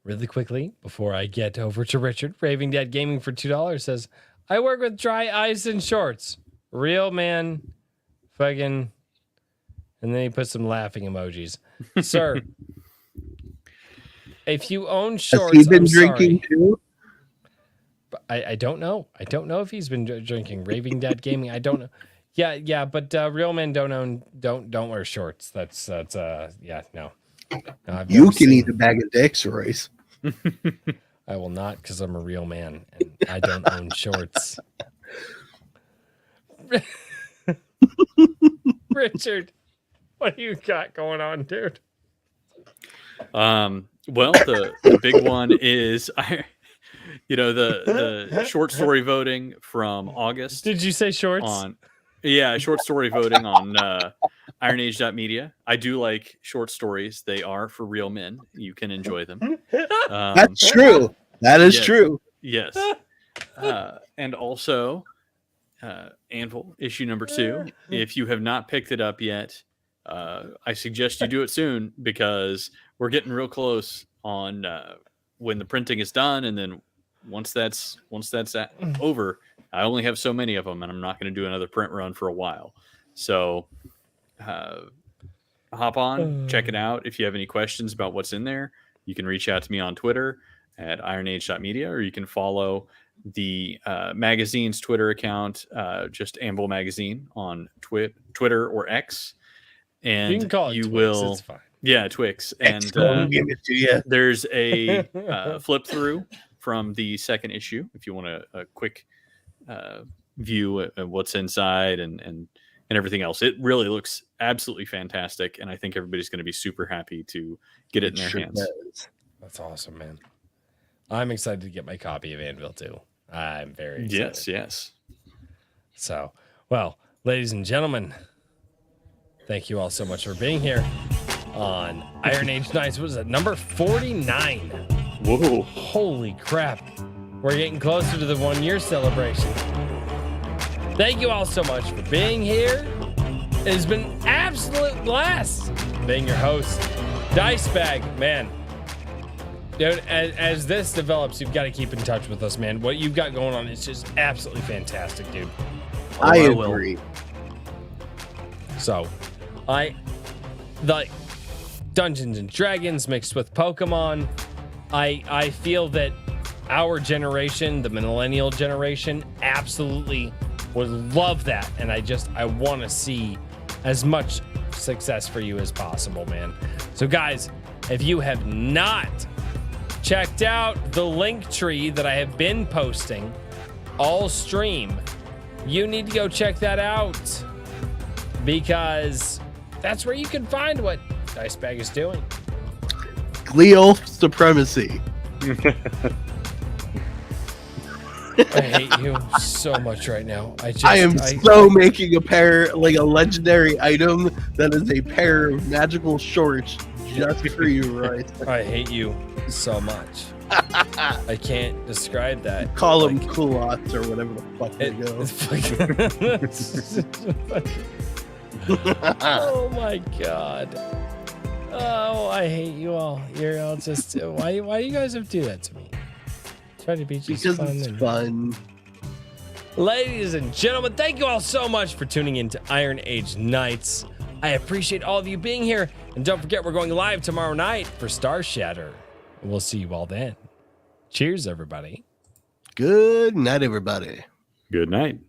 Really quickly, before I get over to Richard, Raving Dad Gaming for $2 says, I work with dry ice and shorts. Real man, fucking, and then he puts some laughing emojis. Sir, if you own shorts, has he been drinking too? I don't know. I don't know if he's been drinking. Raving Dad Gaming. I don't know. Yeah, but real men don't wear shorts. That's no. You can eat a bag of dicks, Royce. I will not, because I'm a real man and I don't own shorts. Richard, what do you got going on, dude? Well, the big one is the short story voting from August. Did you say shorts? Short story voting on ironage.media. I do like short stories. They are for real men. You can enjoy them. That's true. That is true. Yes. And also Anvil issue number 2. If you have not picked it up yet, I suggest you do it soon, because we're getting real close on when the printing is done, and then once that's over, I only have so many of them, and I'm not going to do another print run for a while. So hop on, check it out. If you have any questions about what's in there, you can reach out to me on Twitter at ironage.media, or you can follow the magazine's Twitter account, just Anvil Magazine on Twitter or X. And you can call it Twix, it's fine. Yeah, Twix. And give it to you. There's a flip through from the second issue if you want a quick view of what's inside and everything else. It really looks absolutely fantastic, and I think everybody's going to be super happy to get it in their hands. Does. That's awesome, man. I'm excited to get my copy of Anvil too. I'm very excited. Yes. So, well, ladies and gentlemen, thank you all so much for being here on Iron Age Nights. What is it? Number 49. Whoa. Holy crap. We're getting closer to the 1 year celebration. Thank you all so much for being here. It has been an absolute blast being your host. Dicebag, man. Dude, as this develops, you've got to keep in touch with us, man. What you've got going on is just absolutely fantastic, dude. I agree. So, like Dungeons and Dragons mixed with Pokemon. I feel that our generation, the millennial generation, absolutely would love that, and I want to see as much success for you as possible, man. So, guys, if you have not checked out the link tree that I have been posting all stream, you need to go check that out, because that's where you can find what Dicebag is doing. Glial supremacy. I hate you so much right now. I am so making a legendary item that is a pair of magical shorts just for you, right? I hate you so much. I can't describe that. Call them culottes or whatever the fuck they go. Oh my god. Oh, I hate you all. You're all just why do you guys have to do that to me? Try to be just because fun it's and fun. Ladies and gentlemen, thank you all so much for tuning in to Iron Age Nights. I appreciate all of you being here. And don't forget, we're going live tomorrow night for Star Shatter. And we'll see you all then. Cheers, everybody. Good night, everybody. Good night.